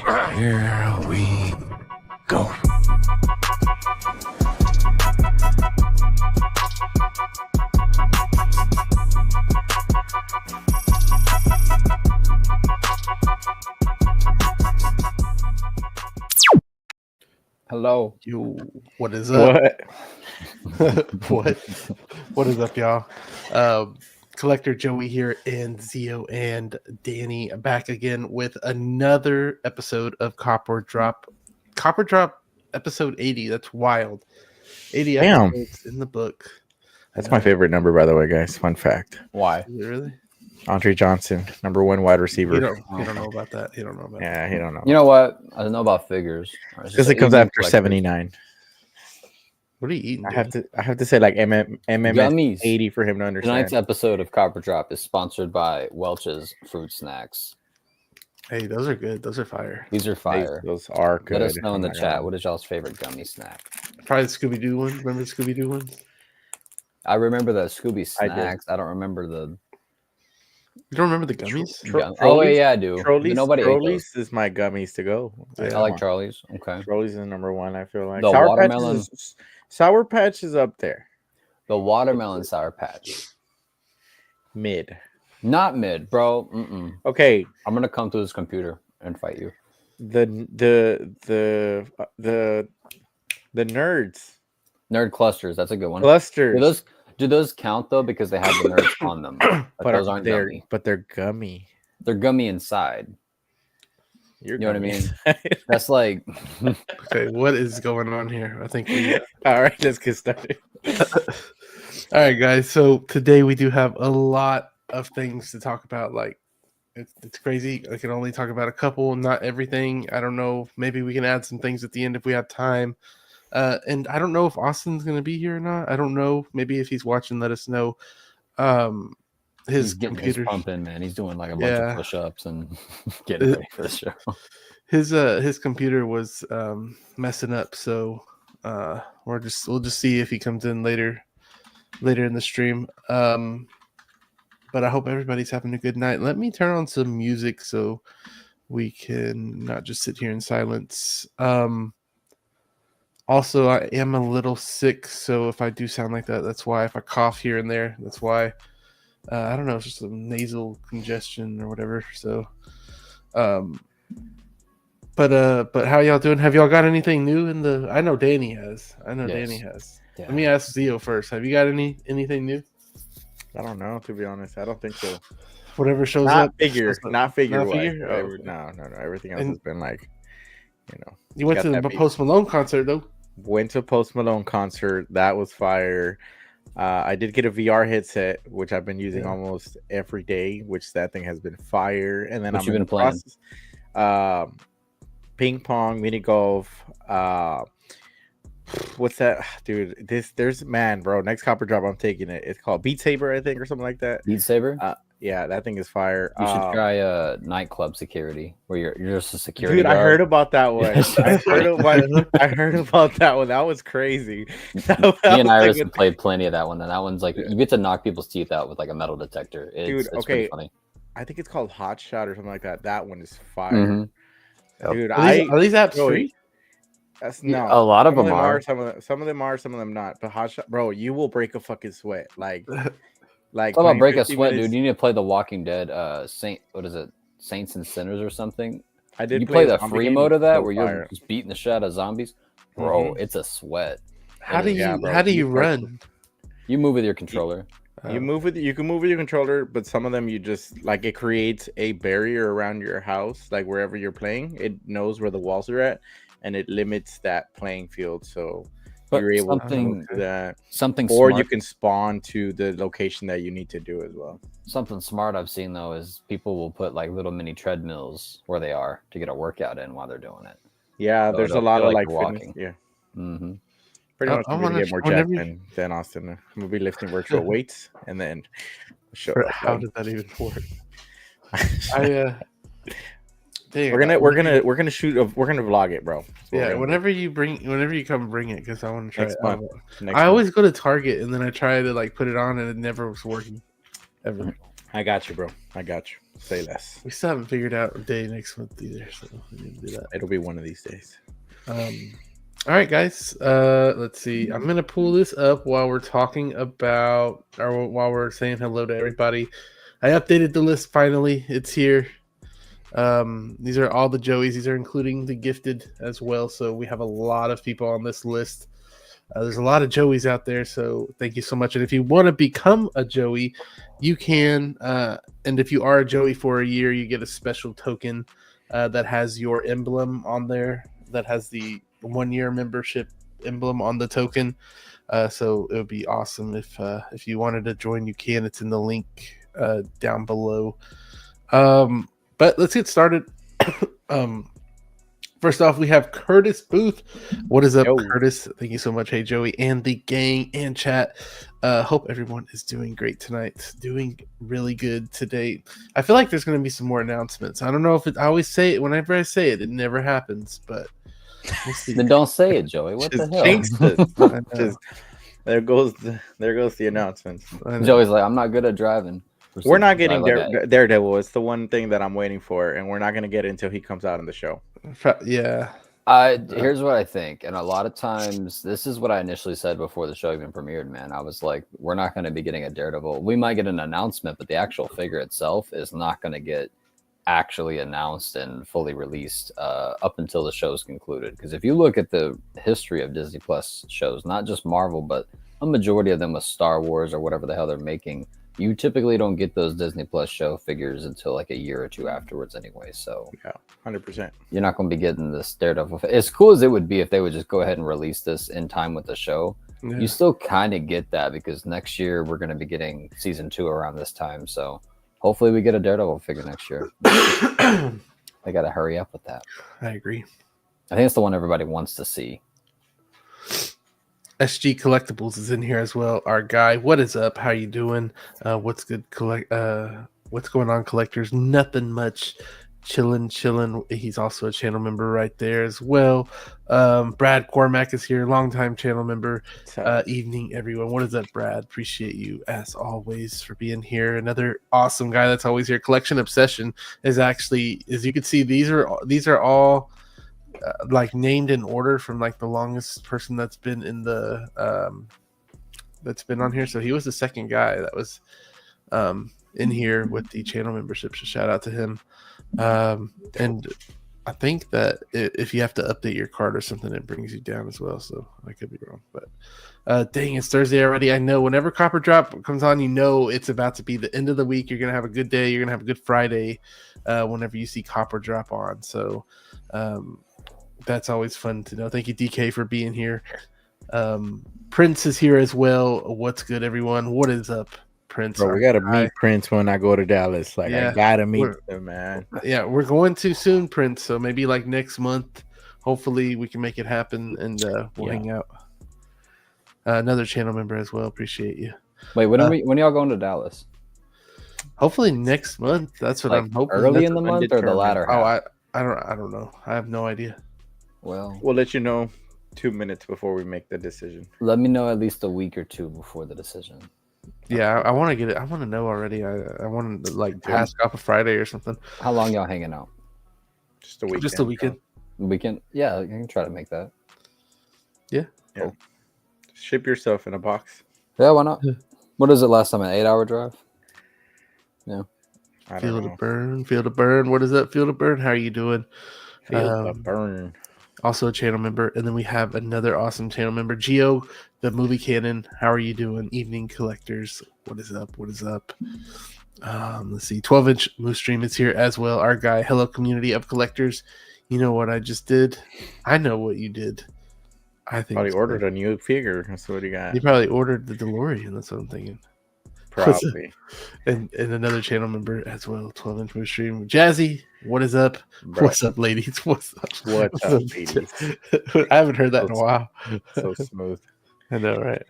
Here we go. Hello. Yo, what is up? What is up, y'all? Collector Joey here, and Zio and Danny back again with another episode of Copper Drop. Copper Drop episode 80. That's wild. 80 Damn. episodes in the book. That's my favorite number, by the way, guys. Fun fact. Why? Is it really? Andre Johnson, number 1 wide receiver. You don't know about that. You don't know about Yeah, he don't know. You know what? I don't know about figures. Because it comes after 79. What are you eating? I have to say like MMS Gummies. 80 for him to understand. Tonight's episode of Copper Drop is sponsored by Welch's Fruit Snacks. Hey, those are good. Those are fire. These are fire. Those are good. Let us know in the Oh my chat. God. What is y'all's favorite gummy snack? Probably the Scooby-Doo ones. Remember the Scooby-Doo ones? I remember the Scooby I do. snacks. I don't remember the. You don't remember the gummies? Oh wait, yeah, I do. But Trolleys, nobody ate those. Trolleys is my gummies to go. Yeah. I like Charlie's. Okay. Trolleys is number 1, I feel like. The Sour watermelon- Patch Sour Patch is up there. The watermelon Sour Patch. Mid. Not mid, bro. Mm-mm. Okay. I'm gonna come to this computer and fight you. The nerds. Nerd clusters. That's a good one. Clusters. Do those count though because they have the nerds on them? But those aren't they're gummy. but they're gummy. They're gummy inside. You're You know what I gummy. mean? That's like Okay, what is going on here? I think we All right, let's get started. All right, guys. So today we do have a lot of things to talk about. Like, it's crazy. I can only talk about a couple, not everything. I don't know. Maybe we can add some things at the end if we have time. And I don't know if Austin's going to be here or not. I don't know. Maybe if he's watching, let us know. His he's getting his computer, pump in, man. He's doing like a bunch Yeah. of push-ups and getting ready for the show. his computer was messing up. So we'll just see if he comes in later in the stream. But I hope everybody's having a good night. Let me turn on some music so we can not just sit here in silence. Also, I am a little sick, so if I do sound like that, that's why. If I cough here and there, that's why. I don't know, it's just some nasal congestion or whatever. So, but how y'all doing? Have y'all got anything new in the? I know Danny has. Yes. Danny has. Yeah. Let me ask Zio first. Have you got anything new? I don't know, to be honest. I don't think so. Whatever shows Not up. figure. Not figure. Not wise. figure? Oh, okay. No. Everything else And- has been like, You went got to the that beat. Post Malone concert though. went to Post Malone concert. That was fire. I did get a VR headset, which I've been using almost every day, which that thing has been fire. And then What you in been the playing? process, ping pong, mini golf. What's that, dude? There's bro. Next Copper Drop, I'm taking it. It's called Beat Saber, I think, or something like that. Beat Saber? Yeah, that thing is fire. You should try nightclub security where you're just a security Dude, guard. I heard about that one. I heard about that one. That was crazy. Me and Iris have played plenty of that one, and that one's like you get to knock people's teeth out with like a metal detector. It's pretty funny. I think it's called Hot Shot or something like that. That one is fire. Mhm. Dude, Are these apps Joey, free? That's no. A lot of Some them are. Some of them are. Some of them not. But Hot Shot, bro, you will break a fucking sweat. Like It's all about break a 50 sweat, minutes. dude. You need to play The Walking Dead. Saints and Sinners or something. I did. You play the zombie free game, mode of that so where you're fire. just beating the shit out of zombies, bro. It's a sweat. How do you Yeah, bro. how do you You run? You move with your controller. You can move with your controller, but some of them you just like it creates a barrier around your house, like wherever you're playing. It knows where the walls are at, and it limits that playing field. So But you're able to something do that, something or smart, you can spawn to the location that you need to do as well. something smart I've seen though is people will put like little mini treadmills where they are to get a workout in while they're doing it. Yeah, So there's a it'll lot feel of like like you're fitness. walking. Yeah, Mm-hmm. pretty I- much. I I'm gonna wanna- get more whenever jacked you- than Austin. I'm gonna be lifting virtual weights, and then show up, How like- did that even work? I dang, we're gonna shoot. We're gonna vlog it, bro. That's what we're yeah. gonna Whenever you come, bring it because I want to try Next it. month. out. do next I month. always go to Target and then I try to like put it on and it never was working ever. I got you, bro. I got you. Say less. We still haven't figured out a day next month either, so we need to do that. It'll be one of these days. All right, guys. Let's see. I'm gonna pull this up while we're talking about, or while we're saying hello to everybody. I updated the list finally. It's here. These are all the Joeys. These are including the gifted as well. So we have a lot of people on this list. There's a lot of Joeys out there. So thank you so much. And if you want to become a Joey, you can. And if you are a Joey for a year, you get a special token that has your emblem on there. That has the 1 year membership emblem on the token. So it would be awesome if you wanted to join, you can. It's in the link down below. But let's get started. First off, we have Curtis Booth. What is up, Curtis? Thank you so much. Hey, Joey, and the gang and chat. Hope everyone is doing great tonight. Doing really good today. I feel like there's going to be some more announcements. I don't know if I always say it. Whenever I say it, it never happens. But we'll see. Then don't say it, Joey. What the hell? There goes the announcements. Joey's like, I'm not good at driving. We're not getting Daredevil. It's the one thing that I'm waiting for, and we're not going to get it until he comes out in the show. Yeah. Here's what I think, and a lot of times, this is what I initially said before the show even premiered, man. I was like, we're not going to be getting a Daredevil. We might get an announcement, but the actual figure itself is not going to get actually announced and fully released up until the show's concluded. Because if you look at the history of Disney Plus shows, not just Marvel, but a majority of them with Star Wars or whatever the hell they're making, you typically don't get those Disney Plus show figures until like a year or two afterwards anyway. So yeah, 100%. You're not going to be getting this Daredevil. As cool as it would be if they would just go ahead and release this in time with the show, you still kind of get that because next year we're going to be getting season 2 around this time. So hopefully we get a Daredevil figure next year. They got to hurry up with that. I agree. I think it's the one everybody wants to see. SG Collectibles is in here as well. Our guy, what is up? How you doing? What's good? What's going on, collectors? Nothing much. Chilling. He's also a channel member right there as well. Brad Cormack is here, longtime channel member. Evening, everyone. What is up, Brad? Appreciate you as always for being here. Another awesome guy that's always here. Collection Obsession is actually, as you can see, these are all like named in order from like the longest person that's been in the that's been on here. So he was the second guy that was in here with the channel membership, so shout out to him. And I think that if you have to update your card or something, it brings you down as well. So I could be wrong, but dang, it's Thursday already. I know whenever Copper Drop comes on, you know it's about to be the end of the week. You're gonna have a good day. You're gonna have a good Friday whenever you see Copper Drop on. So that's always fun to know. Thank you, DK, for being here. Prince is here as well. What's good, everyone? What is up, Prince? Bro, we gotta meet Prince when I go to Dallas. Like, I gotta meet him, man. Yeah, we're going to soon, Prince. So maybe like next month. Hopefully, we can make it happen, and we'll hang out. Another channel member as well. Appreciate you. Wait, when are y'all going to Dallas? Hopefully next month. That's what I'm hoping. Early in the month or the latter half? I don't know. I have no idea. Well, we'll let you know 2 minutes before we make the decision. Let me know at least a week or two before the decision. Yeah, I want to get it. I want to know already. I want to like ask off a Friday or something. How long y'all hanging out? Just a weekend. Just a weekend. Weekend? Yeah, you can try to make that. Yeah. Cool. Ship yourself in a box. Yeah, why not? What is it last time? An 8-hour drive? Yeah. Feel the burn. Feel the burn. What is that? Feel the burn. How are you doing? Feel the burn. Also a channel member, and then we have another awesome channel member, Geo, the movie canon. How are you doing, evening collectors? What is up? Let's see. 12-inch Moose Stream is here as well. Our guy, hello community of collectors. You know what I just did? I know what you did. I think probably ordered a new figure. That's what you got. You probably ordered the DeLorean. That's what I'm thinking. Probably. and another channel member as well, 12-inch Moose Stream. Jazzy, what is up? Bro. What's up, ladies? What's up? What's up, ladies? I haven't heard that in a while. So smooth. I know, right?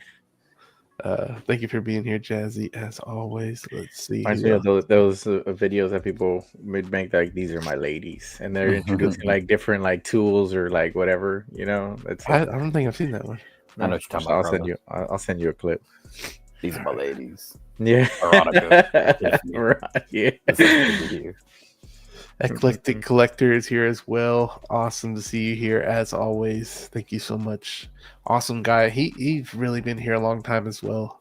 Thank you for being here, Jazzy, as always. Let's see. Reminds me of those videos that people would make, like, these are my ladies, and they're introducing like different like tools or like whatever, you know. It's I don't think I've seen that one. I know what you're talking about. I'll send you a clip. These are my ladies. Yeah. Veronica, Tiffany. Right, yeah. This is good to hear. Eclectic Collector is here as well. Awesome to see you here as always. Thank you so much. Awesome guy. He's really been here a long time as well.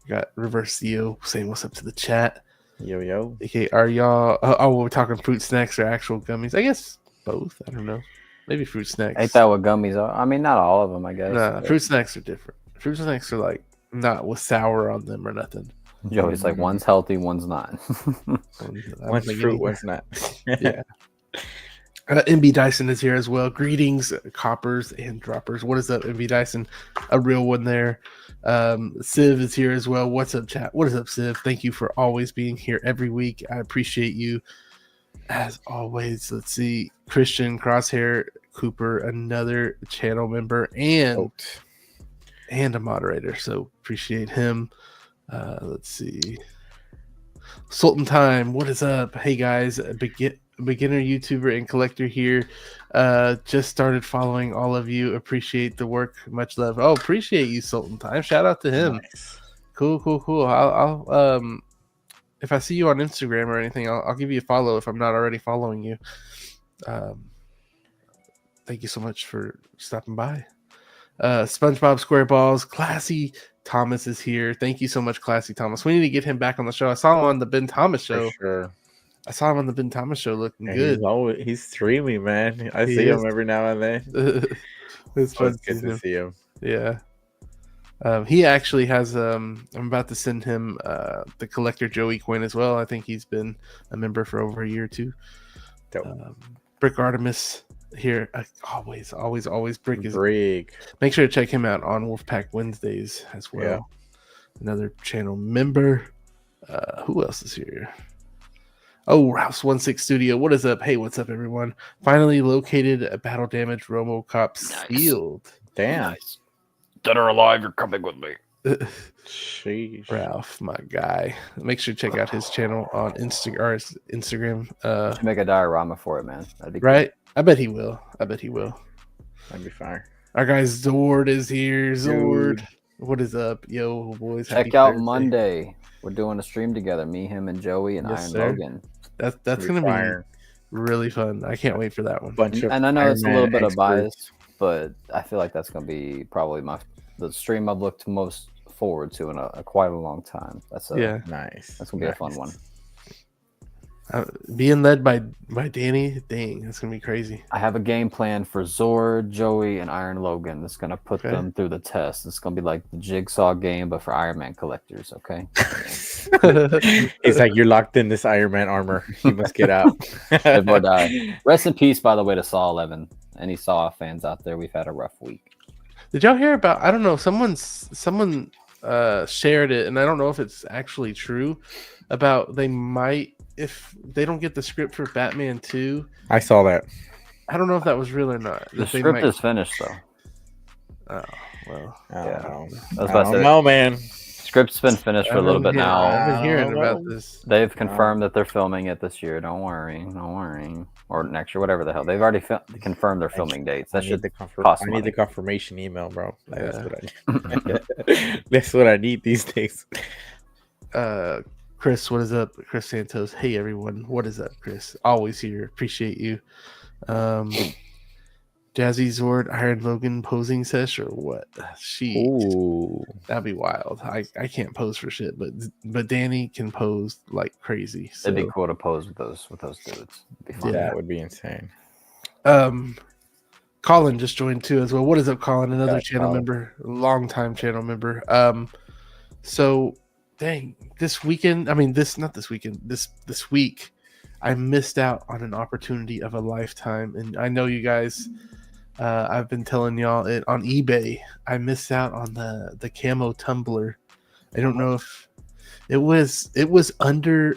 Got Reverse Theo saying what's up to the chat. Yo. Okay, are y'all? We're talking fruit snacks or actual gummies? I guess both. I don't know. Maybe fruit snacks. Ain't that what gummies are? I mean, not all of them, I guess. Nah, fruit snacks are different. Fruit snacks are like not with sour on them or nothing. Joey's like, one's healthy, one's not. One's fruit, one's not. Yeah. MB Dyson is here as well. Greetings, coppers and droppers. What is up, MB Dyson? A real one there. Civ is here as well. What's up, chat? What is up, Civ? Thank you for always being here every week. I appreciate you as always. Let's see. Christian Crosshair Cooper, another channel member and a moderator. So appreciate him. Let's see. Sultan Time, what is up? Hey guys, beginner YouTuber and collector here. Just started following all of you. Appreciate the work. Much love. Oh, appreciate you, Sultan Time. Shout out to him. Nice. Cool. I'll if I see you on Instagram or anything, I'll give you a follow if I'm not already following you. Thank you so much for stopping by. SpongeBob SquareBalls, Classy Thomas is here. Thank you so much, Classy Thomas. We need to get him back on the show. I saw him on the Ben Thomas show. For sure. I saw him on the Ben Thomas show looking good. He's streaming, man. I see him every now and then. It's good to see him. Yeah. He actually has I'm about to send him the collector Joey coin as well. I think he's been a member for over a year or two. Brick Artemis here. Always Brick is make sure to check him out on Wolfpack Wednesdays as well. Yeah. Another channel member. Who else is here? Oh, Rouse 16 Studio. What is up? Hey, what's up, everyone? Finally located a battle damage RoboCop sealed. Damn. Nice. Dead or alive, you're coming with me. Sheesh. Ralph, my guy. Make sure to check out his channel on Instagram. Make a diorama for it, man. That'd be right? Cool. I bet he will. That'd be fire. Our guy Zord is here. Zord. Dude. What is up? Yo, boys. Check out Thursday. Monday. We're doing a stream together. Me, him, and Joey and Iron Logan. That's gonna be really fun. I can't wait for that one. And I know it's a little bit of bias, but I feel like that's gonna be probably the stream I've looked most forward to in a quite a long time. That's nice. That's gonna be a fun one. Being led by Danny, dang, that's gonna be crazy. I have a game plan for Zord, Joey, and Iron Logan. That's gonna put them through the test. It's gonna be like the Jigsaw game, but for Iron Man collectors. Okay. It's like you're locked in this Iron Man armor. You must get out. Live or die. Rest in peace, by the way, to Saw 11. Any Saw fans out there? We've had a rough week. Did y'all hear about? I don't know. Someone shared it, and I don't know if it's actually true. About they might. If they don't get the script for Batman 2, I saw that. I don't know if that was real or not. The script is finished, though. Oh, well. I don't know, man. Script's been finished for a little bit now. I've been hearing about this. They've confirmed that they're filming it this year. Don't worry. Or next year, whatever the hell. They've already confirmed their filming dates. That should cost money. I need the confirmation email, bro. That's what I need. That's what I need these days. Chris, what is up? Chris Santos. Hey, everyone. What is up, Chris? Always here. Appreciate you. Jazzy Zord, Iron Logan posing sesh or what? That'd be wild. I can't pose for shit, but Danny can pose like crazy. So. It'd be cool to pose with those dudes. Yeah, that would be insane. Colin just joined too as well. What is up, Colin? Another channel member, longtime channel member. So dang, this week, I missed out on an opportunity of a lifetime. And I know you guys, I've been telling y'all it on eBay. I missed out on the camo tumbler. I don't know if it was under.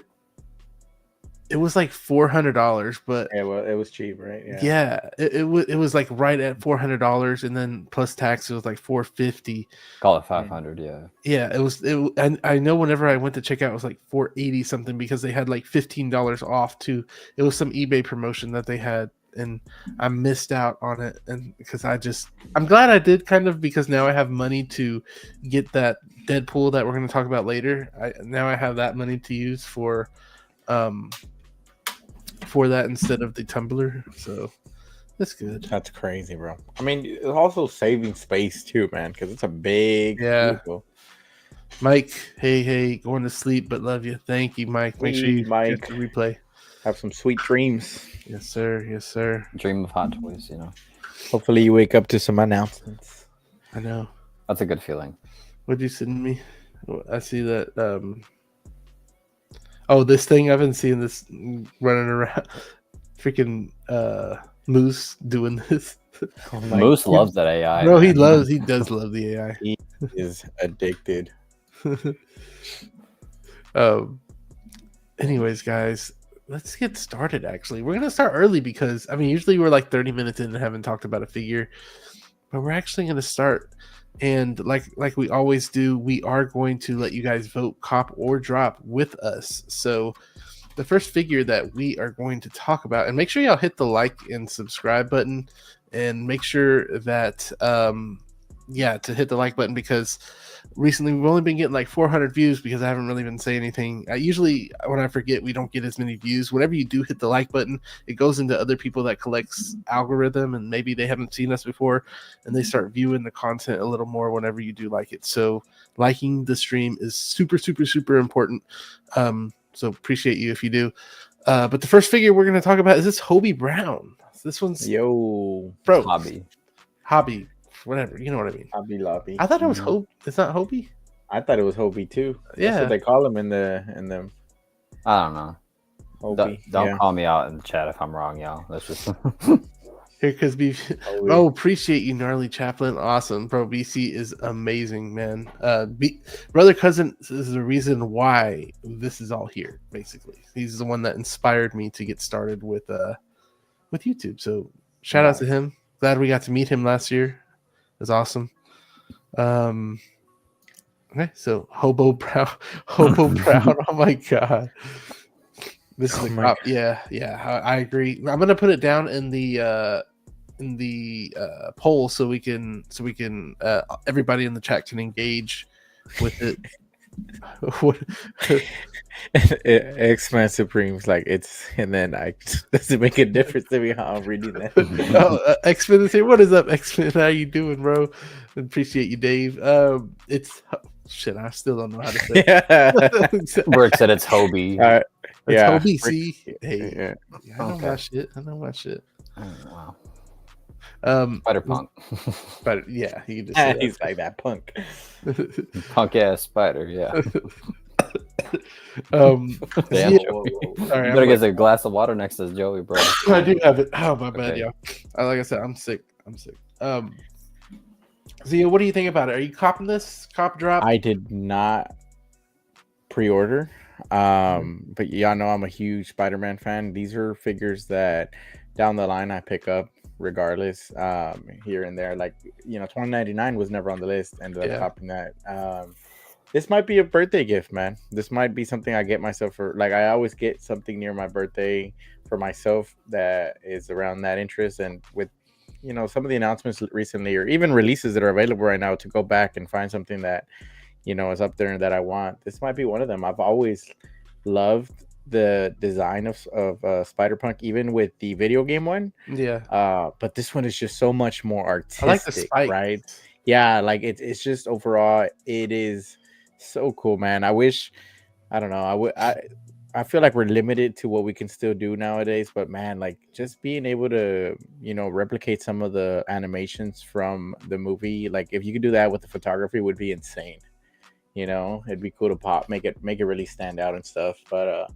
It was like $400, but yeah, well, it was cheap, right? Yeah, it was like right at $400, and then plus tax it was like $450. Call it $500, yeah. Yeah, it was. And I know whenever I went to check out, it was like $480 something because they had like $15 off too. It was some eBay promotion that they had and I missed out on it, and because I'm glad I did, kind of, because now I have money to get that Deadpool that we're going to talk about later. Now I have that money to use for that instead of the Tumblr, so that's good. That's crazy, bro. I mean, it's also saving space too, man, because it's a big vehicle. Mike, hey, going to sleep, but love you. Thank you, Mike. Make sure you Mike, get the replay. Have some sweet dreams. Yes, sir. Yes, sir. Dream of Hot Toys, you know. Hopefully, you wake up to some announcements. I know. That's a good feeling. What did you send me? I see that. Oh, this thing, I've been seeing this running around. Freaking Moose doing this. Moose loves that AI. No, he does love the AI. He is addicted. Anyways, guys, let's get started. Actually, we're gonna start early because usually we're like 30 minutes in and haven't talked about a figure, but we're actually gonna start. And like we always do, we are going to let you guys vote cop or drop with us. So the first figure that we are going to talk about, and make sure y'all hit the like and subscribe button, and make sure that to hit the like button, because recently we've only been getting like 400 views because I haven't really been saying anything. Usually when I forget, we don't get as many views. Whenever you do hit the like button, it goes into other people that collects algorithm, and maybe they haven't seen us before, and they start viewing the content a little more whenever you do like it. So liking the stream is super, super, super important. So appreciate you if you do. But the first figure we're going to talk about is this Hobie Brown. This one's bro hobby, whatever, you know what I mean. Hobby Lobby. I thought it was Hobie. It's not Hobie. I thought it was Hobie too. Yeah, that's what they call him in the. I don't know. Hobie. Don't call me out in the chat if I'm wrong, y'all. That's just here, cause oh, appreciate you, gnarly chaplain. Awesome, bro. BC is amazing, man. Brother Cousin is the reason why this is all here. Basically, he's the one that inspired me to get started with YouTube. So shout out to him. Glad we got to meet him last year. It was awesome. Okay, so Hobo Brown. Oh my god, this is a cop. Yeah, I agree. I'm gonna put it down in the poll so we can everybody in the chat can engage with it. X-Men Supreme's like it's, and then does it make a difference to me how I'm reading that? X-Men is here. What is up, X-Men? How you doing, bro? Appreciate you, Dave. It's shit. I still don't know how to say it. Brooke said it's Hobie. It's Hobie. See, hey, I know my shit. Wow. Spider Punk. Spider, yeah, he can just say he's like that punk ass spider, yeah. Damn, yeah. Joey. Sorry, you better get a glass of water next to Joey, bro. I do have it. Oh my bad, y'all. Like I said, I'm sick. Zia, what do you think about it? Are you copping this? Cop drop? I did not pre-order. But y'all know I'm a huge Spider-Man fan. These are figures that down the line I pick up regardless, here and there. Like, you know, 2099 was never on the list, ended up copping that. This might be a birthday gift, man. This might be something I get myself for, like, I always get something near my birthday for myself that is around that interest. And with, you know, some of the announcements recently, or even releases that are available right now, to go back and find something that, you know, is up there and that I want, this might be one of them. I've always loved the design of Spider-Punk, even with the video game one. But this one is just so much more artistic. I like the spikes. Right? Yeah, like it's just overall, it is so cool, man. I wish, I don't know, I feel like we're limited to what we can still do nowadays, but man, like just being able to, you know, replicate some of the animations from the movie, like if you could do that with the photography, would be insane. You know, it'd be cool to make it really stand out and stuff. But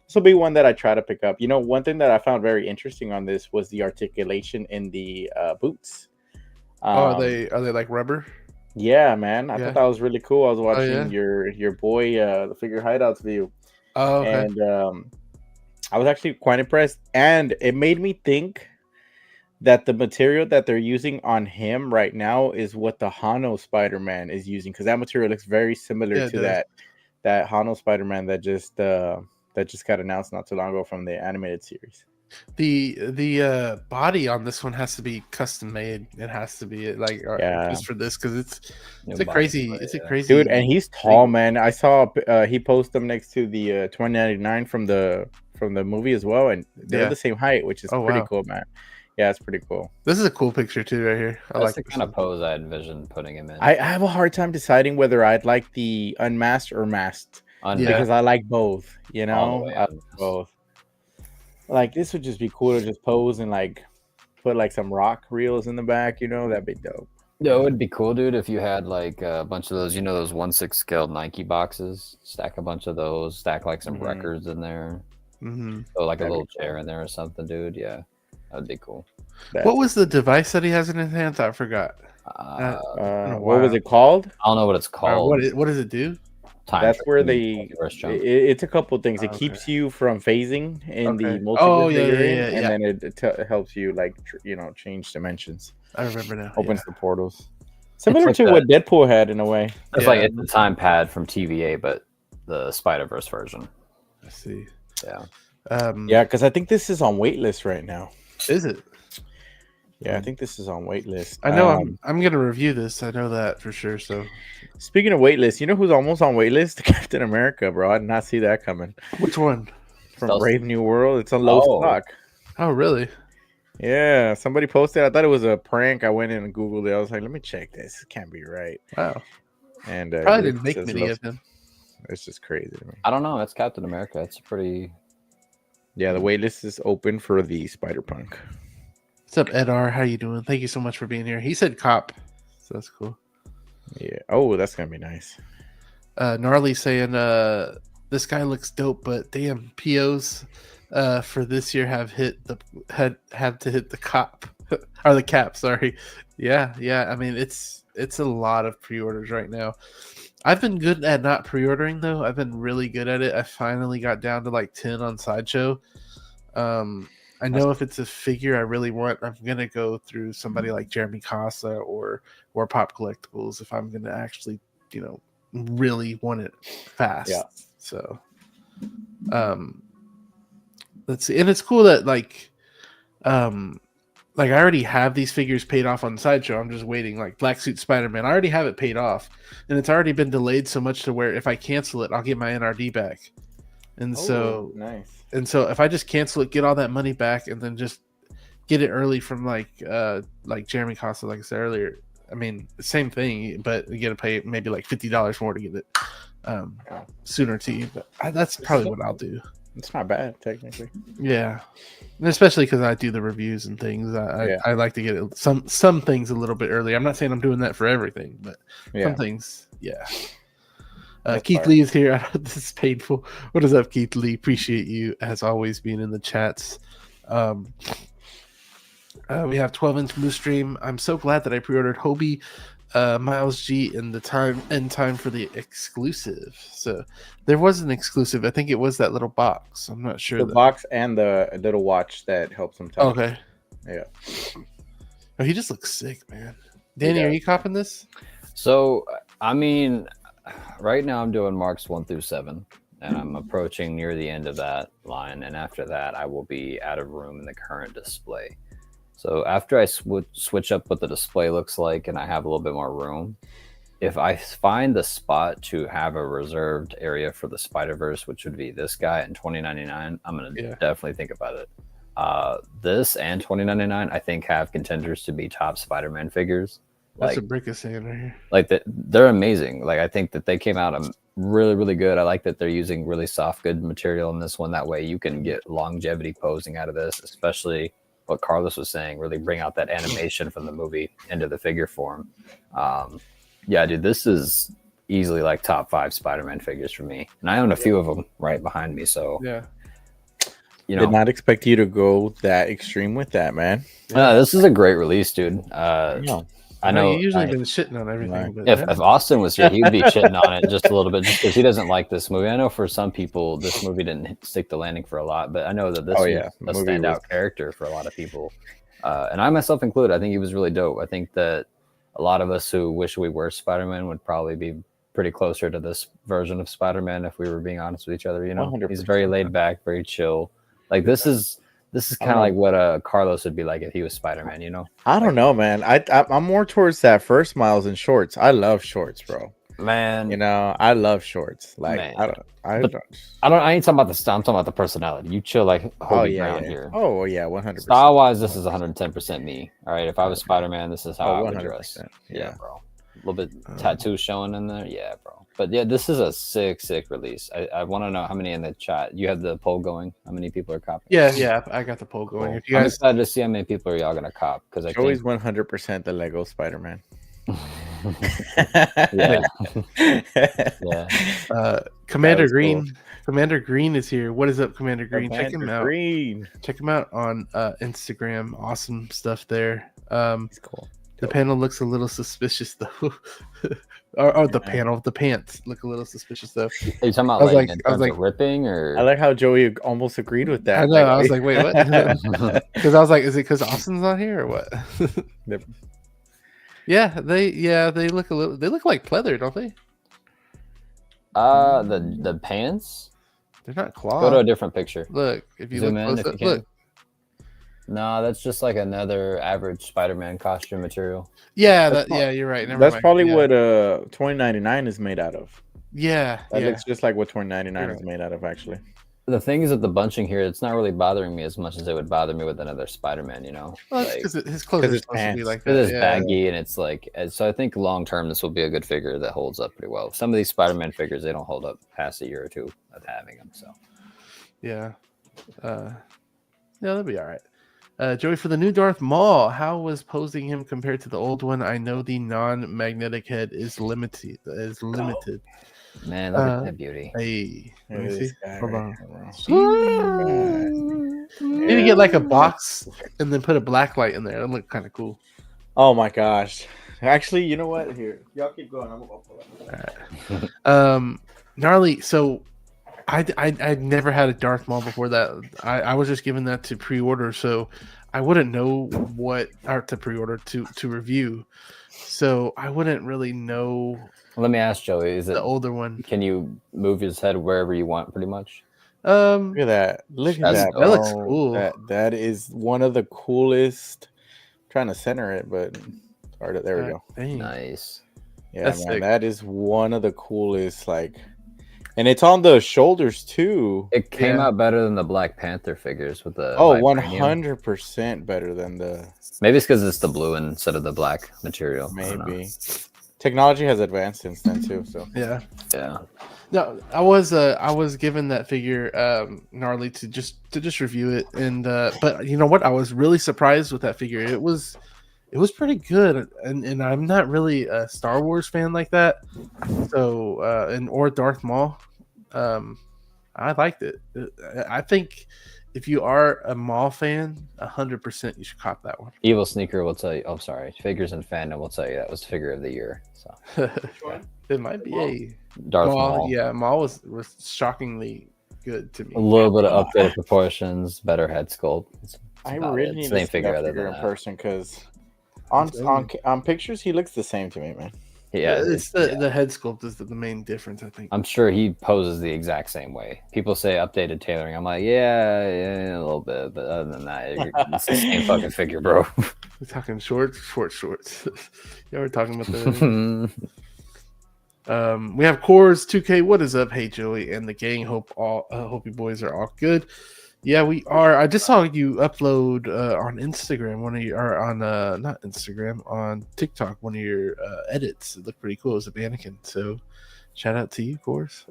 this will be one that I try to pick up. You know, one thing that I found very interesting on this was the articulation in the boots. Are they like rubber? Yeah, man. I thought that was really cool. I was watching your boy, the Figure Hideouts view. Oh, okay. And I was actually quite impressed. And it made me think that the material that they're using on him right now is what the Hano Spider-Man is using, because that material looks very similar to that Hano Spider-Man that just got announced not too long ago from the animated series. The body on this one has to be custom made. It has to be like Yeah. just for this because it's New a body crazy spray, it's a yeah. crazy Dude, and he's tall, man. I saw he posted them next to the 2099 from the movie as well, and they're Yeah. the same height, which is Oh, pretty wow. cool, man. Yeah, it's pretty cool. This is a cool picture too, right here. I That's like the this kind of one. pose I envisioned putting him in. I have a hard time deciding whether I'd like the unmasked or masked Unmasked. because I like both. You All the know, way I like unmasked. both. Like this would just be cool to just pose and like put like some rock reels in the back. You know, that'd be dope. Yeah, it would be cool, dude, if you had like a bunch of those, you know, those 1/6 scale Nike boxes. Stack a bunch of those. Stack like some Mhm. records in there. Mhm. So like a That'd be little chair in there or something, dude. Yeah, that'd be cool. What was the device that he has in his hands? I forgot. Uh, been a what was while. it called? I don't know what it's called. What does it do? Time That's where tracking, multiverse jump. it's a couple of things. It Okay. keeps you from phasing in the Okay. multiverse Oh, that yeah, you're yeah, in, yeah, and yeah. then it helps you like change dimensions, I remember now. opens Yeah. the portals, similar like to that. what Deadpool had in a way. It's Yeah. like it's the time pad from TVA, but the Spider-Verse version. I see. Yeah. Yeah, because I think this is on waitlist right now. Is it? Yeah, I think this is on waitlist. I know I'm gonna review this. I know that for sure. So Speaking of waitlist, you know who's almost on waitlist? Captain America, bro. I did not see that coming. which one? From Stealth- Brave New World. It's a low stock. Oh, really? Yeah, somebody posted. I thought it was a prank. I went in and Googled it. I was like, let me check this. It can't be right. Wow. And Probably it didn't make says many low- of them. It's just crazy to me. I don't know. It's Captain America. It's a pretty. Yeah, the waitlist is open for the Spider Punk. What's up, Ed R? How you doing? Thank you so much for being here. He said cop, so that's cool. Yeah. Oh, that's gonna be nice. Gnarly saying this guy looks dope, but damn, POs for this year have hit the have to hit the cop or the cap. Sorry. Yeah. I mean, it's a lot of pre-orders right now. I've been good at not pre-ordering though. I've been really good at it. I finally got down to like 10 on Sideshow. I know if it's a figure I really want, I'm gonna go through somebody like Jeremy Casa or Pop Collectibles if I'm gonna actually, really want it fast. Yeah. So, let's see. And it's cool that like I already have these figures paid off on Sideshow. I'm just waiting. Like Black Suit Spider-Man, I already have it paid off, and it's already been delayed so much to where if I cancel it, I'll get my NRD back. And so nice. and so if I just cancel it, get all that money back, and then just get it early from like Jeremy Costa, like I said earlier. I mean, same thing, but you got to pay maybe like $50 more to get it sooner to you. But that's probably what I'll do. It's not bad technically. Yeah, and especially because I do the reviews and things. I like to get it, some things a little bit early. I'm not saying I'm doing that for everything, but some things, yeah. Keith Lee is here. This is painful. What is up, Keith Lee? Appreciate you as always being in the chats. We have 12-inch Blue Stream. I'm so glad that I pre-ordered Hobie Miles G in time for the exclusive. So there was an exclusive. I think it was that little box. I'm not sure. The box and the little watch that helps him talk. Okay. Yeah. Oh, he just looks sick, man. Danny, are you copping this? So, I mean, right now I'm doing marks 1 through 7, and I'm approaching near the end of that line. And after that, I will be out of room in the current display. So after I switch up what the display looks like and I have a little bit more room, if I find the spot to have a reserved area for the Spider-Verse, which would be this guy in $20.99, I'm going to definitely think about it. This and $20.99, I think, have contenders to be top Spider-Man figures. That's a brick of sand right here. Like they're amazing. Like I think that they came out really, really good. I like that they're using really soft, good material in this one. That way you can get longevity posing out of this, especially what Carlos was saying, really bring out that animation from the movie into the figure form. Yeah, dude, this is easily like top 5 Spider-Man figures for me. And I own a few of them right behind me. So, yeah. Did not expect you to go that extreme with that, man. This is a great release, dude. I know you usually been shitting on everything. But if Austin was here, he would be shitting on it just a little bit, just because he doesn't like this movie. I know for some people, this movie didn't stick the landing for a lot, but I know that this was a standout character for a lot of people, and I myself included. I think he was really dope. I think that a lot of us who wish we were Spider-Man would probably be pretty closer to this version of Spider-Man if we were being honest with each other. You know, 100%. He's very laid back, very chill. Like this is This is I kind don't of like what Carlos would be like if he was Spider-Man, you know? I don't know, man. I'm more towards that first Miles in shorts. I love shorts, bro. Man, You know, I love shorts. Like man. I don't. But I ain't talking about the style. I'm talking about the personality. You chill like Oh Hobie yeah, Brown yeah. here. Oh yeah, 100%. Style wise, this is 110% me. All right. If I was Spider-Man, this is how Oh, I would dress. 100%. Yeah, Yeah. bro. A little bit tattoo showing in there. Yeah, bro. But yeah, this is a sick release. I want to know how many in the chat. You have the poll going. How many people are copying? Yeah, I got the poll going. Cool. If you I'm guys, excited to see how many people are y'all gonna cop because I Joey's think 100% the Lego Spider-Man. yeah, yeah. Commander was Green, cool. Commander Green is here. What is up, Commander Green? Check him Commander out. Green. Check him out on Instagram. Awesome stuff there. He's cool. The panel looks a little suspicious though. or the panel, the pants look a little suspicious though. Are you talking about I was like like- in I was terms like- of ripping or? I like how Joey almost agreed with that. I know. I was like, wait, what? Because I was like, is it because Austin's not here or what? Yep. They look a little. They look like pleather, don't they? The pants. They're not Go to a cloth. different picture. Look, if you Zoom look in close if you up, can. look. No, that's just like another average Spider-Man costume material. Yeah, That's you're right. Never That's mind. probably Yeah. what 2099 is made out of. Yeah, That yeah. looks just like what 2099 You're is made out of, actually. The thing is that the bunching here, it's not really bothering me as much as it would bother me with another Spider-Man, you know? Well, Like, because his clothes are his supposed to be pants. like it that. is Yeah. baggy and it's like, so I think long term this will be a good figure that holds up pretty well. Some of these Spider-Man figures, they don't hold up past a year or two of having them. So Yeah. That'll be all right. Joey, for the new Darth Maul, how was posing him compared to the old one? I know the non-magnetic head is limited. man, look at that beauty. Hey, let me Look at see. this guy Hold right on. here, bro. Need to get like a box and then put a black light in there. That'd look kind of cool. Oh my gosh. Actually, you know what? Here, y'all keep going. I'm gonna go pull up. Gnarly. So I'd never had a Darth Maul before that. I was just given that to pre-order, so I wouldn't know what or to pre-order to review. So I wouldn't really know Let me ask Joey, is it the older one. can you move his head wherever you want pretty much? Look at that. Look at That's that. dope. That looks bro. cool. That is one of the coolest. I'm trying to center it, but there we go. Dang. Nice. Yeah, That's man, sick. that is one of the coolest. Like, and it's on the shoulders too. It came Yeah. out better than the Black Panther figures with the Oh, vibranium. 100% better than the Maybe it's because it's the blue instead of the black material. I don't know. maybe. Technology has advanced since then too. So Yeah. Yeah. No, I was given that figure gnarly to just review it, and but you know what? I was really surprised with that figure. It was pretty good, and I'm not really a Star Wars fan like that, so or Darth Maul, I liked it. I think if you are a Maul fan, 100% you should cop that one. Evil Sneaker will tell you. Oh, sorry. Figures and Fandom will tell you that was figure of the year. So It might be a Darth Maul. Maul. Yeah, Maul was shockingly good to me. A little bit of updated proportions, better head sculpt. That's I about really it. need Same to see that other figure than in that. person because on pictures he looks the same to me, man. Yeah, it's the head sculpt is the main difference, I think. I'm sure he poses the exact same way. People say updated tailoring. I'm like, yeah, a little bit, but other than that, it's the same fucking figure, bro. We're talking shorts. Yeah, we're talking about the. We have Cores 2K. What is up? Hey Joey and the gang. Hope you boys are all good. Yeah, we are. I just saw you upload on Instagram not Instagram, on TikTok one of your edits. It looked pretty cool as a mannequin. So shout out to you, Cores.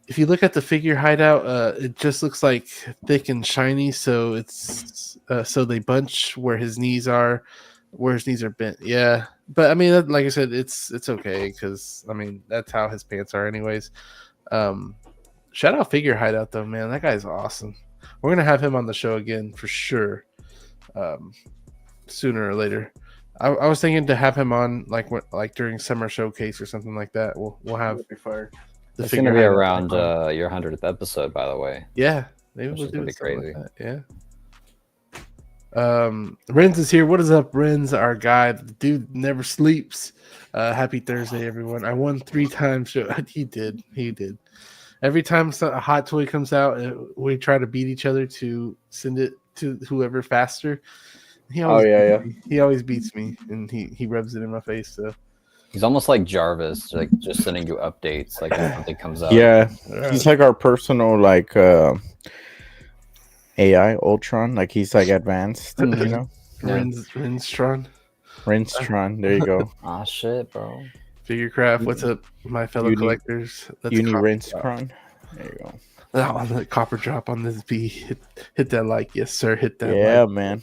If you look at the figure hideout, it just looks like thick and shiny. So it's so they bunch where his knees are bent. Yeah, but I mean, like I said, it's okay because I mean that's how his pants are, anyways. Shout out Figure Hideout though, man. That guy's awesome. We're gonna have him on the show again for sure, sooner or later. I was thinking to have him on like during summer showcase or something like that. We'll have the It's Figure going to be Hideout around on. your 100th episode, by the way. Yeah, maybe Which we'll is do pretty something like crazy. that. Yeah. Renz is here. What is up, Renz? Our guy, the dude never sleeps. Happy Thursday, everyone. I won 3 times. He did. Every time a hot toy comes out, we try to beat each other to send it to whoever faster. He always he always beats me, and he rubs it in my face. So He's almost like Jarvis, like just sending you updates like when something comes out. Yeah, he's like our personal like AI Ultron. Like he's like advanced, you know. Rinstron. Rinstron. There you go. Ah, shit, bro. Figurecraft. What's up, my fellow collectors? You need Rinstron. There you go. On the copper drop on this B. Hit that like, yes sir. Hit that. Yeah, like. man.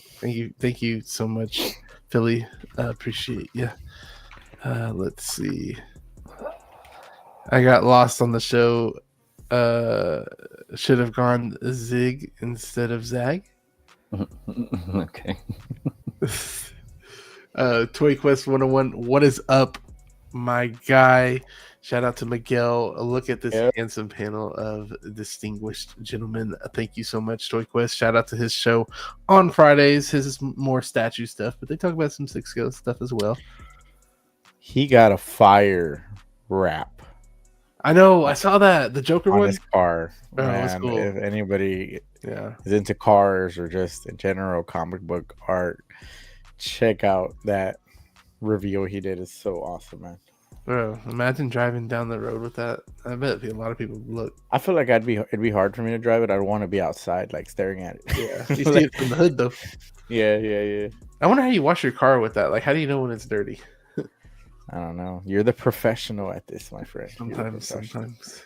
Thank you so much, Philly. Appreciate you. Let's see. I got lost on the show. Should have gone Zig instead of Zag. Okay. Toy Quest 101. What is up, my guy? Shout out to Miguel. Look at this handsome panel of distinguished gentlemen. Thank you so much, Toy Quest. Shout out to his show on Fridays. His is more statue stuff, but they talk about some six scale stuff as well. He got a fire wrap. I know. I saw that the Joker on one. His car. Oh, that's Man, cool. if anybody is into cars or just in general comic book art, check out that reveal he did. It's so awesome, man. Bro, imagine driving down the road with that. I bet a lot of people look. I feel like it'd be hard for me to drive it. I'd want to be outside, like staring at it. Yeah, you see it from the hood though. Yeah. I wonder how you wash your car with that. Like, how do you know when it's dirty? I don't know. You're the professional at this, my friend. Sometimes.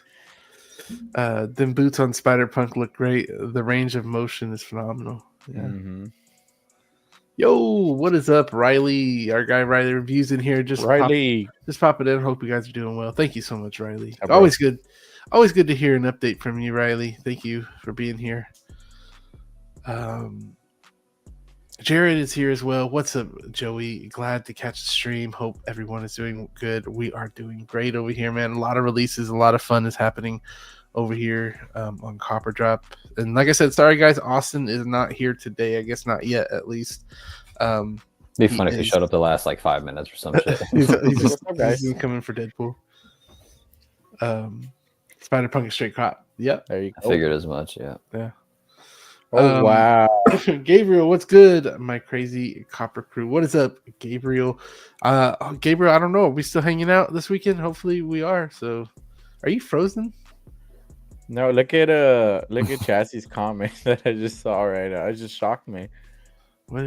Them boots on Spider-Punk look great. The range of motion is phenomenal. Yeah. Mm-hmm. Yo, what is up, Riley? Our guy Riley reviews in here. Just pop it in. Hope you guys are doing well. Thank you so much, Riley. Always good to hear an update from you, Riley. Thank you for being here. Jared is here as well. What's up, Joey? Glad to catch the stream. Hope everyone is doing good. We are doing great over here, man. A lot of releases, a lot of fun is happening over here on Copper Drop. And like I said, sorry guys, Austin is not here today. I guess not yet, at least. Be funny if he showed up the last like 5 minutes or some shit. he's coming for Deadpool. Spider-Punk is straight cop. Yep. There you go. I figured as much. Yeah. Oh wow. Gabriel, what's good? My crazy copper crew. What is up, Gabriel? Gabriel, I don't know. Are we still hanging out this weekend? Hopefully we are. So are you frozen? No, look at Chassie's comment that I just saw right now. It just shocked me. What?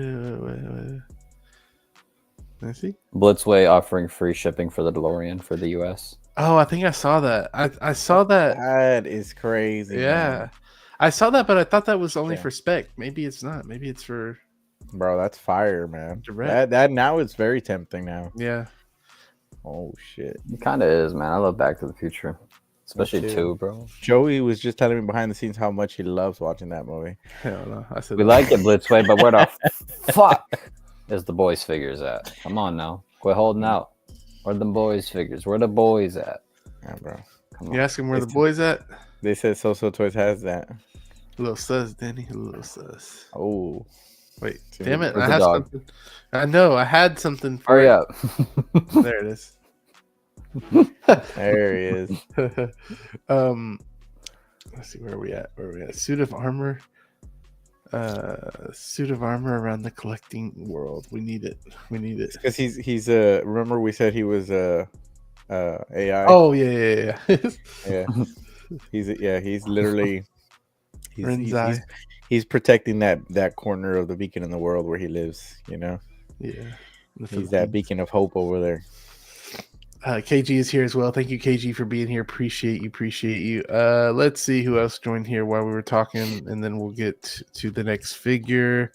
Let's see. Blitzway offering free shipping for the DeLorean for the US. Oh, I think I saw that. I saw that. That is crazy. Yeah. Man. I saw that, but I thought that was only for spec. Maybe it's not. Maybe it's for. Bro, that's fire, man. Direct. That now it's very tempting now. Yeah. Oh shit. It kind of is, man. I love Back to the Future, especially 2, bro. Joey was just telling me behind the scenes how much he loves watching that movie. Hell no. I said we like it, Blitzway, but where the fuck is the boys' figures at? Come on now, quit holding out. Where the boys' figures? Where the boys at? Yeah, bro. Come on. You asking where the boys at? They said So Toys has that. A little sus, Danny. A little sus. Oh, wait! Damn it! I had something. I know. I had something. Hurry up! There it is. There he is. Let's see where are we at. Suit of armor. Suit of armor around the collecting world. We need it. Because he's remember we said he was AI. Oh yeah. Yeah. He's literally. He's protecting that corner of the beacon in the world where he lives, you know. Yeah, he's that beacon of hope over there. KG is here as well. Thank you, KG, for being here. Appreciate you. Let's see who else joined here while we were talking, and then we'll get to the next figure.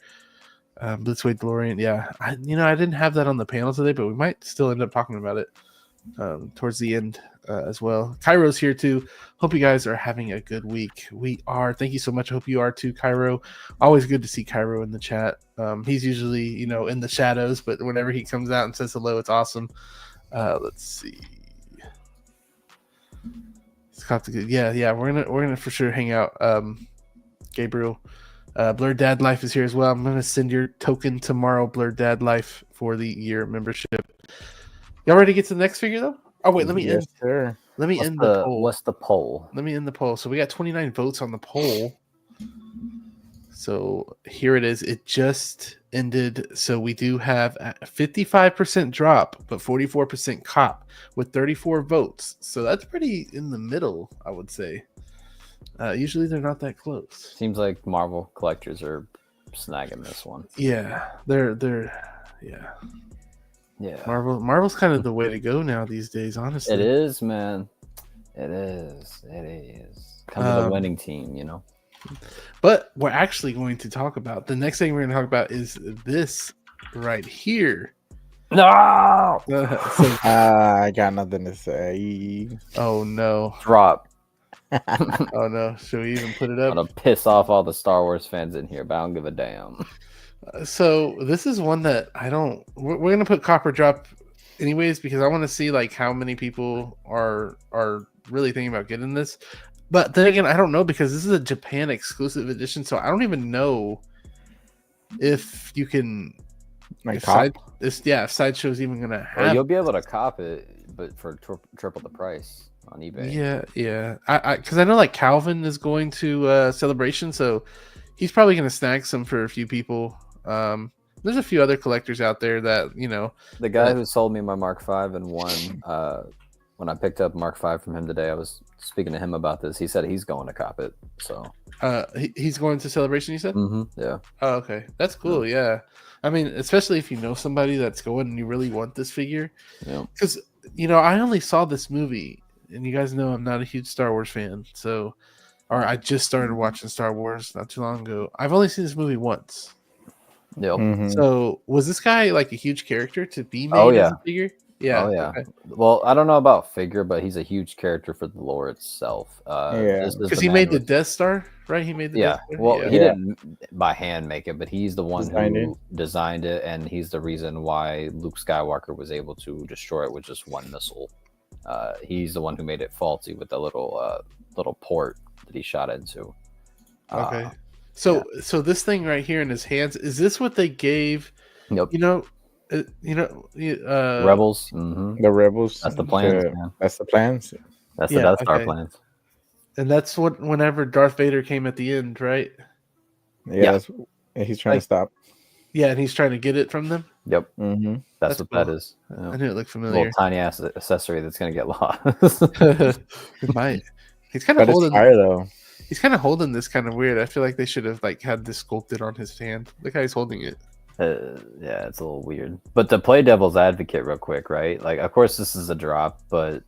Blitzway DeLorean. Yeah, I didn't have that on the panel today, but we might still end up talking about it towards the end as well. Cairo's here too. Hope you guys are having a good week. We are. Thank you so much. I hope you are too, Cairo. Always good to see Cairo in the chat. He's usually, in the shadows, but whenever he comes out and says hello, it's awesome. Let's see. Yeah. We're gonna for sure hang out. Gabriel, Blurred Dad Life is here as well. I'm gonna send your token tomorrow, Blurred Dad Life, for the year membership. Y'all ready to get to the next figure though? Oh wait, let me end. Sir. let me end the poll. What's the poll? Let me end the poll. So we got 29 votes on the poll. So here it is. It just ended. So we do have a 55% drop, but 44% cop with 34 votes. So that's pretty in the middle, I would say. Usually they're not that close. Seems like Marvel collectors are snagging this one. Yeah, yeah. Marvel's kind of the way to go now these days, honestly. It is, man. It is. Kind of the winning team, you know. But we're actually going to talk about the next thing we're going to talk about is this right here. No. I got nothing to say. Oh no! Drop. Oh no! Should we even put it up? I'm gonna piss off all the Star Wars fans in here, but I don't give a damn. So this is one that I don't. We're gonna put Copper Drop, anyways, because I want to see like how many people are really thinking about getting this. But then again, I don't know because this is a Japan exclusive edition, so I don't even know if you can. Like if Sideshow's even gonna have. Well, you'll be able to cop it, but for triple the price on eBay. Yeah. I because I know like Calvin is going to Celebration, so he's probably gonna snag some for a few people. There's a few other collectors out there that The guy who sold me my Mark V and won. When I picked up Mark V from him today, I was speaking to him about this. He said he's going to cop it. So he's going to Celebration, you said? Mm-hmm, yeah. Oh, okay. That's cool. Yeah. I mean, especially if you know somebody that's going and you really want this figure. Yeah. Because, I only saw this movie, and you guys know I'm not a huge Star Wars fan. So, or I just started watching Star Wars not too long ago. I've only seen this movie once. Yep. Mm-hmm. So, was this guy like a huge character to be made as a figure? Yeah. Oh yeah. Okay. Well, I don't know about figure, but he's a huge character for the lore itself. Because he made the Death Star, right? He made the Death Star? Well, he didn't by hand make it, but he's the one who designed it, and he's the reason why Luke Skywalker was able to destroy it with just one missile. He's the one who made it faulty with the little port that he shot into. Okay. So this thing right here in his hands, is this what they gave? Yep. Rebels. Mm-hmm. The Rebels. That's the plans. Man. That's the plans. That's the Death Star plans. And that's what whenever Darth Vader came at the end, right? Yeah. He's trying to stop. Yeah, and he's trying to get it from them. Yep. Mm-hmm. That's what cool. That is. I knew it looked familiar. Little tiny ass accessory that's gonna get lost. It might. He's kind of holding. Fire, though. He's kind of holding this kind of weird. I feel like they should have had this sculpted on his hand. Look how he's holding it. Yeah, it's a little weird. But to play devil's advocate real quick, right? Like, of course, this is a drop, but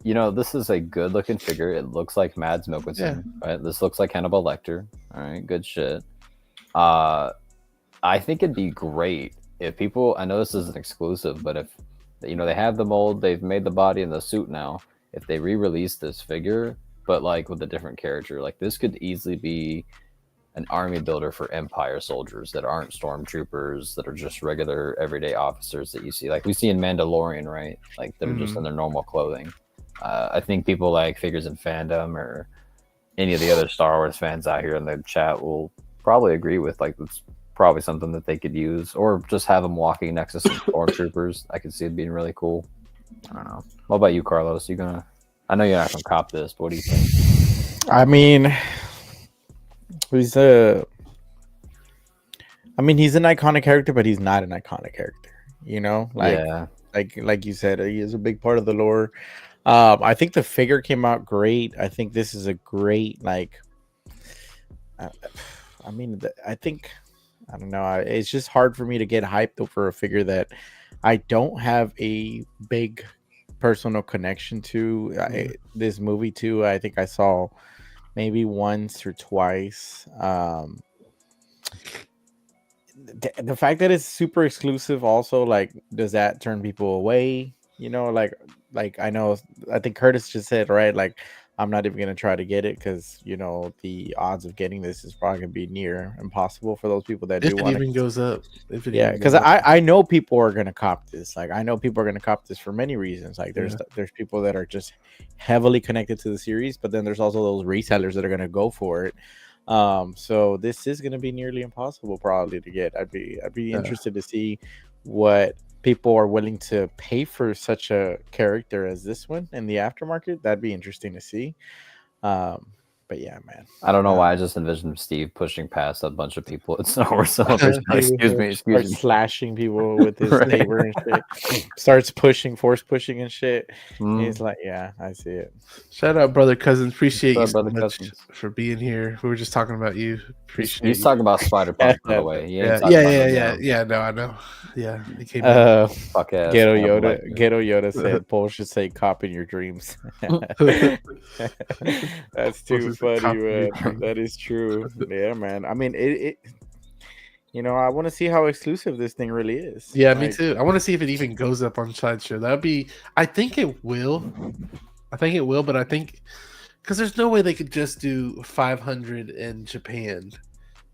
this is a good looking figure. It looks like Mads Mikkelsen, right? This looks like Hannibal Lecter. All right, good shit. I think it'd be great if people. I know this is an exclusive, but if they have the mold, they've made the body and the suit now. If they re-release this figure, but like with a different character, like this could easily be an army builder for Empire soldiers that aren't stormtroopers, that are just regular everyday officers that you see, like we see in Mandalorian, right? Like they're just in their normal clothing. I think people like figures in fandom or any of the other Star Wars fans out here in the chat will probably agree with like it's probably something that they could use, or just have them walking next to some stormtroopers. I could see it being really cool. I don't know. What about you, Carlos? I know you're not gonna cop this, but what do you think? I mean, he's an iconic character, but he's not an iconic character. Like you said, he is a big part of the lore. I think the figure came out great. I think this is a great I don't know. It's just hard for me to get hyped over a figure that I don't have a big personal connection to. This movie too, I think I saw maybe once or twice. The fact that it's super exclusive also, like, does that turn people away? I think Curtis just said, right, like, I'm not even gonna try to get it because the odds of getting this is probably gonna be near impossible for those people that do want it. If it even goes up. Because I know people are gonna cop this. Like, I know people are gonna cop this for many reasons. Like, there's people that are just heavily connected to the series, but then there's also those resellers that are gonna go for it. So this is gonna be nearly impossible probably to get. I'd be interested to see what people are willing to pay for such a character as this one in the aftermarket. That'd be interesting to see. But yeah, man. I don't know why I just envisioned Steve pushing past a bunch of people at Star Wars Celebration. Excuse Starts me. slashing people with his Right. saber and shit. Starts force pushing and shit. Mm. He's like, yeah, I see it. Shout out, brother cousins. Appreciate you What's so up, brother much cousins? for being here. We were just talking about you. Appreciate He's you. talking about Spider Punk, by the way. He ain't Yeah, talking about yeah. No, I know. Yeah, he came. fuck ass. Ghetto Hannibal Yoda. Lecter. Ghetto Yoda said, "Paul should say cop in your dreams." That's too funny, man. That is true. Yeah, man. I mean, it you know, I want to see how exclusive this thing really is. Yeah, me too. I want to see if it even goes up on Sideshow. That'd be. I think it will. But I think because there's no way they could just do 500 in Japan.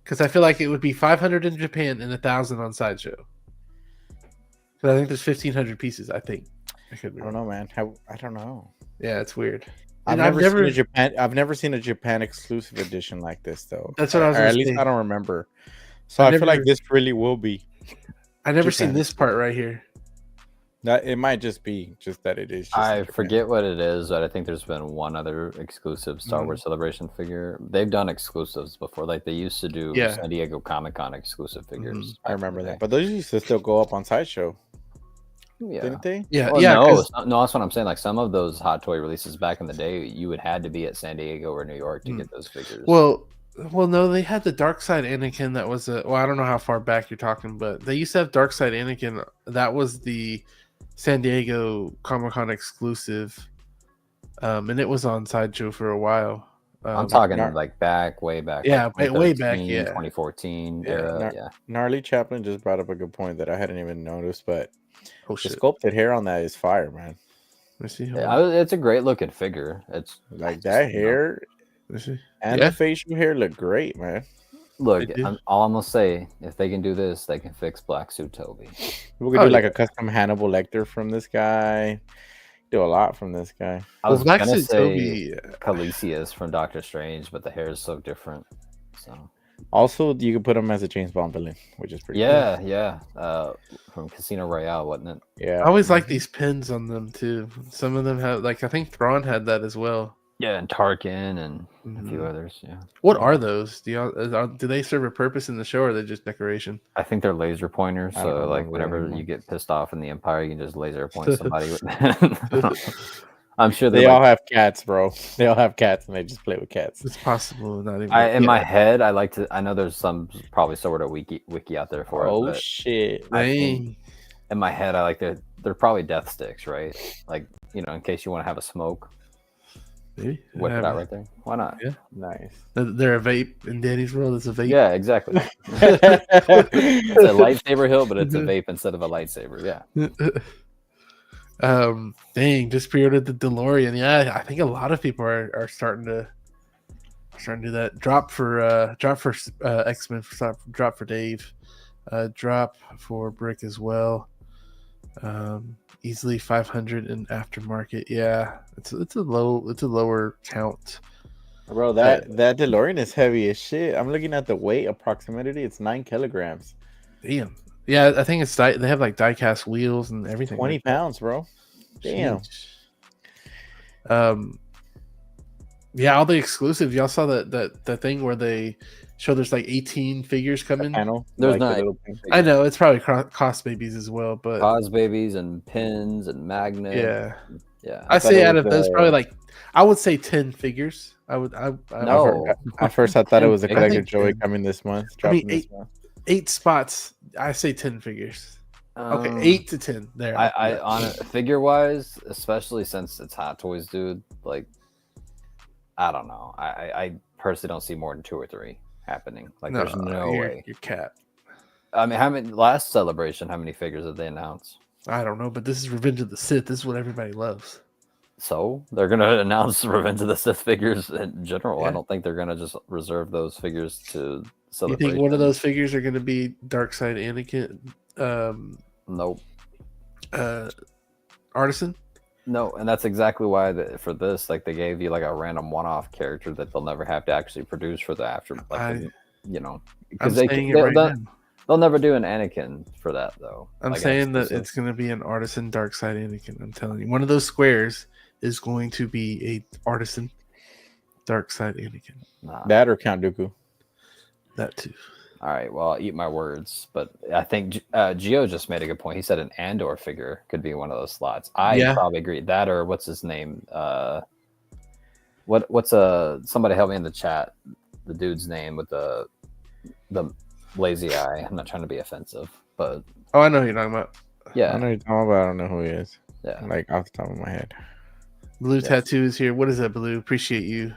Because I feel like it would be 500 in Japan and 1,000 on Sideshow. Because I think there's 1,500 pieces. I think. I don't know, man. I don't know. Yeah, it's weird. I've never seen a Japan exclusive edition like this, though. That's what I was. Or at least I don't remember. So I feel like this really will be. I never seen this part right here. It might just be that it is. Just I forget what it is, but I think there's been one other exclusive Star Wars Celebration figure. They've done exclusives before, like they used to do San Diego Comic-Con exclusive figures. I remember that, but those used to still go up on Sideshow. Yeah. Didn't they? Yeah, well, yeah. No, that's what I'm saying. Like some of those Hot Toy releases back in the day, you would had to be at San Diego or New York to get those figures. Well, no, they had the Dark Side Anakin. That was I don't know how far back you're talking, but they used to have Dark Side Anakin. That was the San Diego Comic-Con exclusive, and it was on Sideshow for a while. I'm talking like way back. Yeah, like way back. Yeah, 2014 era. Yeah. Gnarly Chaplin just brought up a good point that I hadn't even noticed, but the shit. sculpted hair on that is fire, man. Let's see. It's a great looking figure. It's like that hair and the facial hair look great, man. Look, all I'm gonna say, if they can do this, they can fix Black Suit Toby. We could do like a custom Hannibal Lecter from this guy. Do a lot from this guy. I was gonna say Calicius from Doctor Strange, but the hair is so different. So also, you could put him as a James Bond villain, which is pretty. Yeah, cool. Yeah. From Casino Royale, wasn't it? Yeah. I always like these pins on them too. Some of them have, like, I think Thrawn had that as well. Yeah, and Tarkin and a few others. Yeah. What are those? Do they serve a purpose in the show, or are they just decoration? I think they're laser pointers. So, like, whenever you get pissed off in the Empire, you can just laser point somebody with that. I'm sure they all have cats, bro. They all have cats, and they just play with cats. It's possible. Not even. In my head, I like to. I know there's some probably sort of wiki out there for it. Oh shit! In my head, I like they're probably death sticks, right? Like, you know, in case you want to have a smoke. Maybe whip it out right there. Why not? Yeah, nice. They're a vape in Danny's world. It's a vape. Yeah, exactly. It's a lightsaber hilt, but it's a vape instead of a lightsaber. Yeah. Dang, just pre-ordered the DeLorean. Yeah, I think a lot of people are starting to do that. Drop for X-Men. Drop for Dave. Drop for Brick as well. Easily 500 in aftermarket. Yeah, it's a lower count. Bro, that DeLorean is heavy as shit. I'm looking at the weight approximately. It's 9 kilograms. Damn. Yeah, I think it's they have like die-cast wheels and everything. 20 pounds, bro. Damn. Yeah, all the exclusives. Y'all saw that thing where they show there's like 18 figures coming. There's not. I know it's probably cost babies as well, but cost babies and pins and magnets. Yeah. I say out of those, probably like I would say 10 figures. No. At first, I thought it was a collector Joey coming this month. This month. 8 spots. I say 10 figures. Okay, 8 to 10. There. I on it, figure wise, especially since it's Hot Toys, dude. Like, I don't know. I personally don't see more than 2 or 3 happening. Like, there's no way. Your cat. I mean, last celebration, how many figures did they announce? I don't know, but this is Revenge of the Sith. This is what everybody loves. So they're gonna announce Revenge of the Sith figures in general. Yeah. I don't think they're gonna just reserve those figures to celebrate. You think one of those figures are gonna be Darkside Anakin? Nope. Artisan? No, and that's exactly why for this, like, they gave you like a random one-off character that they'll never have to actually produce for the after, like, you know, because They'll never do an Anakin for that though. I'm Like, saying that exclusive. it's going to be an artisan dark side Anakin. I'm telling you, one of those squares is going to be a artisan dark side Anakin. Nah. That or Count Dooku. That too. All right, well, I'll eat my words, but I think Gio just made a good point. He said an Andor figure could be one of those slots. I probably agree. That or what's his name? What's somebody help me in the chat? The dude's name with the lazy eye. I'm not trying to be offensive, but Oh, I know who you're talking about. I yeah, know you're talking about. I don't know who he is. yeah. Like off the top of my head. Blue Tattoo is here. What is that, Blue? Appreciate you,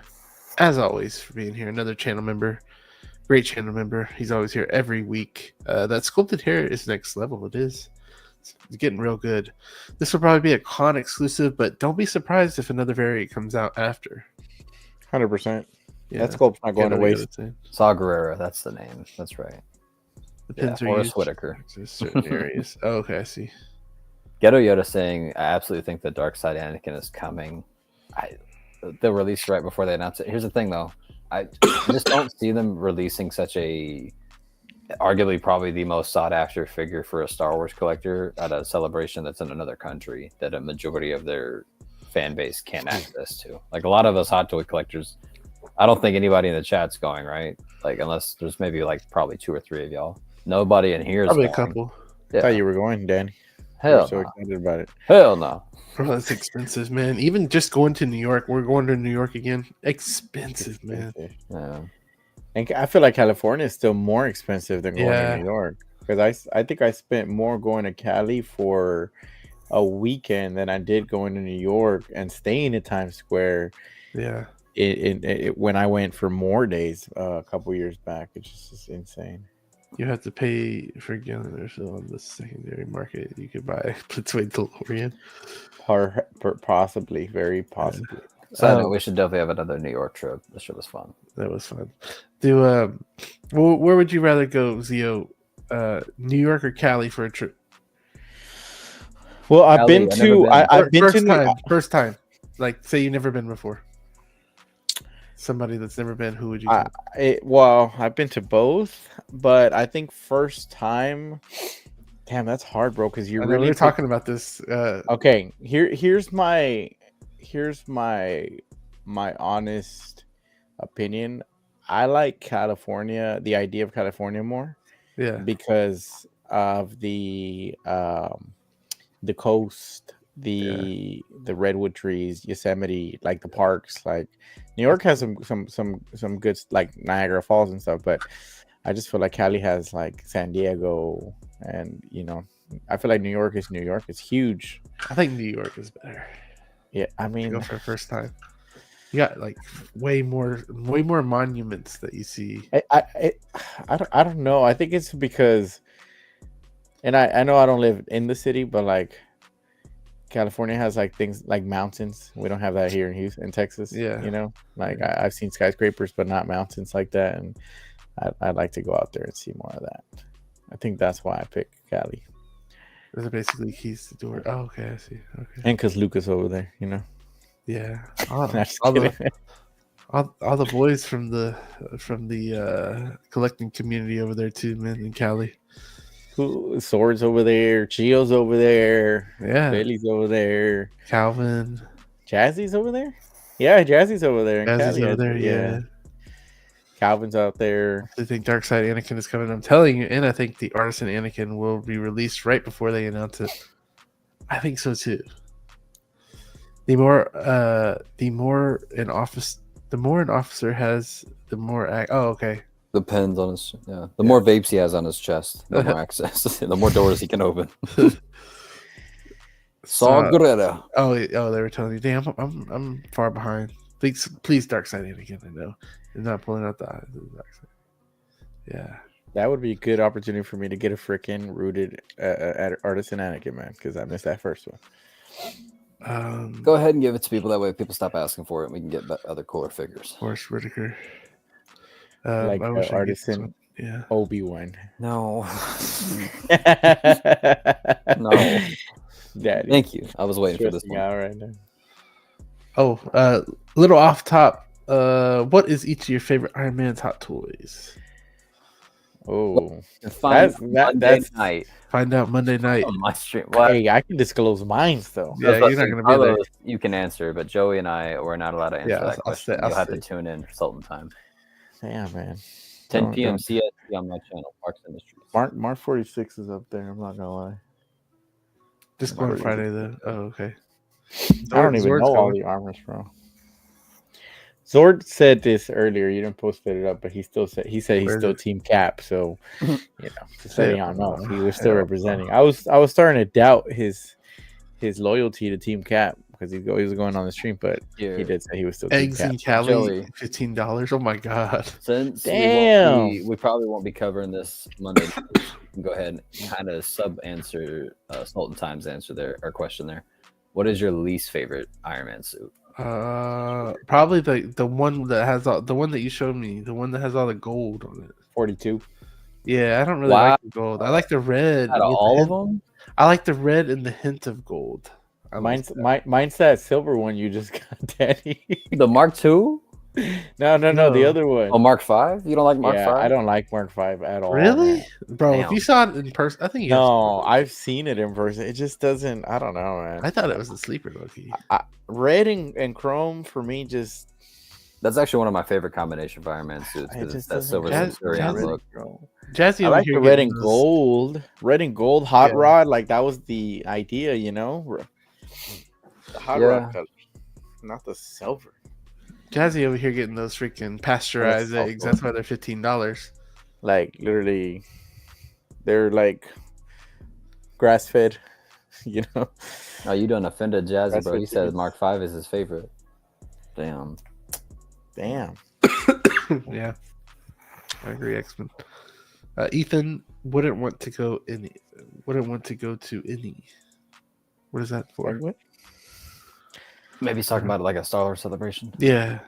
as always, for being here. Another channel member. Great channel member. He's always here every week. That sculpted hair is next level. It is. It's getting real good. This will probably be a con exclusive, but don't be surprised if another variant comes out after. 100%. Yeah, That sculpt's not going to waste. Saw Gerrera, that's the name. That's right. The pins are Forrest used Whitaker. to certain areas. Oh, okay, I see. Ghetto Yoda saying, I absolutely think the Dark Side Anakin is coming. They'll release right before they announce it. Here's the thing, though. I just don't see them releasing such a, arguably probably the most sought after figure for a Star Wars collector at a celebration that's in another country that a majority of their fan base can't access to. Like a lot of us hot toy collectors, I don't think anybody in the chat's going, right? Like unless there's maybe like probably 2 or 3 of y'all. Nobody in here is Probably going. a couple. Yeah. I thought you were going, Danny. Hell I'm so no. excited about it. Hell no. Bro, that's expensive, man. Even just going to New York, we're going to New York again. Expensive, man. Yeah. And I feel like California is still more expensive than going Yeah. to New York. Because I think I spent more going to Cali for a weekend than I did going to New York and staying at Times Square. Yeah. When I went for more days a couple years back. It's just insane. You have to pay for a gallon or so on the secondary market. You could buy Blitzway DeLorean. Possibly, very possibly. So we should definitely have another New York trip. This trip was fun. That was fun. Where would you rather go, Zio? New York or Cali for a trip? Well, I've Cali, been to. I've been first to. time. First time. Like, say you've never been before. Somebody that's never been. Who would you? Well, I've been to both, but I think first time. Damn, that's hard, bro. Because you're really talking about this. Okay, here's my honest opinion. I like California, the idea of California more. Yeah. Because of the coast, the redwood trees, Yosemite, like the parks. Like New York has some good, like Niagara Falls and stuff, but I just feel like Cali has like San Diego, and I feel like New York is New York. It's huge. I think New York is better. Yeah, I mean, go for the first time. You got like way more monuments that you see. I don't know. I think it's because, and I know I don't live in the city, but like California has like things like mountains. We don't have that here in Houston, in Texas. Yeah, I've seen skyscrapers, but not mountains like that, and I'd like to go out there and see more of that. I think that's why I picked Cali. Those are basically keys to door. Oh, okay, I see. Okay, and because Lucas over there, Yeah, all the boys from the collecting community over there too, man, in Cali. Swords over there, Chio's over there, yeah, Billy's over there, Calvin, Jazzy's over there. Yeah, Jazzy's over there. Jazzy's over there. Yeah. Calvin's out there. I think Darkside Anakin is coming. I'm telling you, and I think the Artisan Anakin will be released right before they announce it. I think so too. The more an officer has, the more. Okay. Depends on his. Yeah. The more vapes he has on his chest, the more access, the more doors he can open. Saw Gerrera. Oh, they were telling you. Damn, I'm far behind. Please, Darkside Anakin. I know. They're not pulling out the eyes of the dark side. Yeah. That would be a good opportunity for me to get a freaking rooted Artisan Anakin, man, because I missed that first one. Go ahead and give it to people. That way people stop asking for it and we can get other cooler figures. Forrest Whitaker. Like Artisan Obi-Wan. No. No. Daddy. Thank you. I was waiting for this one. Right now. Oh, little off top. What is each of your favorite Iron Man's hot toys? Oh, And find Monday that's night Find out Monday night. on my stream. What? hey, I can disclose mine though. Yeah, That's what you're not I gonna said. be there. Carlos, you can answer, but Joey and I were not allowed to answer Yeah, that I'll question. stay- I'll You'll have to stay. tune in for Sultan time. Yeah, man. 10 p.m. Don't. CST on my channel, Parks Industries. Mark 46 is up there. I'm not gonna lie. Just going Crazy. Friday though. Oh, okay. I don't even Zord's know all going. the armors, bro. Zord said this earlier. You didn't post it up, but he said he's Where is still it? Team Cap. So, just letting y'all know he was still Hell representing. I was starting to doubt his loyalty to Team Cap because he was going on the stream, but Here, he did say he was still Team Eggs Cap. in Cali, Joey. $15. Oh my god. since Damn. we probably won't be covering this Monday, we can go ahead and kind of sub-answer Sultan Time's answer there, or question there. What is your least favorite Iron Man suit? Probably the one that has the one that you showed me, the one that has all the gold on it. 42. Yeah, I don't really Wow. like the gold. I like the red. Out of with the all of hint- them? I like the red and the hint of gold. I like that. Mine's that silver one you just got, Daddy. The Mark II? No, the No. other one. Oh, Mark V? You don't like Mark yeah, V? I don't like Mark V at all. Really, man. bro? If Damn. you saw it in person, I think you. No, I've seen it in person. It just doesn't. I don't know, man. I thought it was a sleeper, Loki. Red and chrome for me just. That's actually one of my favorite combination for Iron Man suits It because it's just that doesn't silver Jazz- centurion Jazz- look. Jazzy I over like here the red getting and those- gold. Red and gold hot Yeah. rod. Like that was the idea, you know. The hot Yeah. rod color, not the silver. Jazzy over here getting those freaking pasteurized That's eggs. awful. That's why they're $15. Like literally, they're like grass fed. You know. Oh, you done offended Jazzy, That's bro. what He it said is. Mark V is his favorite. Damn. Damn. Yeah, I agree, X-Men. Ethan wouldn't want to go any. Wouldn't want to go to any. What is that for? What? Maybe he's talking about like a Star Wars celebration. Yeah,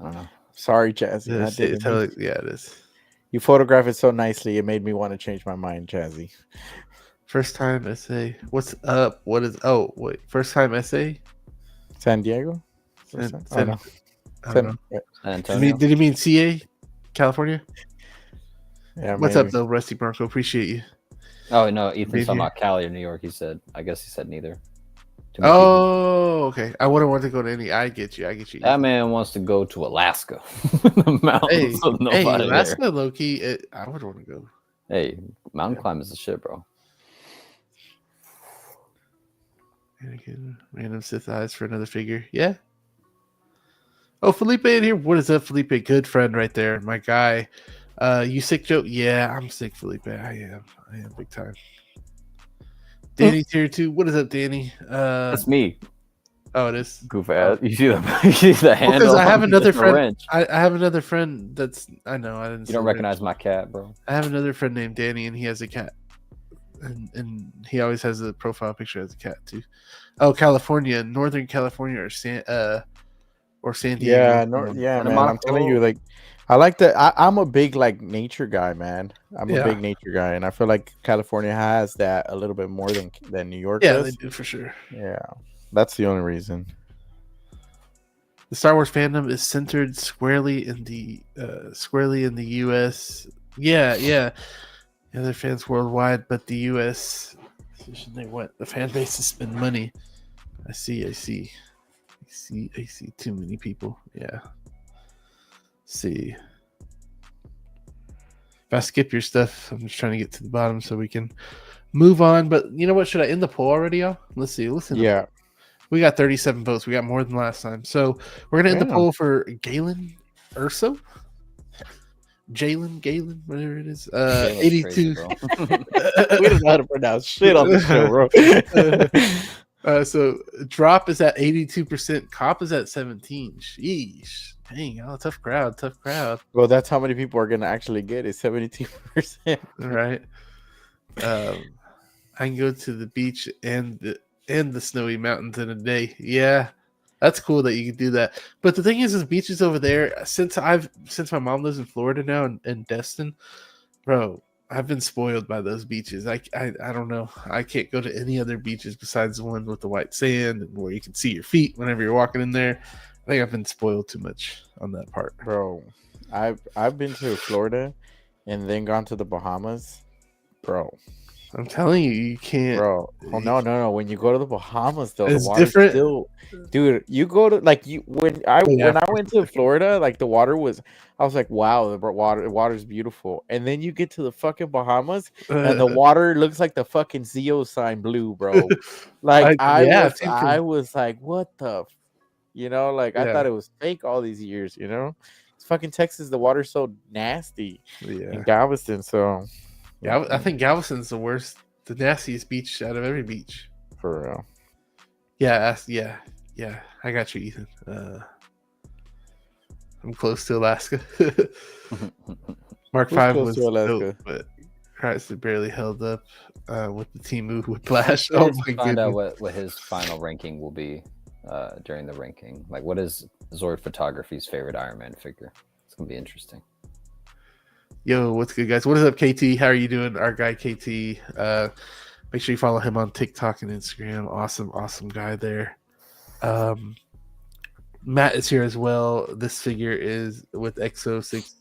I don't know. Sorry, Jazzy. I it's didn't totally, mean- yeah, it is. You photograph it so nicely, it made me want to change my mind, Jazzy. First time essay. What's up? What is? Oh wait, first time essay. San Diego? San- Oh, San- no. I don't know. San Did Antonio. he mean CA, California? Yeah, What's maybe. up, though, Rusty Bronco? Appreciate you. Oh no, Ethan's Being talking here. about Cali or New York. He said. I guess he said neither. Too many people. Oh, okay. I wouldn't want to go to any. I get you. That man wants to go to Alaska. The mountains Hey, with nobody there. Alaska, low key. I would want to go. Hey, mountain climbing is the shit, bro. Anakin, random Sith eyes for another figure. Yeah. Oh, Felipe in here. What is up, Felipe? Good friend right there. My guy. You sick, Joe? Yeah, I'm sick, Felipe. I am big time. Danny's here too. What is up, Danny? That's me. Oh, it is. Goof ass. You see the you see the handle? Because I have on another the friend. wrench. I have another friend that's. I know. I didn't. You say don't that. recognize my cat, bro. I have another friend named Danny, and he has a cat, and he always has a profile picture as a cat too. Oh, California, Northern California, or San Diego. Yeah, Santa man. I'm Monica. telling you, like, I like that. I'm a big like nature guy, man. I'm Yeah. a big nature guy, and I feel like California has that a little bit more than New York Yeah, they does. do for sure. Yeah, that's the only reason. The Star Wars fandom is centered squarely in the U.S. Yeah. Other fans worldwide, but the U.S. They want the fan base to spend money. I see too many people. Yeah. See. If I skip your stuff, I'm just trying to get to the bottom so we can move on. But you know what? Should I end the poll already, y'all? Let's see. Listen. Yeah, We got 37 votes. We got more than last time. So we're gonna end the Damn. poll for Galen Urso. Galen, whatever it is. Caleb's 82. crazy, bro. we don't know how to pronounce shit on the show, bro. So drop is at 82%. Cop is at 17. Sheesh. Dang, oh, tough crowd. Well, that's how many people are gonna actually get it. 72%. All right. I can go to the beach and the snowy mountains in a day. Yeah. That's cool that you can do that. But the thing is beaches over there, since my mom lives in Florida now in Destin, bro, I've been spoiled by those beaches. I don't know. I can't go to any other beaches besides the one with the white sand and where you can see your feet whenever you're walking in there. I think I've been spoiled too much on that part. Bro, I've been to Florida, and then gone to the Bahamas, bro. I'm telling you, you can't. Bro, oh no! When you go to the Bahamas, though, the It's water's different. still, dude. You go to like you when I went to Florida, like the water was. I was like, wow, the water's beautiful. And then you get to the fucking Bahamas, and the water looks like the fucking Zeo sign blue, bro. Like I was like, what the, like I thought it was fake all these years. It's fucking Texas. The water's so nasty in Galveston. So yeah, I think Galveston's the nastiest beach out of every beach. For real. Yeah. I got you, Ethan. I'm close to Alaska. Mark 5 was dope, but Christ, it barely held up with the Temu Whiplash. Oh my goodness. Find out what his final ranking will be during the ranking. Like, what is Zord Photography's favorite Iron Man figure? It's gonna be interesting. Yo, what's good, guys? What is up, KT? How are you doing? Our guy KT. Make sure you follow him on TikTok and Instagram. Awesome guy there. Matt is here as well. This figure is with Exo 6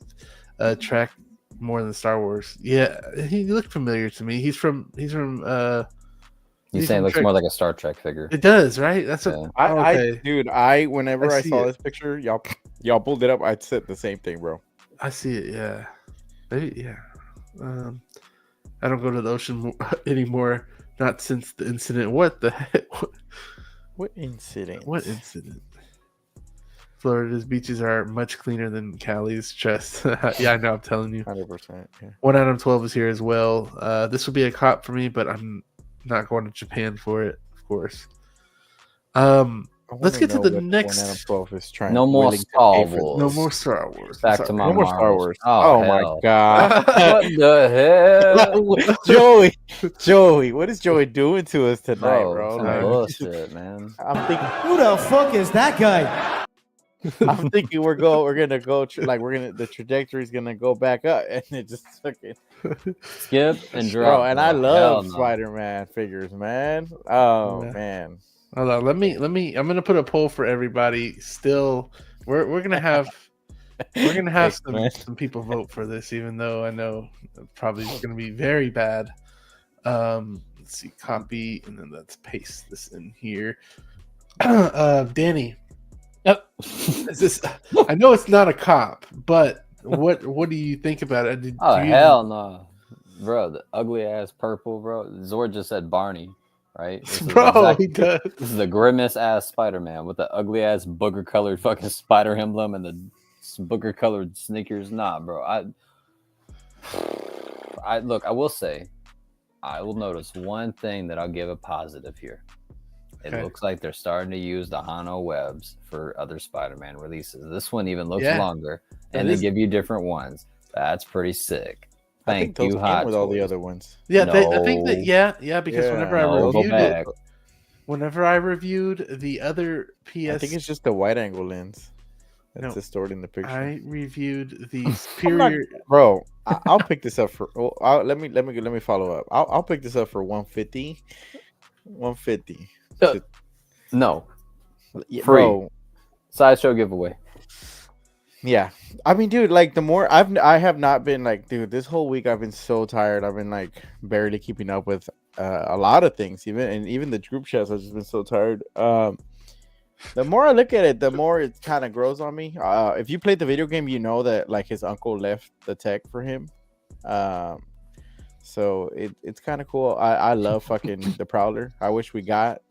track more than Star Wars. Yeah, he looked familiar to me. He's from He's saying it looks more like a Star Trek figure. It does, right? That's dude. Whenever I saw this picture, y'all pulled it up. I said the same thing, bro. I see it. Yeah, maybe. Yeah. I don't go to the ocean anymore. Not since the incident. What the heck? What incident? Florida's beaches are much cleaner than Cali's. Trust. Yeah, I know. I'm telling you. 100%. Yeah. 1 Adam 12 is here as well. This will be a cop for me, but I'm not going to Japan for it, of course. Let's get to the next. 1 Adam 12 is trying. No more Star Wars. No more Star Wars. Back to my no more Star Wars. Oh my god! What the hell? Joey, what is Joey doing to us tonight, bro? Bullshit, man. I'm thinking, who the fuck is that guy? I'm thinking the trajectory is gonna go back up, and it just fucking skip and drop. Bro, and I love Spider-Man figures, man. Oh man. Hold on, let me. I'm gonna put a poll for everybody. Still, we're gonna have some people vote for this, even though I know probably it's gonna be very bad. Let's see, copy, and then let's paste this in here. Danny. Is this? I know it's not a cop, but what do you think about it? Hell no, bro! The ugly ass purple, bro. Zord just said Barney, right? He does. This is the grimace ass Spider-Man with the ugly ass booger colored fucking spider emblem and the booger colored sneakers. Nah, bro. I look. I will say, I will notice one thing that I'll give a positive here. It looks like they're starting to use the Hano webs for other Spider-Man releases. This one even looks longer, and they give you different ones. That's pretty sick. Thank you, Hot with all the other ones. Yeah, I think that because whenever I reviewed the other PS, I think it's just the wide angle lens that's distorting the picture. I reviewed the superior. Bro, I'll pick this up for. Let me follow up. I'll pick this up for 150. 150. No, free. Bro. Sideshow giveaway. Yeah, I mean, dude, like the more I have not been like, dude, this whole week I've been so tired. I've been like barely keeping up with a lot of things, even the group chats. I've just been so tired. The more I look at it, the more it kind of grows on me. If you played the video game, you know that like his uncle left the tech for him. So it's kind of cool. I love fucking the Prowler. I wish we got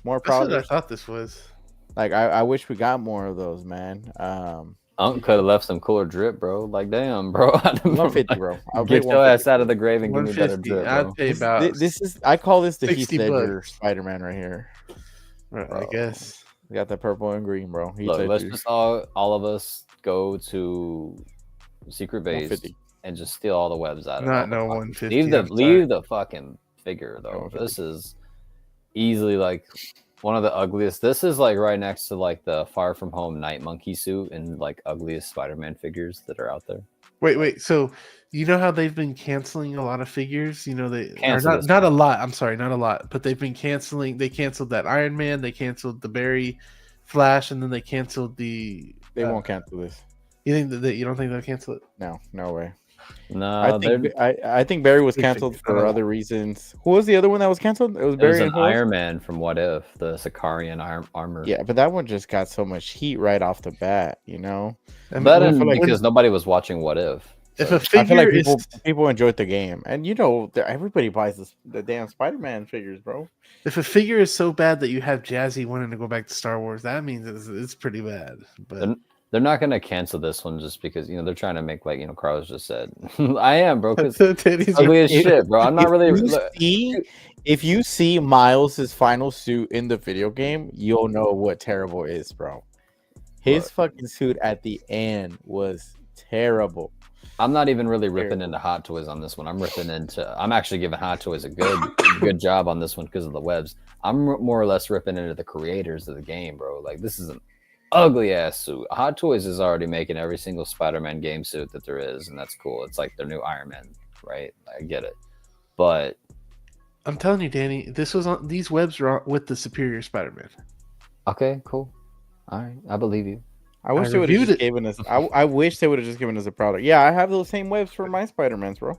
more Prowlers. That's what I thought this was. Like I wish we got more of those, man. Unc could have left some cooler drip, bro. Like, damn, bro. 150, bro. I'll get your ass out of the grave and give me better drip, bro. I'd pay about I call this the Heath Ledger Spider-Man right here. Right, I guess. We got the purple and green, bro. Look, let's just all of us go to Secret Base and just steal all the webs out of it. No 150. Leave the fucking figure, though. This is easily like one of the ugliest. This is like right next to like the Far From Home Night Monkey suit and like ugliest Spider-Man figures that are out there. Wait. So you know how they've been canceling a lot of figures? You know not a lot. I'm sorry, not a lot, but they've been canceling. They canceled that Iron Man. They canceled the Barry Flash, and then they canceled the. They won't cancel this. You think that you don't think they'll cancel it? No way. No, I think Barry was Big canceled figure. for other reasons. Who was the other one that was canceled? It was it was Barry an and who else? Iron Man from What If, the Sicarian armor. Yeah, but that one just got so much heat right off the bat, you know. I mean, That when- and when- because nobody was watching What If. if so- a I feel figure like is people enjoyed the game, and you know, everybody buys the damn Spider-Man figures, bro. if a figure is so bad that you have Jazzy wanting to go back to Star Wars, that means it's pretty bad. But They're not gonna cancel this one just because they're trying to make, like Carlos just said. I am, bro, because titties are- ugly as shit, bro. I'm not really. If you see Miles's final suit in the video game, you'll know what terrible is, bro. His fucking suit at the end was terrible. I'm not even really ripping into Hot Toys on this one. I'm actually giving Hot Toys a good job on this one because of the webs. I'm more or less ripping into the creators of the game, bro. Like, this is an ugly ass suit. Hot Toys is already making every single Spider-Man game suit that there is, and that's cool. It's like their new Iron Man, right? I get it, but I'm telling you, Danny, these webs are with the superior Spider-Man. okay, cool. All right, I believe you. I wish I they would have reviewed just it. given us. I wish they would have just given us a product. Yeah, I have those same webs for my Spider-Mans, bro.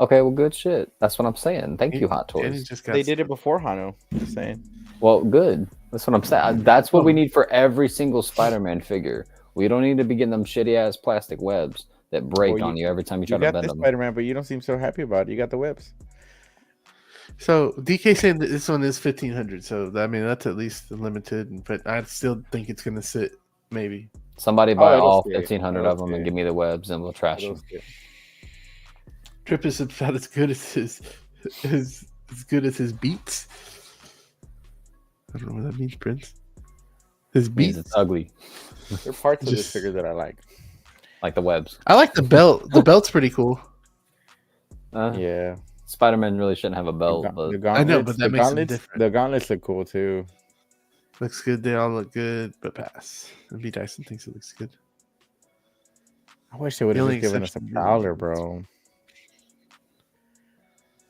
Okay, well, good shit. That's what I'm saying. Thank you, Hot Danny Toys. just got They did it before Hano. Just saying. Well, good. That's what I'm saying. That's what we need for every single Spider-Man figure. We don't need to be getting them shitty ass plastic webs that break Well, on you every time you try You to got bend this them. Spider-Man, but you don't seem so happy about it. You got the webs. So DK saying that this one is 1,500. So I mean that's at least limited, but I still think it's gonna sit maybe. Somebody buy it'll all stay. 1,500 It'll of them and stay. give me the webs, and we'll trash them. Trip is about as good as his as good as his beats. I don't know what that means, Prince. His Means beats. it's ugly, There are parts of this Just- figure that I like. like the webs. I like the belt. The belt's pretty cool. Yeah. Spider-Man really shouldn't have a belt, The but gauntlets, I know, but that the makes them gauntlets, different. the gauntlets look cool too. Looks good. They all look good, but pass. And B Dyson thinks it looks good. I wish they would have only just given us a exception- Prowler, bro.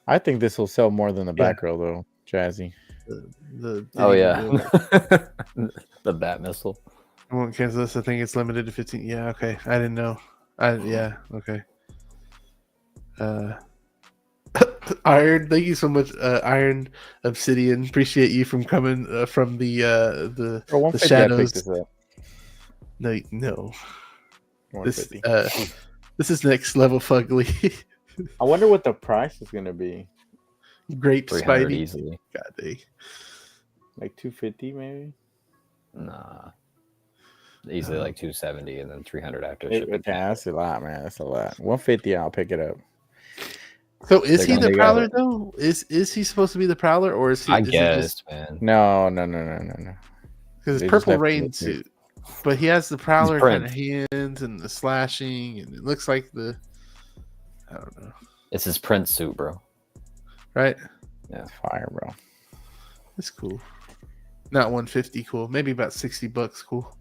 I think this will sell more than the Yeah. Batgirl, though. Jazzy. The oh Diddy yeah, Will. the Bat Missile. I won't cancel this. I think it's limited to 15. Yeah, okay. I didn't know. Yeah, okay. Iron, thank you so much, Iron Obsidian. Appreciate you from coming from the For 150, I shadows. picked this up. No. This 150. this is next level fugly. I wonder what the price is gonna be. Grape 300 Spidey. easily. God dang. Like 250, maybe. Nah, easily like 270 and then 300 after Yeah, shipping. that's a lot, man. That's a lot. 150, I'll pick it up. So is They're he gonna the get Prowler it. though? Is he supposed to be the Prowler or is he? I is he guess, man. No. because They it's just purple left rain it. suit, but he has the Prowler kind of Prince. hands and the slashing, and it looks like the. I don't know. It's his Prince suit, bro. Right? That's fire, bro. It's cool. Not 150 cool. Maybe about $60 cool.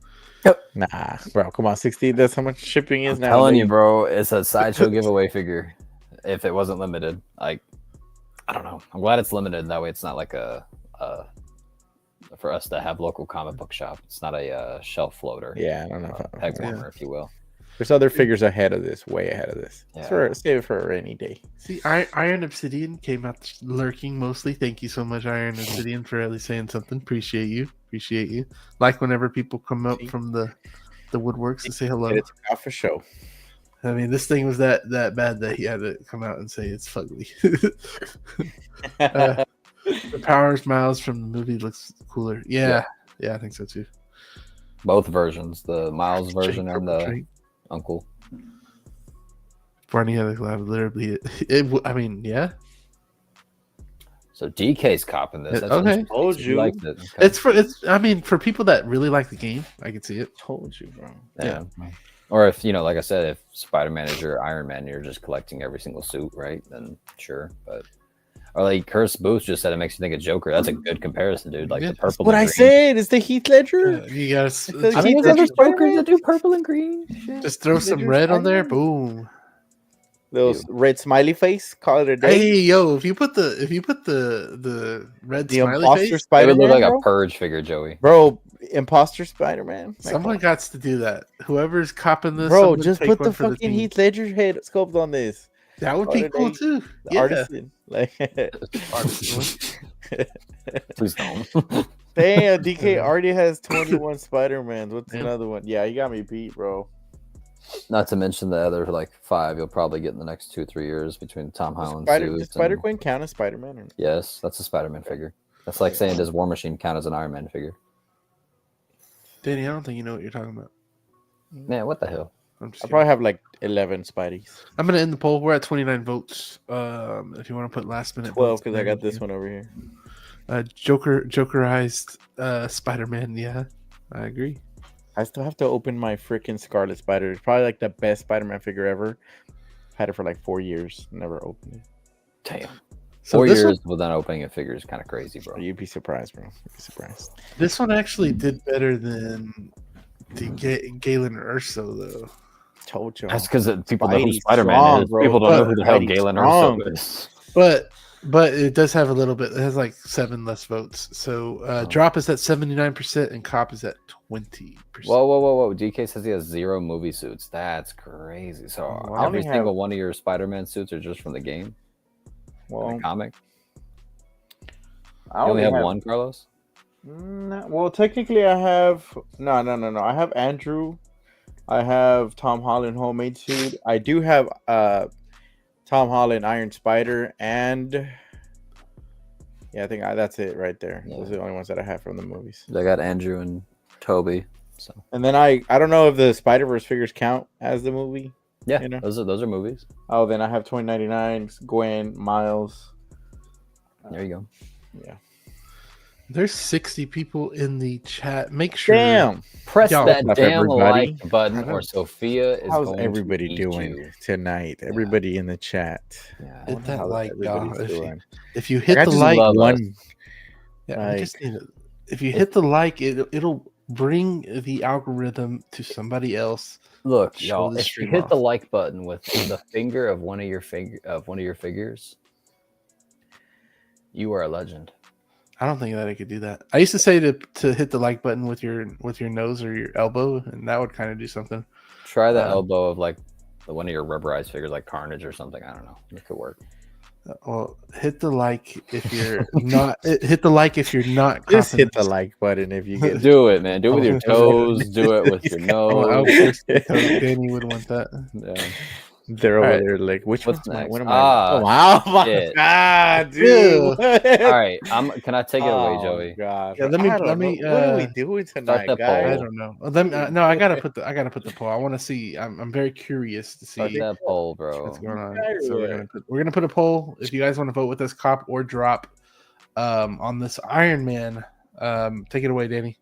Nah, bro. Come on, 60. That's how much shipping is I'm now. telling you, bro, it's a sideshow giveaway figure. If it wasn't limited, like, I don't know. I'm glad it's limited. That way, it's not like a for us to have local comic book shop. It's not a shelf floater. Yeah, I don't know. Peg warmer, if you will. There's other figures ahead of this, way ahead of this. Yeah. Save it for a rainy day. See, Iron Obsidian came out lurking mostly. Thank you so much, Iron Obsidian, for at least saying something. Appreciate you. Like whenever people come up from the woodworks to say hello. It's out for show. I mean, this thing was that bad that he had to come out and say it's fugly. The Power Miles from the movie looks cooler. Yeah, I think so too. Both versions, the Miles version and the Drink. Uncle. Barney had a collab, literally. I mean, yeah. So DK's copping this. That's Okay. interesting. Told He you. liked it. Okay. I mean, for people that really like the game, I can see it. Told you, bro. Yeah. Or if, like I said, if Spider-Man is your Iron Man, you're just collecting every single suit, right? Then sure. But or like Curse Booth just said, it makes you think of Joker. That's a good comparison, dude. Like Yeah. the purple. What and I green. said is the Heath Ledger. You guys, I I mean, Heath there's other Ledger's Jokers Spider-Man? that do purple and green. Shit. just throw some red on there. Boom. Those red smiley face. Call it a day. Hey, yo! If you put the red the smiley imposter face, It would Spider-Man, look like bro? a Purge figure, Joey. Bro, Imposter Spider-Man. Someone got to do that. Whoever's copping this, Bro, someone just take put one the for fucking team. Heath Ledger head sculpt on this. That would be cool too. The Yeah. artisan. Like, Please don't. damn, DK already has 21 Spider-Mans. What's Yeah. another one? Yeah, you got me beat, bro. Not to mention the other like 5 you'll probably get in the next 2-3 years between Tom Holland Does suits. Spider and- Queen count as Spider-Man? Or... Yes, that's a Spider-Man figure. That's like saying does War Machine count as an Iron Man figure? Danny, I don't think you know what you're talking about. Man, what the hell? I'm just I kidding. probably have like 11 Spideys. I'm gonna end the poll. We're at 29 votes. If you want to put last minute 12 votes because I in, got this you- one over here. Jokerized Spider-Man. Yeah, I agree. I still have to open my freaking Scarlet Spider. It's probably like the best Spider-Man figure ever. Had it for like 4 years. Never opened it. Damn. So 4 this years without opening a figure is kind of crazy, bro. You'd be surprised, bro. You'd be surprised. this one actually did better than the Galen Urso though. Told you. That's because people know who Spidey's Spider-Man strong, is. bro. People don't know But who the hell Spidey's Galen strong. Urso is. But it does have a little bit. It has like 7 less votes. So drop is at 79% and cop is at 20%. Whoa. DK says he has 0 movie suits. That's crazy. So Well, I every only single have- one of your Spider-Man suits are just from the game? Well, The comic? I You only have have one, Carlos? Well, technically, I have no. I have Andrew. I have Tom Holland homemade suit. I do have Tom Holland Iron Spider, and yeah, I think that's it right there. Yeah. Those are the only ones that I have from the movies. I got Andrew and Toby. So And then I don't know if the Spider-Verse figures count as the movie. yeah, You know? those are movies. Oh, then I have 2099, Gwen, Miles. There you go. Yeah. There's 60 people in the chat. Make sure. Damn. Press Yo, that what's up, damn everybody? like button, I know. or Sophia is How's going everybody to eat doing you. tonight? Everybody in the chat. Yeah. Hit that How like, y'all. everybody's doing. If you hit I the just like, love one. yeah, like- we just need it. If you hit the like, it'll bring the algorithm to somebody else. Look, Show y'all, the if you stream hit the off. like button with the finger of one of your figures, you are a legend. I don't think that I could do that. I used to say to hit the like button with your nose or your elbow, and that would kind of do something. Try the elbow of like one of your rubberized figures, like Carnage or something. I don't know. It could work. Well, hit the like if you're not. Hit the like if you're not. Just hit the confident. like button if you get. Do it, man. Do it with your toes. Do it with your Oh, nose. of course, because Danny would want that. Yeah. They're over Alright. there like, which What's one's my? next? What am Ah, I? Oh, my shit. God, dude. All right. Can I take it away, Oh, Joey? God. Yeah, let me- I don't let me, know. What are we uh, doing tonight, the guys? I poll. don't know. No, I gotta put the poll. I want to see. I'm very curious to Start see that poll, bro. what's going on. Right So away. we're gonna put a poll. If you guys want to vote with us, cop or drop, on this Iron Man. Take it away, Danny.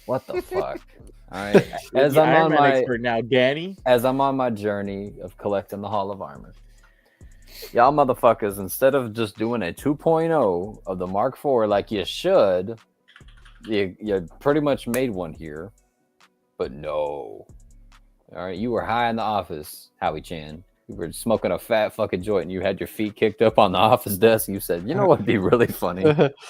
What the fuck? All right. As Iron Man expert now, Danny. As I'm on my journey of collecting the Hall of Armor, y'all motherfuckers, instead of just doing a 2.0 of the Mark IV like you should, you pretty much made one here. But no. All right, you were high in the office, Howie Chan. You were smoking a fat fucking joint and you had your feet kicked up on the office desk. You said, you know what'd be really funny?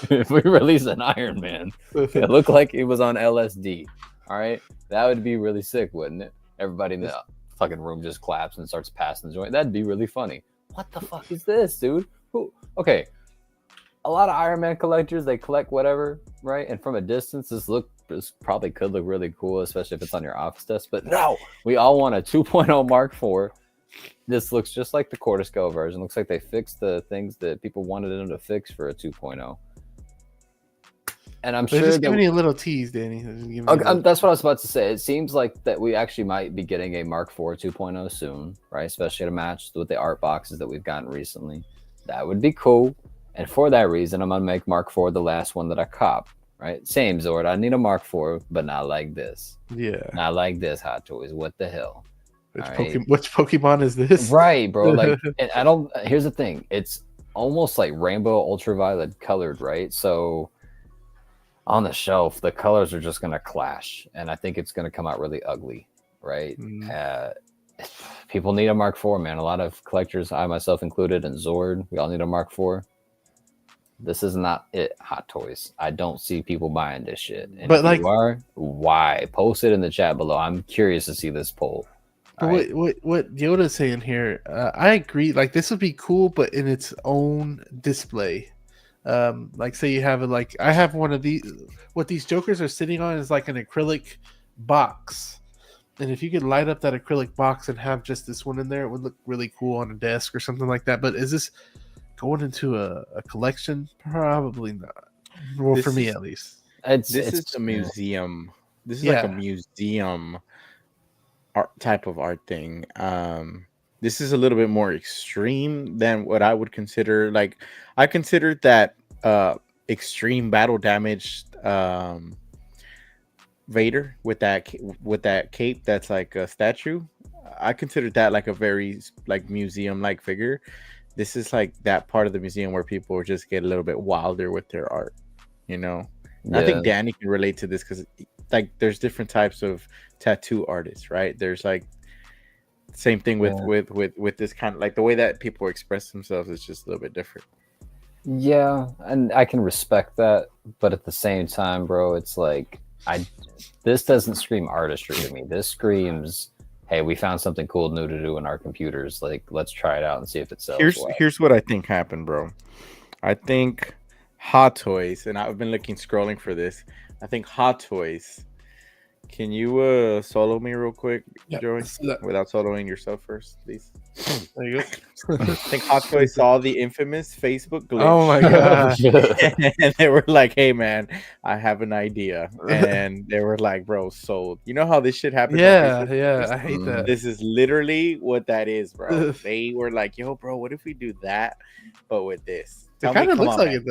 If we release an Iron Man, it looked like it was on LSD. All right, that would be really sick, wouldn't it? Everybody in the fucking room just claps and starts passing the joint. That'd be really funny. What the fuck is this, dude? Who? Okay, a lot of Iron Man collectors, they collect whatever, right? And from a distance, this probably could look really cool, especially if it's on your office desk. But no, we all want a 2.0 Mark IV. This looks just like the Cortisco version. Looks like they fixed the things that people wanted them to fix for a 2.0. And I'm They're sure just that giving you a little tease, Danny. They're just giving you a okay, little- that's what I was about to say. It seems like that we actually might be getting a Mark IV 2.0 soon, right? Especially to match with the art boxes that we've gotten recently. That would be cool. And for that reason, I'm going to make Mark IV the last one that I cop, right? Same Zord. I need a Mark IV, but not like this. Yeah. Not like this, Hot Toys. What the hell? Which, all right. which Pokemon is this? Right, bro. Like, and I don't. Here's the thing. It's almost like rainbow ultraviolet colored, right? So on the shelf, the colors are just gonna clash, and I think it's gonna come out really ugly, right? Mm. People need a Mark IV, man. A lot of collectors, I myself included, and Zord, we all need a Mark IV. This is not it, Hot Toys. I don't see people buying this shit. And But, if like- you are, why? Post it in the chat below. I'm curious to see this poll. But All right? what Yoda's saying here, I agree. Like, this would be cool, but in its own display. Like, say you have it, like, I have one of these. What these Jokers are sitting on is like an acrylic box, and if you could light up that acrylic box and have just this one in there, it would look really cool on a desk or something like that. But is this going into a collection? Probably not. Well, This for me is- at least. This is a museum. This is like a Yeah. museum art type of art thing. This is a little bit more extreme than what I would consider. Like, I consider that extreme battle damage Vader with that cape that's like a statue. I consider that like a very like museum like figure. This is like that part of the museum where people just get a little bit wilder with their art, you know. I think Danny can relate to this because like there's different types of tattoo artists, right? There's like same thing with this kind of like the way that people express themselves is just a little bit different. Yeah, and I can respect that, but at the same time, bro, it's like this doesn't scream artistry to me. This screams, hey, we found something cool new to do in our computers. Like, let's try it out and see if it sells. Here's what I think happened, bro. I think Hot Toys, and I've been scrolling for this. I think Hot Toys. Can you solo me real quick, Yeah, Joey? let's do that. Without soloing yourself first, please. There you go. I think Hot Toys saw the infamous Facebook glitch. Oh my god. And they were like, hey man, I have an idea. And they were like, bro, sold. You know how this shit happens? Yeah, on Facebook? yeah. I hate that. This is literally what that is, bro. They were like, yo, bro, what if we do that, but with this? It kind of come looks on, like man. it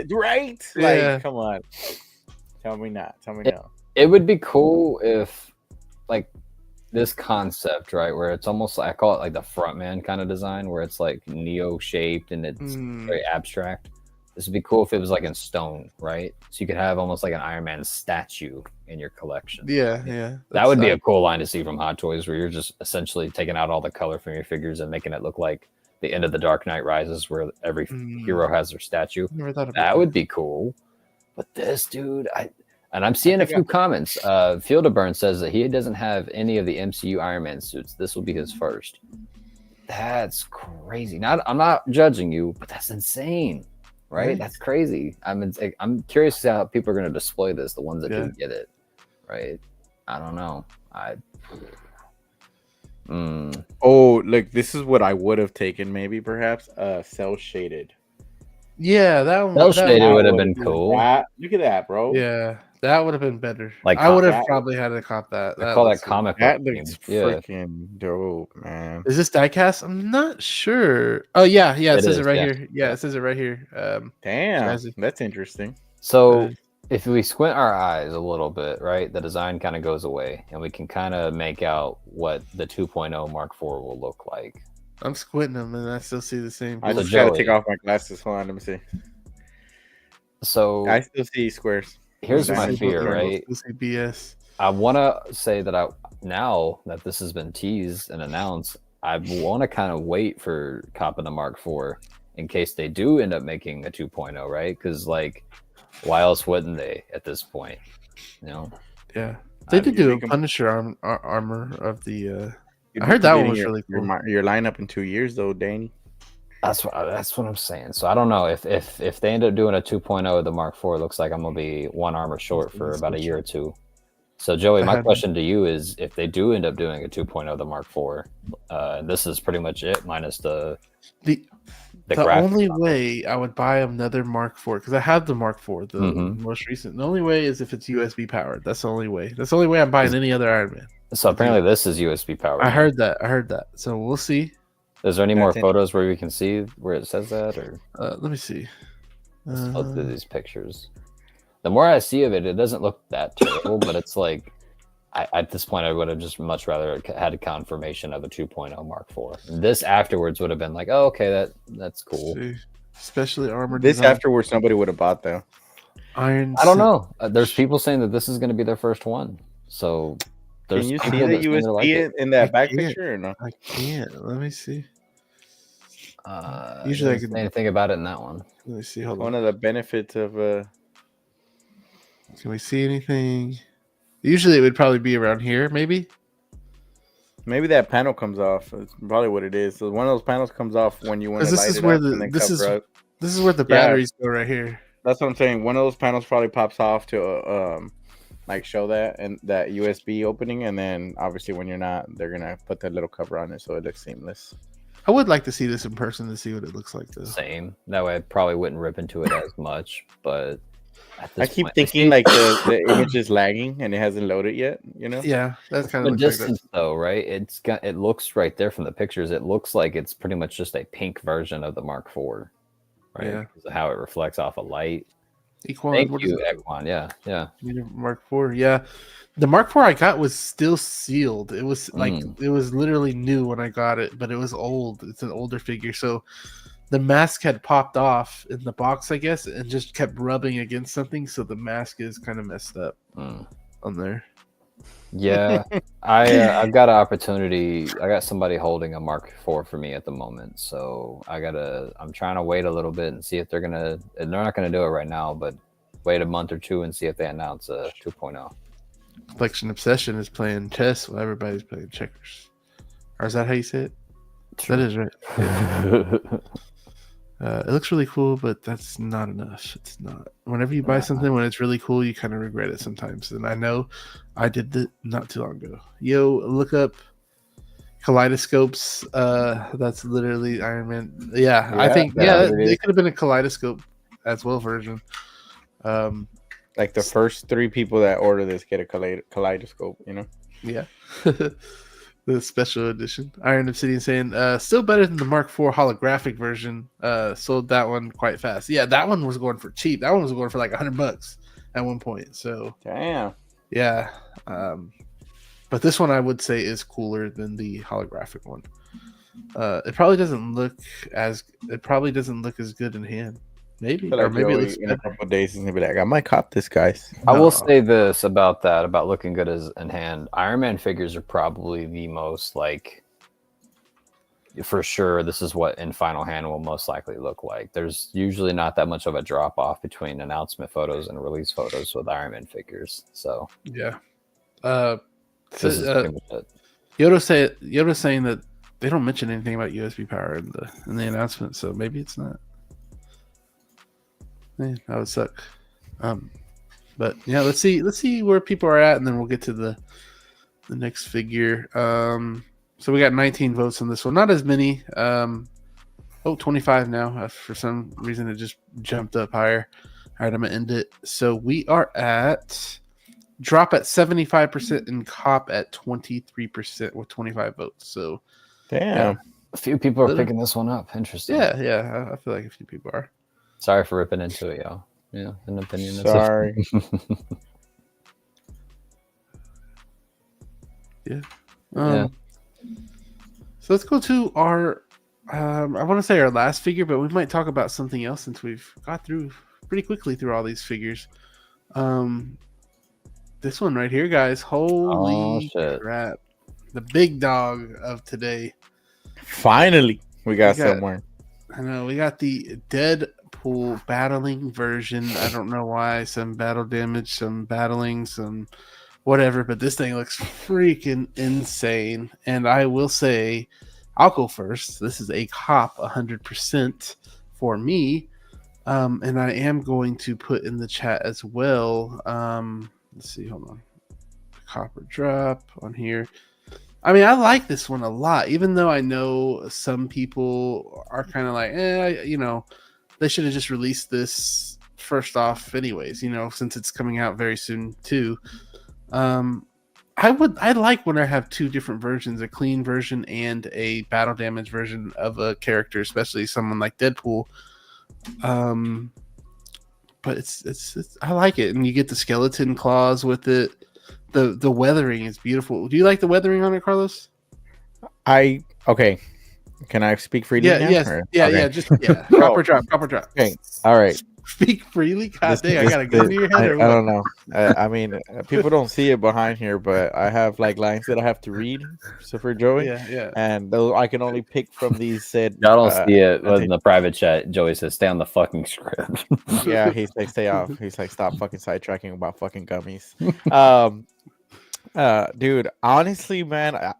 though. Right? Yeah. Like, come on. Tell me not. Tell me no. It would be cool if, like, this concept, right, where it's almost like, I call it like the frontman kind of design, where it's like Neo shaped and it's very abstract. This would be cool if it was like in stone, right? So you could have almost like an Iron Man statue in your collection. Yeah, yeah. That would be a cool line to see from Hot Toys, where you're just essentially taking out all the color from your figures and making it look like the end of the Dark Knight Rises, where every hero has their statue. Never thought about That would be cool. But this dude, I'm seeing a few comments. Field of Burn says that he doesn't have any of the MCU Iron Man suits. This will be his first. That's crazy. I'm not judging you, but that's insane, right? Right. That's crazy. I'm curious to see how people are going to display this. The ones that can get it, right? I don't know. Oh, look, this is what I would have taken, maybe perhaps. Cell shaded. Yeah, that one. Cell shaded that would have one- been cool. Look at that, bro. Yeah, that would have been better. Like, I would have that- probably had to cop that. I call that looks- comic That book looks theme. Yeah. freaking dope, man. Is this diecast? I'm not sure. Oh yeah, yeah. It, It says is, it right yeah. here. Yeah, it says it right here. Damn, Jazzy. that's interesting. So if we squint our eyes a little bit, right, the design kind of goes away and we can kind of make out what the 2.0 Mark IV will look like. I'm squinting them and I still see the same. I So just gotta Joey- take off my glasses. Hold on, let me see. So I still see squares. here's I my still fear, see right? Still see BS. I want to say that now that this has been teased and announced, I want to kind of wait for copping the Mark IV in case they do end up making a 2.0, right? Because, like, why else wouldn't they at this point? You know? Yeah, they did do a make 'em- Punisher armor of the. You'd I be heard that one completing was your- really cool. Your lineup in 2 years, though, Danny. That's what I'm saying. So I don't know if they end up doing a 2.0 of the Mark IV. It looks like I'm gonna be one armor short for about a year or two. So Joey, my question to you is, if they do end up doing a 2.0 of the Mark IV, this is pretty much it minus the The graphics only on it. way I would buy another Mark IV, because I have the Mark IV, the Mhm. most recent. The only way is if it's USB powered. That's the only way. That's the only way I'm buying any other Iron Man. So apparently this is USB powered. I heard that. So we'll see. Is there any more That's it. photos where we can see where it says that, or Let me see. let's look through these pictures? The more I see of it, it doesn't look that terrible, but it's like at this point I would have just much rather had a confirmation of a 2.0 Mark IV. This afterwards would have been like, oh, okay, that's cool. See. Especially armored. This design. afterwards, somebody would have bought though. Iron. I don't Suit. know. There's people saying that this is going to be their first one. So there's Can you see people the that seem to USB like it. in that I back can't. picture or no? I can't. Let me see. Usually I didn't can- say anything about it in that one. Let me see. Hold One on. of the benefits of Can we see anything? Usually it would probably be around here, maybe. maybe that panel comes off. That's probably what it is. So one of those panels comes off when you want to Because light this is it where up and then this is cover up. this is where the Yeah. batteries go right here. That's what I'm saying. One of those panels probably pops off to like show that and that USB opening, and then obviously when you're not, they're gonna put that little cover on it so it looks seamless. I would like to see this in person to see what it looks like, though. Same. That way, I probably wouldn't rip into it as much. But at I this keep point, thinking like the image is lagging and it hasn't loaded yet. You know? Yeah, that's kind the of looks like distance, though, right? It looks right there from the pictures. It looks like it's pretty much just a pink version of the Mark IV, right? Yeah. Because of how it reflects off of light. Equan. Thank What is you, it? Equan. Yeah. Mark IV. Yeah, the Mark IV I got was still sealed. It was like it was literally new when I got it, but it was old. It's an older figure, so the mask had popped off in the box, I guess, and just kept rubbing against something. So the mask is kind of messed up on there. Yeah, I've got an opportunity. I got somebody holding a Mark IV for me at the moment, so I'm trying to wait a little bit and see if they're not gonna do it right now, but wait a month or two and see if they announce a 2.0. Collection Obsession is playing chess while everybody's playing checkers. Or is that how you say it? That is right. It looks really cool, but that's not enough. It's not. Whenever you buy something when it's really cool, you kind of regret it sometimes. And I know I did that not too long ago. Yo, look up kaleidoscopes. That's literally Iron Man. Yeah, I think it could have been a kaleidoscope as well version. Like the first 3 people that order this get a kaleidoscope. You know? Yeah. The special edition. Iron Obsidian saying, still better than the Mark IV holographic version. Sold that one quite fast. Yeah, that one was going for cheap. That one was going for like $100 at one point. So damn. Yeah. But this one I would say is cooler than the holographic one. It probably doesn't look as good in hand. Maybe. Or maybe it looks in a couple of days and he'll be like, I might cop this, guys. I will say this about looking good as in hand. Iron Man figures are probably the most like, for sure, this is what in final hand will most likely look like. There's usually not that much of a drop off between announcement photos and release photos with Iron Man figures. So yeah. This is pretty much it. Yoda's saying that they don't mention anything about USB power in the announcement, so maybe it's not. Man, that would suck. But yeah, let's see where people are at, and then we'll get to the next figure. So we got 19 votes on this one. Not as many. 25 now. For some reason, it just jumped up higher. All right, I'm gonna end it. So we are at drop at 75% and cop at 23% with 25 votes. So damn, a few people are picking this one up. Interesting. Yeah. I feel like a few people are. Sorry for ripping into it, y'all. Yeah, an opinion. Sorry. Yeah. Yeah. So let's go to our, I want to say our last figure, but we might talk about something else since we've got through pretty quickly through all these figures. This one right here, guys. Holy crap. The big dog of today. Finally, we got somewhere. I know. We got the Deadpool battling version. I don't know why. Some battle damage, some battling, some whatever, but this thing looks freaking insane. And I will say, I'll go first. This is a cop 100% for me. And I am going to put in the chat as well. Let's see, hold on. Copper drop on here. I mean, I like this one a lot, even though I know some people are kind of like, they should have just released this first off anyways, since it's coming out very soon too. I like when I have two different versions, a clean version and a battle damage version of a character, especially someone like Deadpool. But it's I like it, and you get the skeleton claws with it. The weathering is beautiful. Do you like the weathering on it, Carlos? Okay. Can I speak freely now? Yes. Or? Yeah, okay. yeah. Just copper drop. Okay. All right. Speak freely. God dang, I gotta go to your head. I Or what? don't know. I mean, people don't see it behind here, but I have like lines that I have to read. So for Joey, Yeah. and those I can only pick from these said. Y'all don't see it, but in annotations. the private chat, Joey says, "Stay on the fucking script." Yeah, he's like, stay off. He's like, stop fucking sidetracking about fucking gummies. Dude, honestly, man,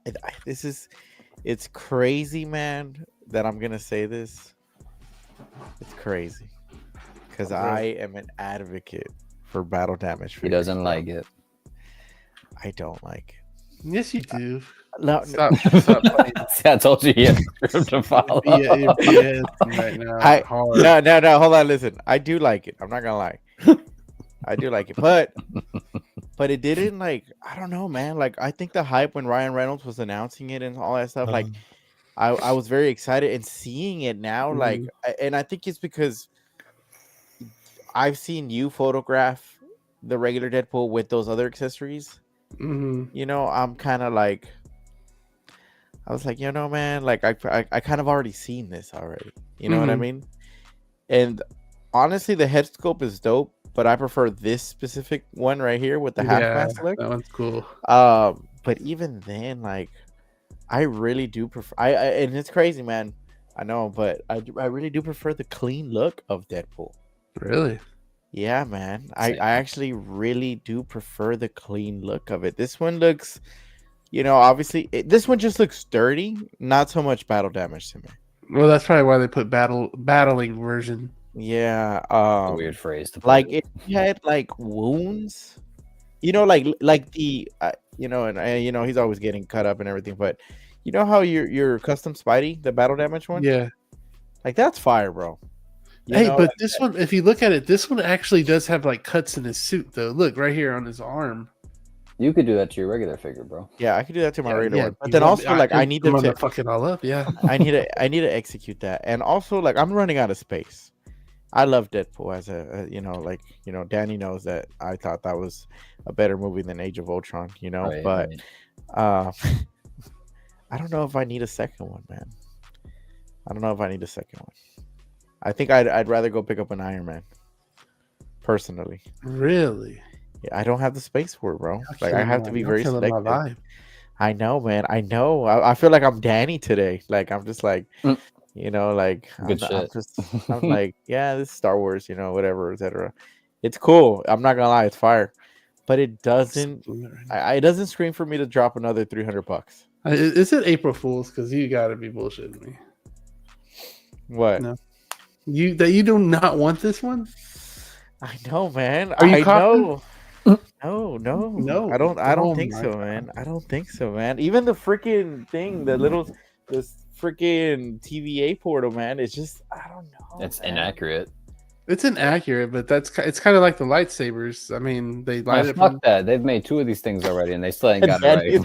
it's crazy, man, that I'm gonna say this. It's crazy because I am an advocate for battle damage. He doesn't like it. I don't like Yes, you do. it. No, Stop playing. See, I told you he had a script to follow. Yeah, you're BS right now. Hard. no. Hold on, listen. I do like it. I'm not gonna lie. I do like it, but it didn't like. I don't know, man. Like I think the hype when Ryan Reynolds was announcing it and all that stuff, like I was very excited and seeing it now, like, and I think it's because I've seen you photograph the regular Deadpool with those other accessories. You know, I'm kind of like, I was like, you know, man, like I kind of already seen this already. You know what I mean? And honestly, the head sculpt is dope, but I prefer this specific one right here with the half mask look. That one's cool. But even then, like, I really do prefer. And it's crazy, man. I know, but I really do prefer the clean look of Deadpool. Really? Yeah, man. I actually really do prefer the clean look of it. This one looks, you know, obviously, this one just looks dirty, not so much battle damage to me. Well, that's probably why they put battling version. Yeah. A weird phrase to put like it. if he had like wounds, you know, like the, you know, and you know, he's always getting cut up and everything, but you know how your custom Spidey, the battle damage one? Yeah. Like that's fire, bro. Hey, but this one, if you look at it, this one actually does have like cuts in his suit, though. Look right here on his arm. You could do that to your regular figure, bro. Yeah, I could do that to my regular one. But you then want also, like, I need them to fuck it all up. Yeah, I need to execute that. And also, like, I'm running out of space. I love Deadpool as a you know, like, you know, Danny knows that I thought that was a better movie than Age of Ultron, you know. Right, but right. I don't know if I need a second one, man. I don't know if I need a second one. I think I'd rather go pick up an Iron Man. Personally. Really? Yeah, I don't have the space for it, bro. Like I have to be very selective. Vibe. I know, man. I know. I feel like I'm Danny today. Like I'm just like, you know, like Good I'm like, yeah, this is Star Wars, you know, whatever, etc. It's cool. I'm not gonna lie, it's fire, but it doesn't. It doesn't scream for me to drop another $300. Is it April Fool's? Because you gotta be bullshitting me. What? No. You do not want this one? I know, man. Are you I know. No. I don't Oh think my so, God. man. I don't think so, man. Even the freaking thing, this freaking TVA portal, man. It's just, I don't know. It's man. inaccurate. It's inaccurate, but it's kind of like the lightsabers. I mean, they light it Fuck from... that. They've made 2 of these things already, and they still ain't got it right.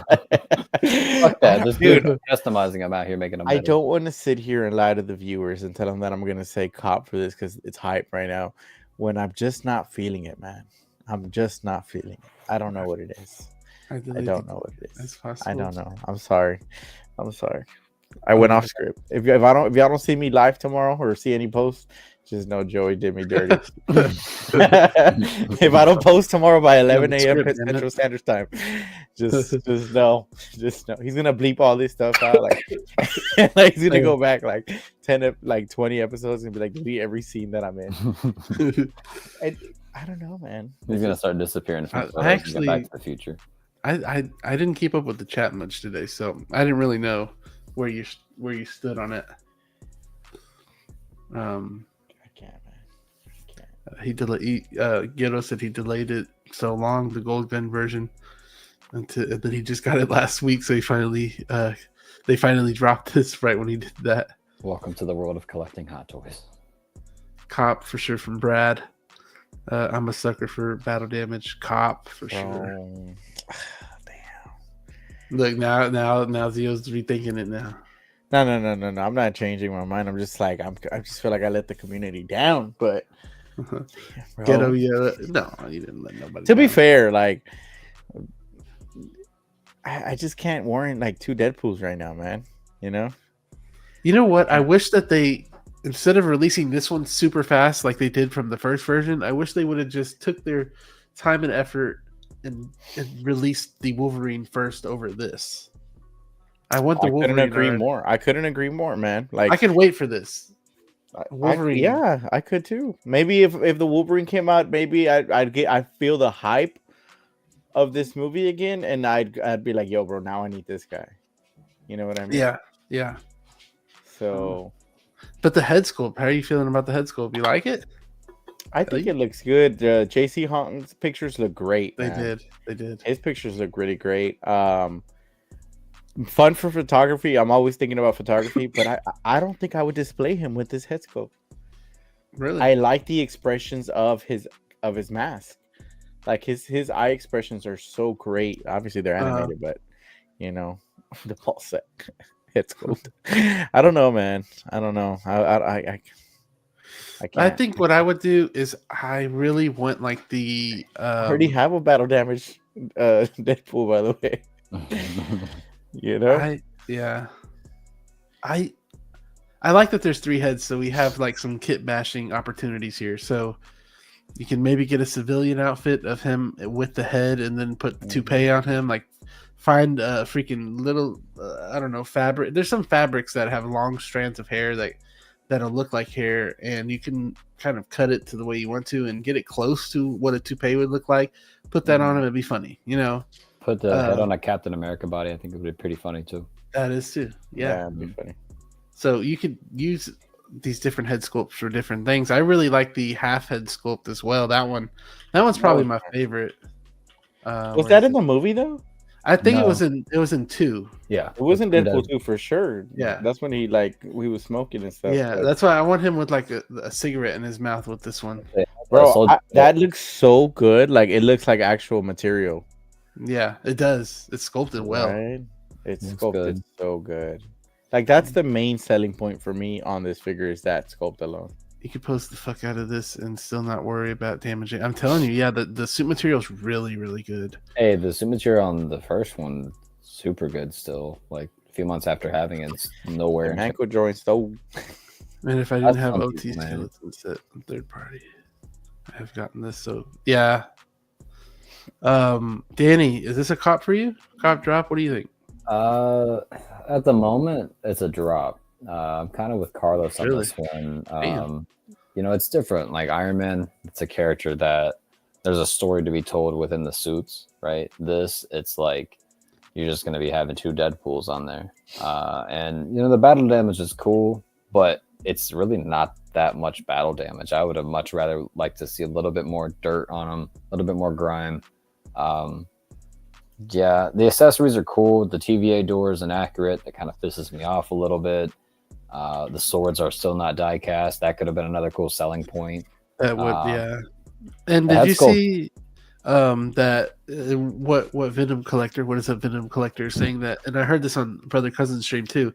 Fuck that. Just Dude, customizing them out here, making them I better. don't want to sit here and lie to the viewers and tell them that I'm gonna say cop for this because it's hype right now, when I'm just not feeling it, man. I'm just not feeling it. I don't know what it is. I don't know what it is. That's possible. I don't know. I'm sorry. I went off script. If y'all don't see me live tomorrow or see any posts, just know Joey did me dirty. If I don't post tomorrow by 11 a.m. Central Standard Time, just know he's gonna bleep all this stuff out. Like he's gonna go back like 20 episodes and be like, delete every scene that I'm in. I don't know, man. He's gonna start disappearing from photos and get back to the future. I didn't keep up with the chat much today, so I didn't really know where you stood on it. I can't, man. Ghetto said he delayed it so long, the Gold Gun version, and then he just got it last week. So they finally dropped this right when he did that. Welcome to the world of collecting hot toys. Cop for sure from Brad. I'm a sucker for battle damage. Cop for sure. Damn. Look now Zio's rethinking it now. No. I'm not changing my mind. I'm just like I just feel like I let the community down. But Ghetto, yeah, no, you didn't let nobody. To be down. fair, like I just can't warrant like 2 Deadpools right now, man. You know. You know what? I wish that they instead of releasing this one super fast like they did from the first version, I wish they would have just took their time and effort and released the Wolverine first over this. I want the Wolverine. I couldn't agree more, man. Like I can wait for this. Wolverine. Yeah, I could too. Maybe if the Wolverine came out, maybe I feel the hype of this movie again, and I'd be like, yo, bro, now I need this guy. You know what I mean? Yeah. So, but the head sculpt, how are you feeling about the head sculpt? You like it? I think it looks good. JC Houghton's pictures look great. They man. did. His pictures look really great. Fun for photography. I'm always thinking about photography, but I don't think I would display him with this head sculpt. Really? I like the expressions of his mask. Like his eye expressions are so great. Obviously they're animated, but you know, the ball set head sculpt. I don't know, man. I don't know. I can't. I think what I would do is I really want like the I already have a battle damage Deadpool, by the way. You know? I like that there's 3 heads, so we have like some kit bashing opportunities here. So you can maybe get a civilian outfit of him with the head and then put the toupee on him. Like find a freaking little, I don't know, fabric. There's some fabrics that have long strands of hair that'll look like hair, and you can kind of cut it to the way you want to and get it close to what a toupee would look like. Put that on him, it'd be funny, you know. Put the head on a Captain America body. I think it would be pretty funny too. That is too. Yeah, it'd be funny. So you could use these different head sculpts for different things. I really like the half head sculpt as well. That one's probably my favorite. Was that in the movie though? I think it was in 2. Yeah, it was in Deadpool 2 for sure. Yeah, that's when he was smoking and stuff. Yeah, that's why I want him with like a cigarette in his mouth with this one. Bro, that looks so good. Like it looks like actual material. Yeah, it does. It's sculpted well. Right? It's sculpted so good. Like that's the main selling point for me on this figure is that sculpt alone. You could post the fuck out of this and still not worry about damaging. I'm telling you, yeah, the suit material is really, really good. Hey, the suit material on the first one, super good still. Like a few months after having it, it's nowhere. And ankle joints, though. And if I didn't have OT skeletons at third party, I have gotten this. So yeah. Danny, is this a cop for you? Cop drop? What do you think? At the moment, it's a drop. I'm kind of with Carlos on this one. You know, it's different. Like Iron Man, it's a character that there's a story to be told within the suits, right? It's like you're just going to be having 2 Deadpools on there. And, you know, the battle damage is cool, but it's really not that much battle damage. I would have much rather liked to see a little bit more dirt on them, a little bit more grime. Yeah, the accessories are cool. The TVA door is inaccurate. That kind of pisses me off a little bit. The swords are still not die cast. That could have been another cool selling point. That would, yeah. And did you see that what Venom Collector? What is that Venom Collector saying that? And I heard this on Brother Cousin's stream too.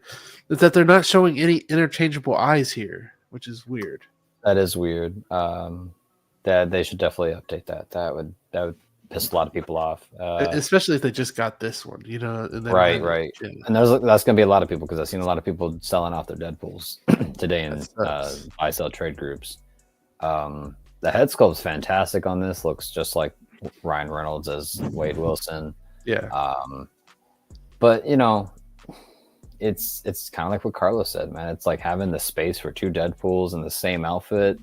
Is that they're not showing any interchangeable eyes here, which is weird. That is weird. That they should definitely update that. That would piss a lot of people off, especially if they just got this one, you know. And right. Yeah. And that's going to be a lot of people because I've seen a lot of people selling off their Deadpools today in buy-sell trade groups. The head sculpt is fantastic on this. Looks just like Ryan Reynolds as Wade Wilson. Yeah. But you know, it's kind of like what Carlos said, man. It's like having the space for 2 Deadpools in the same outfit.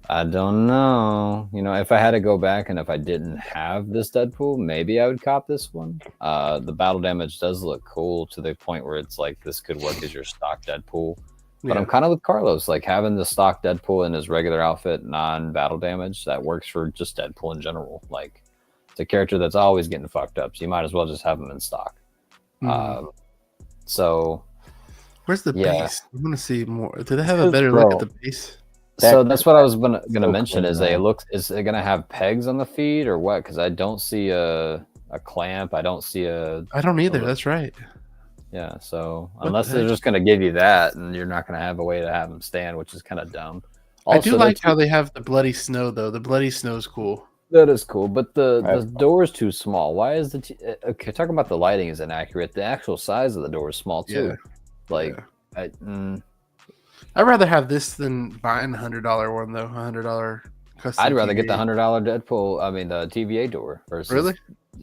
I don't know. You know, if I had to go back and if I didn't have this Deadpool, maybe I would cop this one. The battle damage does look cool to the point where it's like this could work as your stock Deadpool. But I'm kind of with Carlos, like having the stock Deadpool in his regular outfit, non-battle damage, that works for just Deadpool in general. Like, it's a character that's always getting fucked up, so you might as well just have him in stock. So, where's the base? I want to see more. Do they have a better look at the base? So that's what I was gonna mention. Is it gonna have pegs on the feet or what? Because I don't see a clamp. I don't see a. I don't either. That's right. Yeah. So unless they're just gonna give you that, and you're not gonna have a way to have them stand, which is kind of dumb. Also, I do like how they have the bloody snow though. The bloody snow is cool. That is cool, but the door is too small. Why is okay? Talking about the lighting is inaccurate. The actual size of the door is small too. Yeah. I'd rather have this than buying $100 one though. $100 custom. I'd rather get the TVA. $100 Deadpool. I mean, the TVA door versus. Really?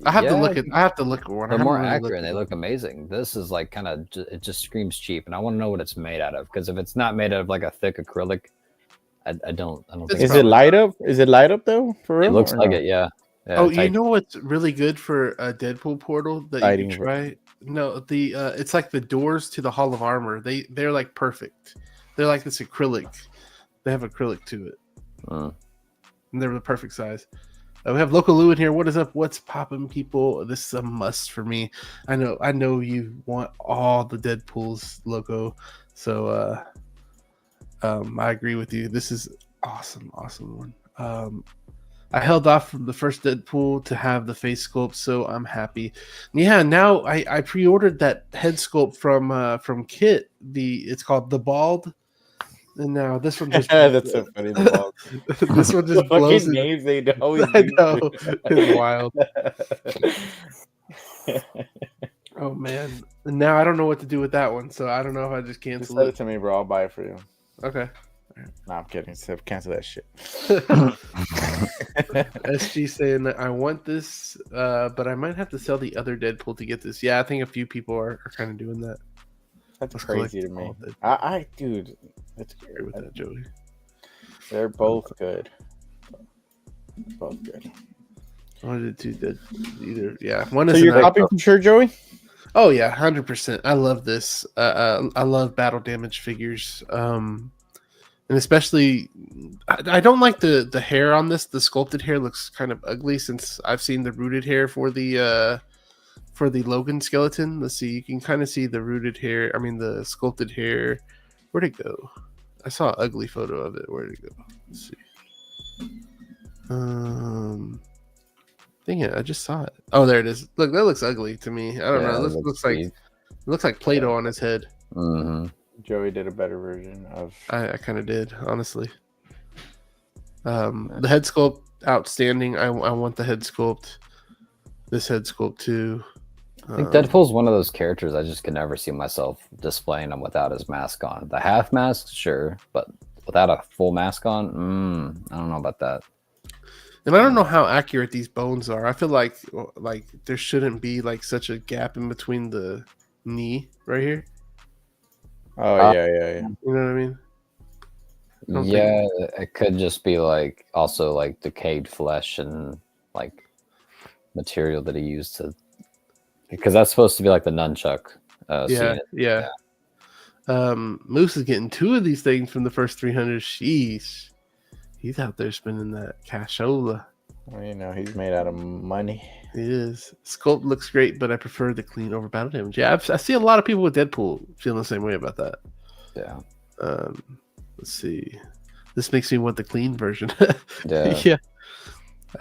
I have to Yeah, look at. I have to look at one. I they're haven't more really accurate looked and they at look amazing. This is like kind of it just screams cheap, and I want to know what it's made out of because if it's not made out of like a thick acrylic, I don't It's think Is probably it light up? Is it light up though? For it real? looks or like no? it. Yeah. Oh, you tight. know what's really good for a Deadpool portal that Lighting you for- can try? No, the it's like the doors to the Hall of Armor. They're like perfect. They're like this acrylic. They have acrylic to it, Mm. and they're the perfect size. We have Local Lou in here. What is up? What's popping, people? This is a must for me. I know you want all the Deadpool's logo, so I agree with you. This is awesome one. I held off from the first Deadpool to have the face sculpt, so I'm happy. Yeah, now I pre-ordered that head sculpt from Kit. It's called the Bald, and now this one just That's so funny. The balls. this one just The blows. fucking names they always I do. know, it's wild. Oh man, and now I don't know what to do with that one, so I don't know if I just Just cancel send it it. to me, bro. I'll buy it for you. Okay. Nah, I'm kidding. Cancel that shit. SG saying that I want this, but I might have to sell the other Deadpool to get this. Yeah, I think a few people are kind of doing that. That's Let's crazy to collect me. all Deadpool. Dude, that's Agree with that, Joey. They're both good. Both good. One of the two did either. Yeah, one So is. you're an- copying for sure, Joey? Oh yeah, 100%. I love this. I love battle damage figures. And especially, I don't like the hair on this. The sculpted hair looks kind of ugly since I've seen the rooted hair for the Logan skeleton. Let's see, you can kind of see the rooted hair. I mean, the sculpted hair. Where'd it go? I saw an ugly photo of it. Where'd it go? Let's see. Dang it! I just saw it. Oh, there it is. Look, that looks ugly to me. I don't know. It looks like Play-Doh on his head. Mm-hmm. Joey did a better version of. I kind of did, honestly. The head sculpt, outstanding. I want the head sculpt. This head sculpt too. I think Deadpool's one of those characters I just could never see myself displaying him without his mask on. The half mask, sure, but without a full mask on, I don't know about that. And I don't know how accurate these bones are. I feel like there shouldn't be like such a gap in between the knee right here. Oh yeah. You know what I mean? don't Yeah, it could just be like also like decayed flesh and like material that he used to, because that's supposed to be like the nunchuck. Yeah. Moose is getting 2 of these things from the first 300. Sheesh. He's out there spending that cashola. Well, you know, he's made out of money. He is. Sculpt looks great, but I prefer the clean over battle damage. Yeah, I see a lot of people with Deadpool feeling the same way about that. Yeah. Let's see. This makes me want the clean version. Yeah.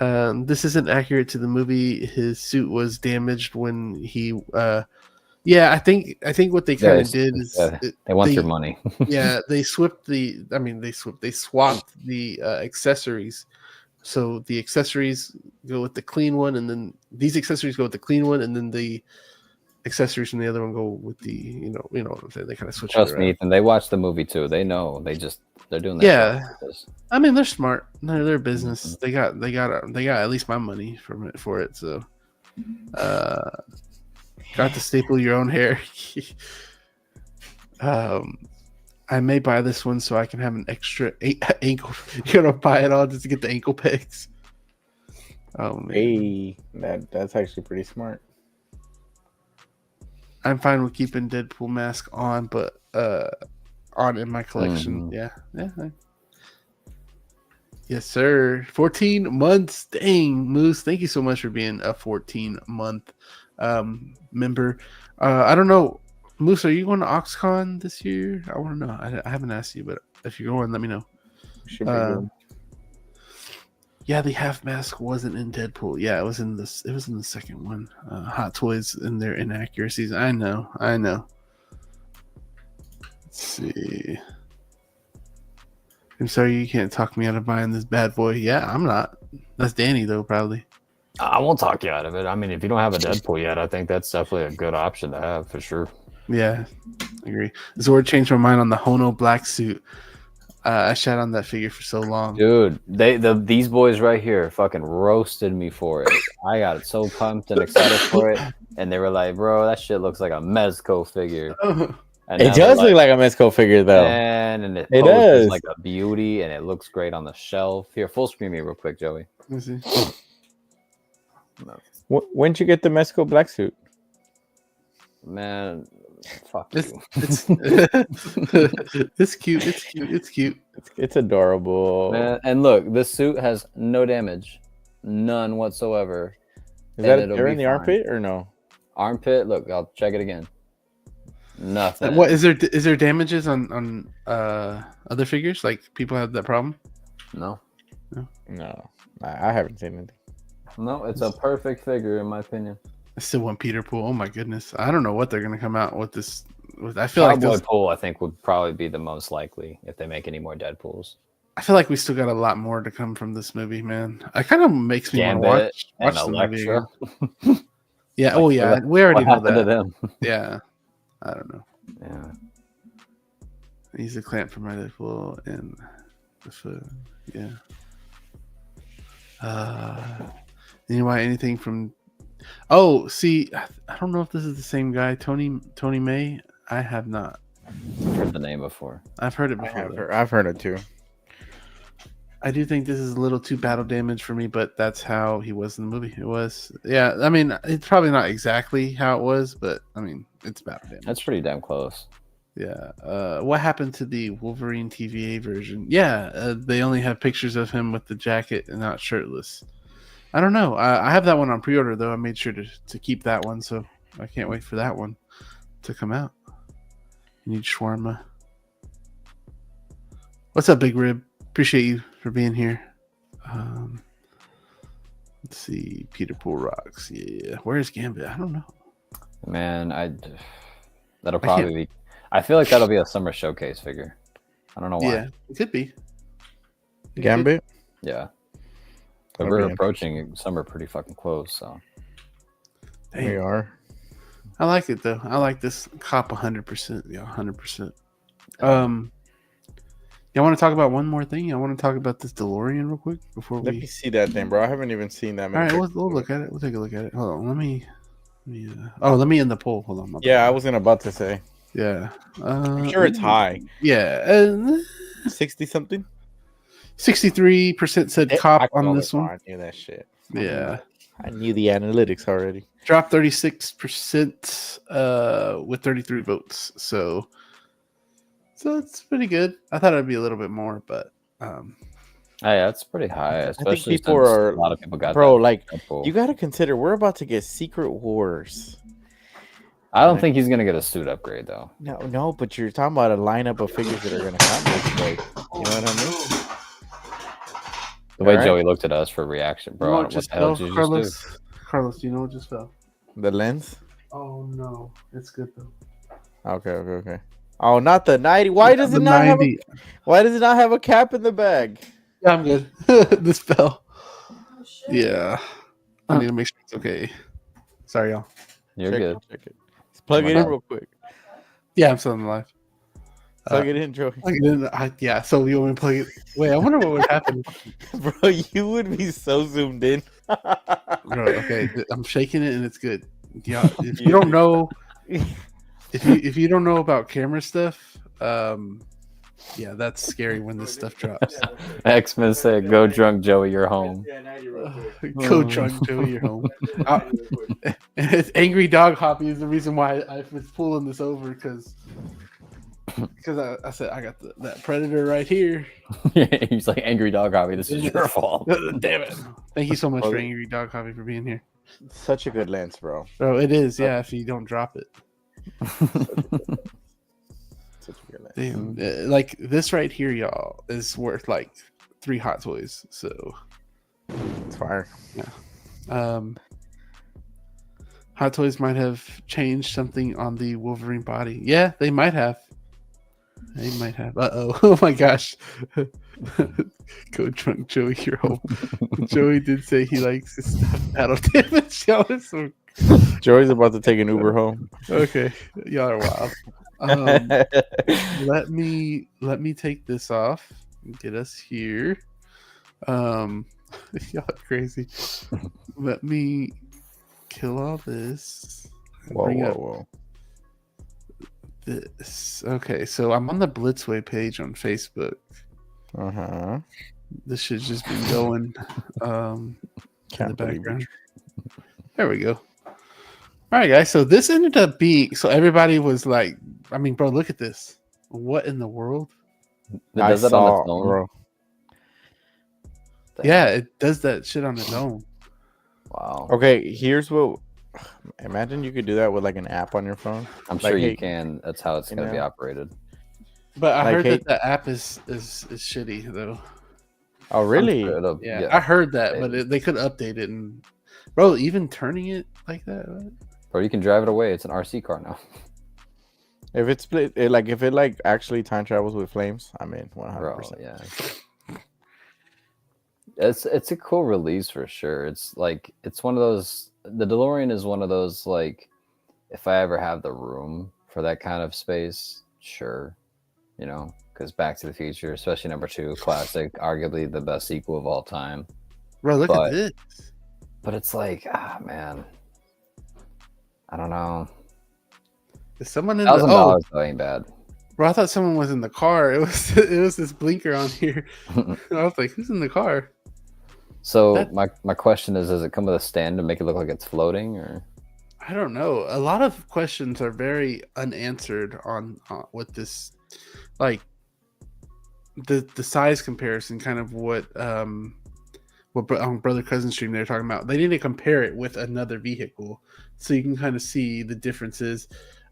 Yeah. This isn't accurate to the movie. His suit was damaged when he. I think what they kind of did is they want your money. yeah, they swapped the. I mean, they swapped the accessories. So the accessories go with the clean one, and then these accessories go with the clean one, and then the accessories from the other one go with the you know what I'm saying. They kind of switch. Trust it me, around. Ethan. They watch the movie too. They know. They're doing that. Yeah. I mean, they're smart. They're business. They got at least my money for it. So, got to staple your own hair. I may buy this one so I can have an extra ankle. You're gonna buy it all just to get the ankle pegs. Oh man, Hey, that's actually pretty smart. I'm fine with keeping Deadpool mask on, but on in my collection. Yeah. Yes, sir. 14 months. Dang, Moose. Thank you so much for being a 14-month member. I don't know. Moose, are you going to OxCon this year? I want to know. I haven't asked you, but if you're going, let me know. Should be good. Yeah, the half mask wasn't in Deadpool. Yeah, it was in the second one. Hot Toys and their inaccuracies. I know. Let's see. I'm sorry you can't talk me out of buying this bad boy. Yeah, I'm not. That's Danny though, probably. I won't talk you out of it. I mean, if you don't have a Deadpool yet, I think that's definitely a good option to have for sure. Yeah. agree. Zord changed my mind on the Hono black suit. I shat on that figure for so long. Dude, these boys right here fucking roasted me for it. I got so pumped and excited for it, and they were like, "Bro, that shit looks like a Mezco figure." And It now they're does look like a Mezco figure, though. Man, and it It poses does. like a beauty, and it looks great on the shelf. Here, full screen me real quick, Joey. Let me see. When'd you get the Mezco black suit? Man, fuck It's, you. it's cute. It's cute. It's cute. It's adorable. Man, and look, this suit has no damage, none whatsoever. Is that it'll there be in the fine. armpit or no? Armpit. Look, I'll check it again. Nothing. What is there? Is there damages on other figures? Like people have that problem? No, No, I haven't seen anything. no, it's a perfect figure in my opinion. I still want Peter Pool. Oh my goodness! I don't know what they're gonna come out with this. I feel like Cowboy Pool, I think, would probably be the most likely if they make any more Deadpools. I feel like we still got a lot more to come from this movie, man. It kind of makes me want to Gambit watch and the movie. Elektra. Again. Yeah. Like, Oh yeah. We already What know happened to that. them? Yeah. I don't know. Yeah. He's a clamp for my Deadpool and the foot. Yeah. Anyway, anything from? Oh, see, I don't know if this is the same guy, Tony May. I have not. Heard the name before. I've heard it before. though. I've heard it too. I do think this is a little too battle damage for me, but that's how he was in the movie. It was, yeah. I mean, it's probably not exactly how it was, but I mean, it's battle damage. That's pretty damn close. Yeah. What happened to the Wolverine TVA version? Yeah, they only have pictures of him with the jacket and not shirtless. I don't know. I have that one on pre-order though. I made sure to keep that one, so I can't wait for that one to come out. You need shawarma. What's up, Big Rib? Appreciate you for being here. Let's see. Peter Pool rocks. Yeah. Where's Gambit? I don't know. Man, that'll probably be. I feel like that'll be a summer showcase figure. I don't know why. Yeah, it could be. Gambit. Yeah. But That'd we're be approaching summer pretty fucking close, so Dang. We are. I like it though. I like this cop 100%. Yeah, 100%. Y'all want to talk about one more thing? I want to talk about this DeLorean real quick before Let we. me see that thing, bro. I haven't even seen that. All Many right, pictures we'll of look it. at it. We'll take a look at it. Hold on. Let me let me end the poll. Hold on. my Yeah, I bad. was about to say. Yeah. I'm sure it's high. Yeah. 60 something. 63% said cop I on know this that. one. I knew that shit. Yeah. I knew the analytics already. Dropped 36% with 33 votes. So it's pretty good. I thought it'd be a little bit more, but hey, that's pretty high. Especially people since are- a lot of people got Bro, that like, Deadpool. you got to consider we're about to get Secret Wars. I don't think he's gonna get a suit upgrade though. No, but you're talking about a lineup of figures that are going to come this way. You know what I mean? The way Alright. Joey looked at us for reaction, you bro. know What what just the hell fell, did you just do? Carlos, do you know what just fell? The lens? Oh no, it's good though. Okay. Oh, not the 90. Why does The it not have 90. why does it not have a cap in the bag? Yeah, I'm good. This fell. Yeah. I need to make sure it's okay. Sorry, y'all. You're Check good. Check it. Let's plug Oh my it in God. real quick. Yeah, I'm still in live. Plug it in, Joey. Yeah, so you want me to play it? Wait, I wonder what would happen. Bro, you would be so zoomed in. Bro, okay, I'm shaking it and it's good. Yeah, if you don't know, if you don't know about camera stuff, yeah, that's scary when this stuff drops. X-Men said, "Go drunk, Joey. You're home." Go drunk, Joey, you're home. It's Angry Dog Hoppy is the reason why I was pulling this over because I said I got that predator right here. He's like, "Angry dog hobby. This is your fault." Damn it! Thank you so much for Angry Dog Hoppy for being here. Such a good lens, bro. Bro, it is, yeah. If you don't drop it, Such a good lens. damn. Like this right here, y'all, is worth like 3 Hot Toys. So, It's fire. Hot Toys might have changed something on the Wolverine body. Yeah, they might have. They might have. Oh my gosh. Go drunk, Joey. You're home. Joey did say he likes his stuff battle damage. Y'all are so Joey's about to take an Uber home. okay. Y'all are wild. Let me take this off and get us here. Y'all are crazy. Let me kill all this. Whoa, Bring whoa, up whoa. this. Okay, so I'm on the Blitzway page on Facebook. Uh-huh. This should just be going in the Can't believe you. background. There we go. All right, guys. So this ended up being so everybody was like, I mean, bro, look at this. What in the world? It I does that on saw, its own. bro. Damn. Yeah, it does that shit on its own. Wow. Okay, here's what. Imagine you could do that with like an app on your phone. I'm Like, sure you hey, can. That's how it's you going to be know? operated. But I Like, heard hey- that the app is shitty though. Oh, I'm really? sure it'll- Yeah, I heard that, maybe. but they could update it. And bro, even turning it like that. What? Or you can drive it away. It's an RC car now. If it's split, if it actually time travels with flames, I'm in 100%. Bro, yeah. It's a cool release for sure. It's like it's one of those. The DeLorean is one of those like, if I ever have the room for that kind of space, sure, you know, because Back to the Future, especially number 2, classic, arguably the best sequel of all time. Bro, look But- at this. But it's like, man, I don't know. Is someone in the $1,000 though ain't bad. bro, I thought someone was in the car. It was this blinker on here. I was like, who's in the car? So That- my question is, does it come with a stand to make it look like it's floating, or I don't know. A lot of questions are very unanswered on with this, like the size comparison, kind of what on Brother Cousin stream they're talking about. They need to compare it with another vehicle so you can kind of see the differences.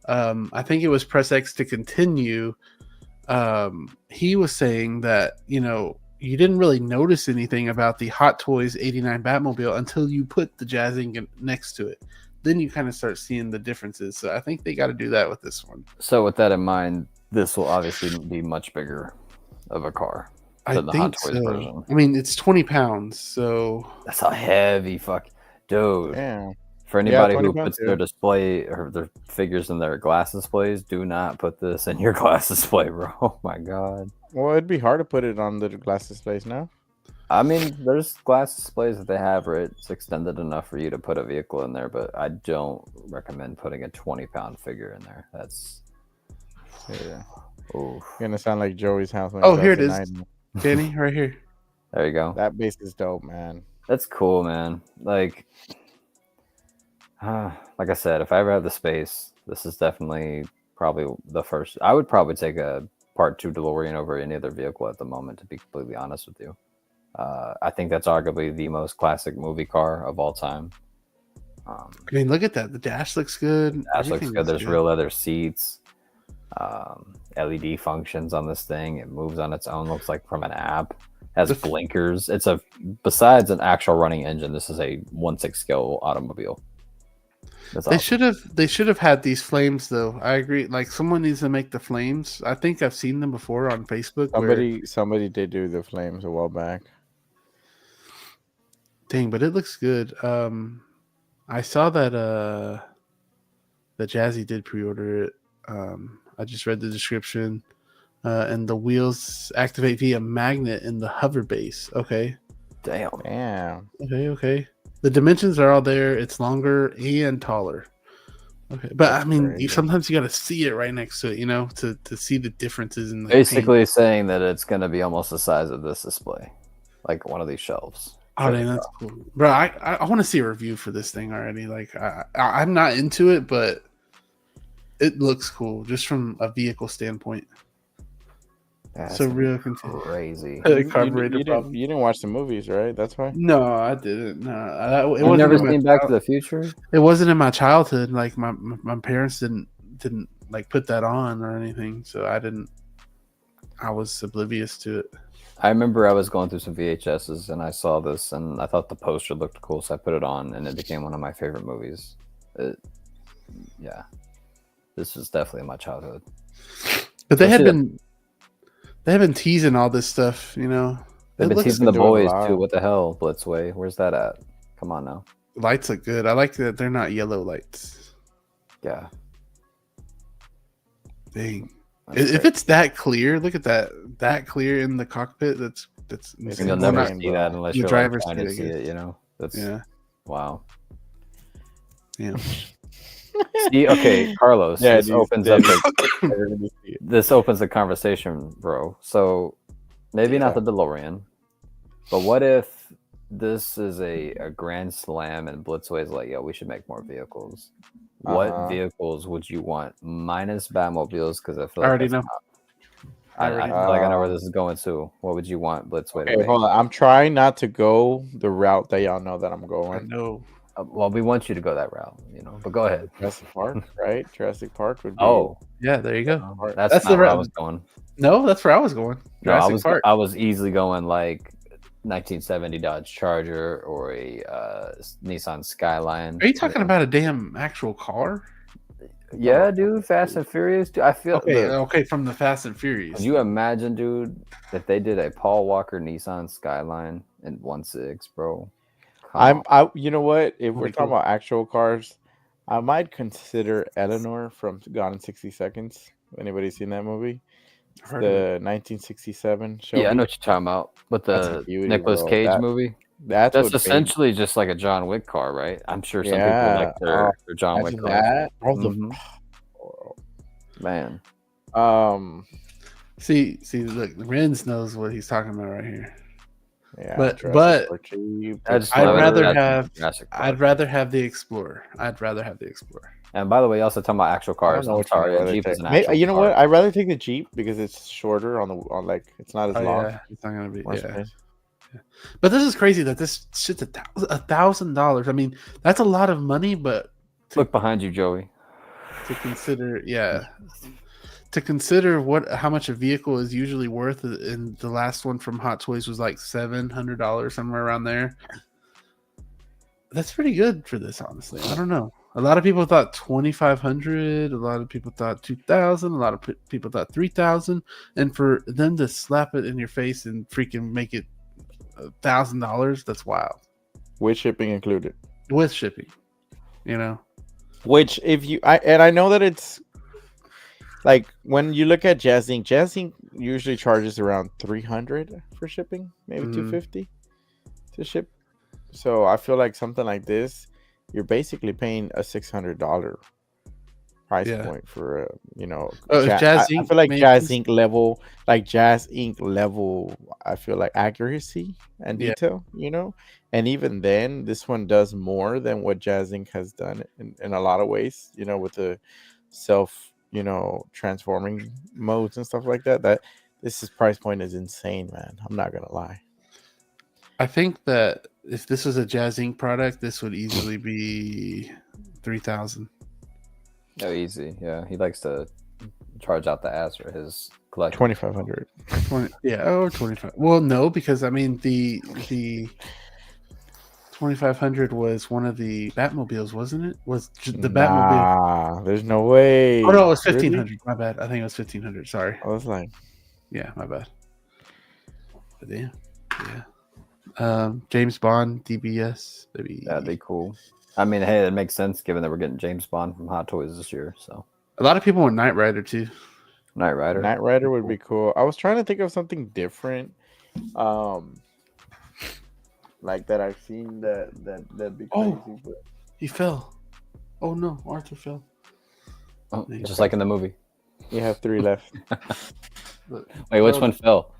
I think it was Press X to continue. He was saying that you didn't really notice anything about the Hot Toys '89 Batmobile until you put the Jazzing next to it. Then you kind of start seeing the differences. So I think they got to do that with this one. so? With that in mind, this will obviously be much bigger of a car I than the think Hot Toys so. version. I mean, it's 20 pounds, so That's a heavy dude. Yeah. For anybody 20 who pounds, puts their display or their figures in their glass displays, do not put this in your glass display, bro. Oh my god. Well, it'd be hard to put it on the glass displays now. I mean, there's glass displays that they have where it's extended enough for you to put a vehicle in there, but I don't recommend putting a 20-pound figure in there. That's Yeah. oof. Gonna sound like Joey's house. When Oh, he here it drives is. the 9. Danny, right here. There you go. That base is dope, man. That's cool, man. Like I said, if I ever have the space, this is definitely probably the first. I would probably take a Part 2 DeLorean over any other vehicle at the moment, to be completely honest with you. I think that's arguably the most classic movie car of all time. I mean, look at that. The dash looks good. Dash looks Everything good. looks There's real leather seats. LED functions on this thing. It moves on its own. Looks like from an app. Has The- blinkers. Besides an actual running engine, this is a 1/6 scale automobile. That's They awesome. should have had these flames though. I agree. Like someone needs to make the flames. I think I've seen them before on Facebook. Somebody did do the flames a while back. Dang, but it looks good. I saw that that Jazzy did pre-order it. I just read the description. And the wheels activate via magnet in the hover base. Okay. Damn. Damn. Okay. The dimensions are all there. It's longer and taller. Okay. But That's I mean, crazy. sometimes you got to see it right next to it, to see the differences in the paint. Basically saying that it's going to be almost the size of this display, like one of these shelves. Oh, dang, that's cool, bro. I want to see a review for this thing already. Like, I'm not into it, but it looks cool just from a vehicle standpoint. That's So real content. crazy. Carburetor problem. You didn't watch the movies, right? That's why. No, I didn't. No, it You've wasn't never in my seen Back child- to the Future? It wasn't in my childhood. Like my parents didn't like put that on or anything, so I was oblivious to it. I remember I was going through some VHSs and I saw this and I thought the poster looked cool, so I put it on and it became one of my favorite movies. Yeah, this was definitely my childhood. But they Especially have been teasing all this stuff, They've It been looks teasing the doing a boys lot. too. What the hell, Blitzway? Where's that at? Come on now. Lights look good. I like that they're not yellow lights. Yeah. Dang. That's If crazy. it's that clear, look at that clear in the cockpit. That's And insane. you'll Well, never not see that unless the you're like driver's trying seat, to I see it. guess. You know, that's Yeah. wow. Yeah. See, okay, Carlos, Yeah, this dude, opens yeah, up dude. a, Never gonna see it. this opens the conversation, bro. So maybe not Yeah. the DeLorean, but what if this is a grand slam and Blitzway's like, yo, we should make more vehicles. What Uh-huh. vehicles would you want minus Batmobiles? Because I feel I like already that's know. I feel like I know where this is going to. What would you want Blitzway to Okay, make? hold on. I'm trying not to go the route that y'all know that I'm I going. know. Well, we want you to go that route, you know. But go ahead. Jurassic Park, right? Jurassic Park would be. Oh, Yeah, there you go. that's That's not the where I route. was going. No, that's where I was going. No, I Jurassic was Park. I was easily going like 1970 Dodge Charger or a Nissan Skyline. Are you talking about a damn actual car? Yeah, dude, Fast and Furious. Dude, I feel. Okay, from the Fast and Furious. Can you imagine, dude, if they did a Paul Walker Nissan Skyline in 1.6, bro? Come on. You know what? If we're Pretty talking cool. about actual cars, I might consider Eleanor from Gone in 60 Seconds. Anybody seen that movie? It's Heard of it. the 1967 show. Yeah, I know what you're talking about. With That's a the beauty, Nicolas bro. Cage That- movie. That's That's what made- essentially just like a John Wick car, right? I'm sure some people Yeah, like their John Wick imagine cars. that. Bro, Mhm. Man, See, look, Renz knows what he's talking about right here. yeah, But- Jurassic but- Park cheap, I just I'd love it. rather That's have- Jurassic Park. I'd rather have the Explorer. And by the way, also talking about actual I don't cars. know I'm which one I'd sorry, a rather Jeep take. is an Maybe- actual you know car. what? I'd rather take the Jeep because it's shorter on like it's not as Oh, long. yeah, it's not gonna be. More Yeah. space. But this is crazy that this shit's $1,000. I mean, that's a lot of money, but Look behind you, Joey. to consider, to consider how much a vehicle is usually worth, and the last one from Hot Toys was like $700, somewhere around there. That's pretty good for this, honestly. I don't know. A lot of people thought 2,500. A lot of people thought 2,000. A lot of people thought 3,000. And for them to slap it in your face and freaking make it $1,000, that's wild. With shipping included. With shipping, you know. Which, if you, I know that it's like when you look at Jazz Inc. usually charges around 300 for shipping, maybe 250 to ship. So I feel like something like this, you're basically paying a $600 price point for if Jazz Inc. I feel like made Jazz this- Inc. level, I feel like accuracy and detail, and even then this one does more than what Jazz Inc. has done in a lot of ways, with the self transforming modes and stuff like that. This price point is insane, man. I'm not gonna lie. I think that if this was a Jazz Inc. product, this would easily be 3,000. Oh, easy. Yeah, he likes to charge out the ass for his collection. 2,500. 20, or 25. Well, no, because I mean the 2,500 was one of the Batmobiles, wasn't it? Was the Batmobile? There's no way. Oh no, it was Really? 1,500. My bad. I think it was 1,500. Sorry. I was like, Yeah, my bad. But yeah. James Bond, DBS, maybe. That'd be cool. I mean, hey, that makes sense given that we're getting James Bond from Hot Toys this year. So A lot of people want Knight Rider too. Knight Rider. Knight Rider would be cool. I was trying to think of something different, like that I've seen that'd be crazy. Oh. But He fell. Oh no, Arthur fell. Oh, just like in the movie. you have 3 left. Wait, which one fell?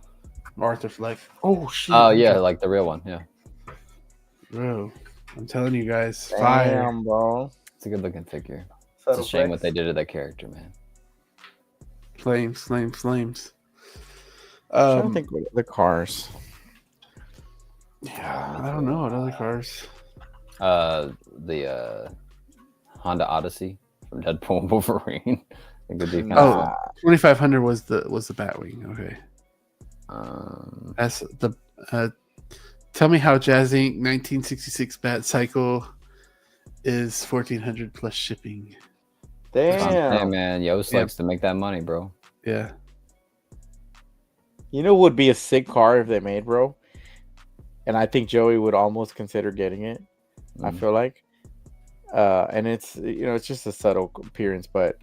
Arthur like, oh shit. Oh yeah, like the real one. Yeah, Bro, I'm telling you guys, fire. Damn, bro. it's a good looking figure. It's a shame what they did to that character, man. Flames. I'm trying to think of the cars. Yeah, I don't know what other cars. The Honda Odyssey from Deadpool and Wolverine. I think it'd be kind Oh, of 2,500 was the Batwing. Okay, fun. that's the. Tell me how Jazz Inc. 1966 Bat Cycle is 1,400 plus shipping. Hey Damn. man, Yost Yeah. likes to make that money, bro. Yeah, You know what would be a sick car if they made, bro? And I think Joey would almost consider getting it. I feel like. And it's it's just a subtle appearance, but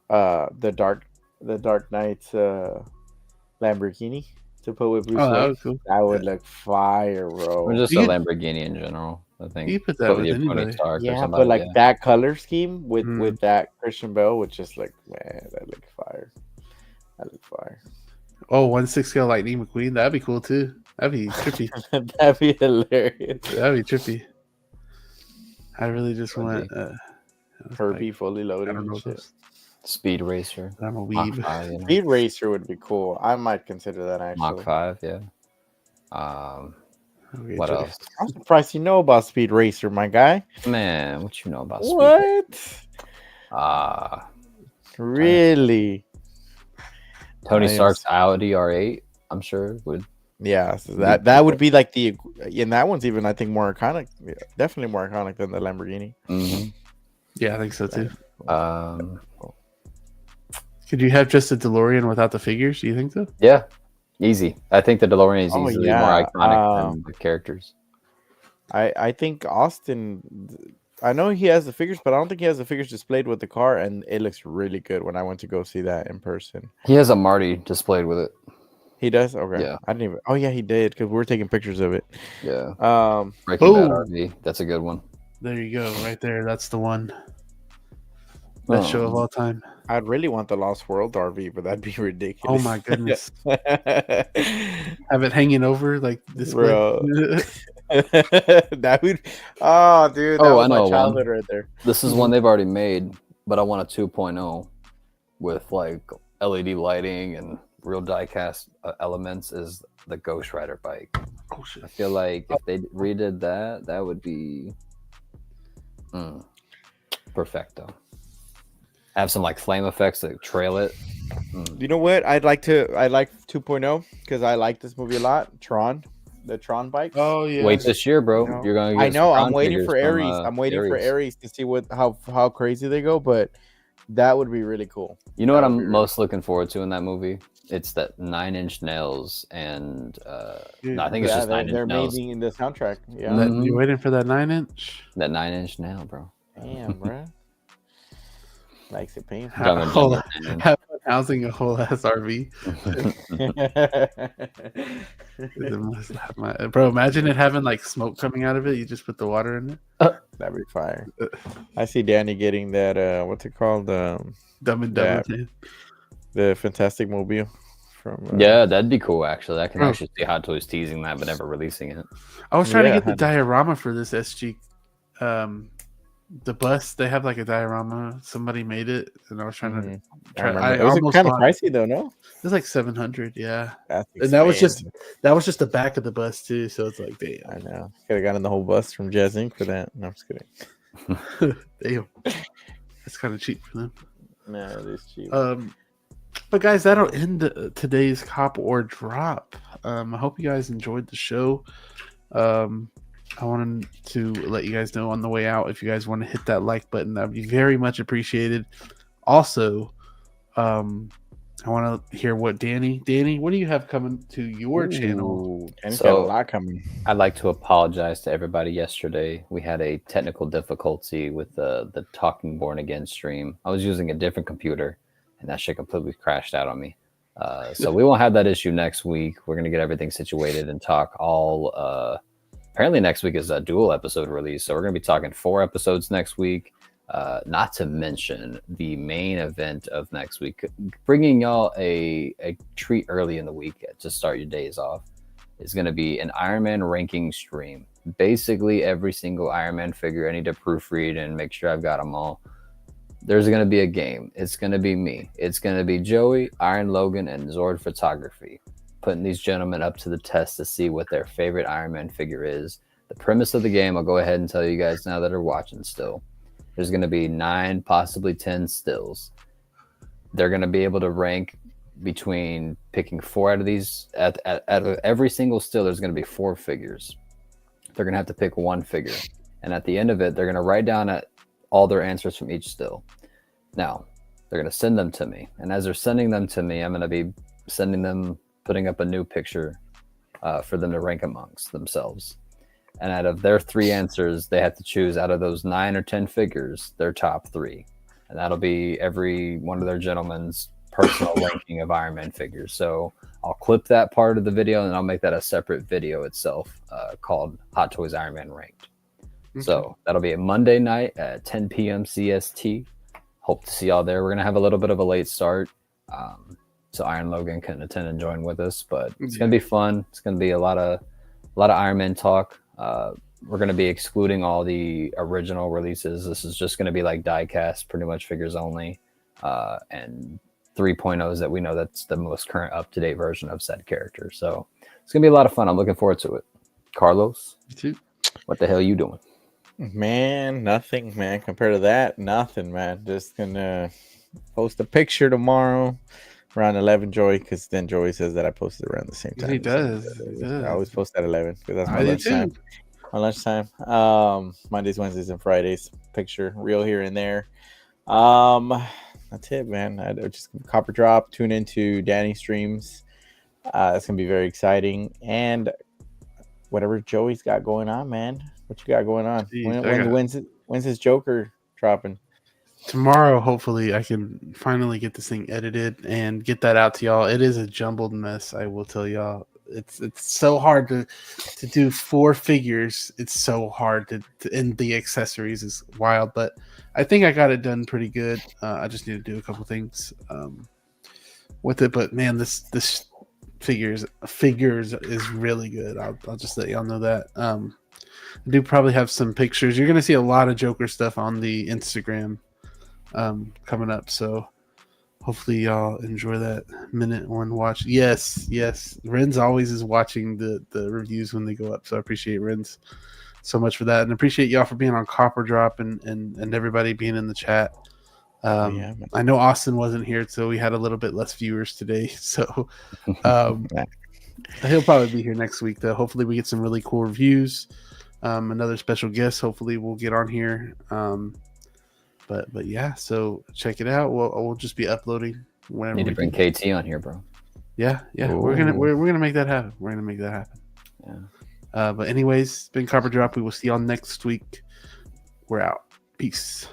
the dark the Dark Knight Lamborghini to put with Bruce Oh, that Wayne. was cool. That would look fire, Or bro. just You a could- Lamborghini in general. I think You put that with your Tony anybody. Stark or Yeah, somebody. but like yeah. that color scheme with Mm. that Christian Bale would just like, man, that look fire. That look fire. Oh, 1/6 scale Lightning McQueen. That'd be cool too. That'd be trippy. That'd be hilarious. That'd be trippy. I really just Would want be. Herbie fully I loaded don't know and shit. those. Speed Racer. I'm a Mach weeb. 5, you know? Speed Racer would be cool. I might consider that Mach actually. 5, yeah. Okay, What Joey. else? I'm surprised you know about Speed Racer, my guy. Man, what you know about Speed? What? Really? Tony Nice. Stark's Audi R8, I'm sure would. Yeah, so that would be like the, and that one's even I think more iconic. Yeah, definitely more iconic than the Lamborghini. Mhm. Yeah, I think so too. Could you have just a DeLorean without the figures? Do you think so? Yeah, easy. I think the DeLorean is Oh, easily yeah. more iconic than the characters. I think Austin. I know he has the figures, but I don't think he has the figures displayed with the car, and it looks really good when I went to go see that in person. He has a Marty displayed with it. He does. Okay. Yeah. I didn't even. Oh yeah, he did because we were taking pictures of it. Yeah. Oh. Breaking Bad Boom. RV. That's a good one. There you go, right there. That's the one. Best show of all time. I'd really want the Lost World RV, but that'd be Oh ridiculous. my goodness. Have it hanging over like this, Bro. That would. Oh, dude. That Oh, was I know my one. childhood right there. This is one they've already made, but I want a 2.0 with like LED lighting and real die-cast elements. Is the Ghost Rider bike. Oh shit. I feel like if they redid that, that would be perfecto. Have some like flame effects that trail it. You know what? I like 2.0 because I like this movie a lot. Tron, the Tron bike. Oh yeah. Wait this year, bro. You know? You're gonna. Get I know. some I'm waiting figures for from, Aries. I'm waiting for Aries to see how crazy they go, but that would be really cool. You know what That would be I'm really most looking forward to in that movie? It's that 9 Inch Nails and no, I think it's Yeah, just 9 they're Inch Nails. making the soundtrack. Yeah. Mhm. You waiting for that 9-inch? That 9 Inch Nail, bro. Damn, bro. Likes it painful. Dumb and Dumber 9 Inch. Have fun housing a whole ass RV. Bro, imagine it having like smoke coming out of it. You just put the water in it. That'd be fire. I see Danny getting that. What's it called? Dumb and Dumber. Yeah. The Fantastic Mobile from. Yeah, that'd be cool. Actually, I can Bro. actually see Hot Toys teasing that, but never releasing it. I was trying to Yeah, get the diorama for this SG. The bus, they have like a diorama. Somebody made it, and I was trying to. I remember. I It was almost kind of bought it. pricey though, no? It was like 700, yeah. That's And that was expensive. just the back of the bus too. So it's like, I damn, know. Could have gotten the whole bus from Jazz Inc. for that. No, I'm just kidding. damn. That's kind of cheap for them. No, it is cheap. But guys, that'll end today's cop or drop. I hope you guys enjoyed the show. I wanted to let you guys know on the way out, if you guys want to hit that like button, that'd be very much appreciated. Also, I want to hear what Danny, what do you have coming to your channel? Ooh, Danny's So- got a lot coming. I'd like to apologize to everybody. Yesterday, we had a technical difficulty with the Talking Born Again stream. I was using a different computer, and that shit completely crashed out on me. So we won't have that issue next week. We're gonna get everything situated and talk all. Apparently, next week is a dual episode release, so we're gonna be talking 4 episodes next week. Not to mention the main event of next week, bringing y'all a treat early in the week to start your days off. Is going to be an Iron Man ranking stream. Basically, every single Iron Man figure I need to proofread and make sure I've got them all. There's going to be a game. It's going to be me. It's going to be Joey, Iron Logan, and Zord Photography, putting these gentlemen up to the test to see what their favorite Iron Man figure is. The premise of the game, I'll go ahead and tell you guys now that are watching still. There's going to be 9, possibly 10 stills. They're going to be able to rank between picking 4 out of these. Out of every single still, there's going to be 4 figures. They're going to have to pick 1 figure. And at the end of it, they're going to write down all their answers from each still. Now, they're going to send them to me. And as they're sending them to me, I'm going to be sending them, putting up a new picture for them to rank amongst themselves. And out of their 3 answers, they have to choose out of those 9 or 10 figures, their top 3. And that'll be every one of their gentlemen's personal linking of Iron Man figures. So I'll clip that part of the video and I'll make that a separate video itself called Hot Toys Iron Man Ranked. Okay. So that'll be a Monday night at 10 p.m. CST. Hope to see y'all there. We're going to have a little bit of a late start. So Iron Logan can attend and join with us, but it's going to be fun. It's going to be a lot of Iron Man talk. We're going to be excluding all the original releases. This is just going to be like diecast, pretty much figures only, and 3.0s that we know that's the most current up-to-date version of said character. So it's going to be a lot of fun. I'm looking forward to it. Carlos, You too. what the hell are you doing? Man, nothing, man. Compared to that, nothing, man. Just gonna post a picture tomorrow around 11, Joey, because then Joey says that I posted around the same time. He does. I always post at 11 because that's my I do lunchtime. too. My lunchtime. Mondays, Wednesdays, and Fridays. Picture reel here and there. That's it, man. I just copper drop. Tune into Danny streams. It's gonna be very exciting, and whatever Joey's got going on, man. What you got going on? Jeez, When's his Joker dropping? Tomorrow, hopefully, I can finally get this thing edited and get that out to y'all. It is a jumbled mess, I will tell y'all. It's so hard to do 4 figures. It's so hard to and the accessories is wild, but I think I got it done pretty good. I just need to do a couple things with it, but man, this figures is really good. I'll just let y'all know that. I do probably have some pictures. You're gonna see a lot of Joker stuff on the Instagram coming up, so hopefully y'all enjoy that minute one watch. Yes, Renz always is watching the reviews when they go up, so I appreciate Renz so much for that, and appreciate y'all for being on Copper Drop and everybody being in the chat. I know Austin wasn't here, so we had a little bit less viewers today, so he'll probably be here next week though. Hopefully we get some really cool reviews. Another special guest hopefully we'll get on here. But yeah, so check it out. We'll just be uploading whenever. Need to bring KT on here, bro. Yeah. Ooh. We're gonna make that happen. Yeah. But anyways, it's been Copper Drop. We will see y'all next week. We're out. Peace.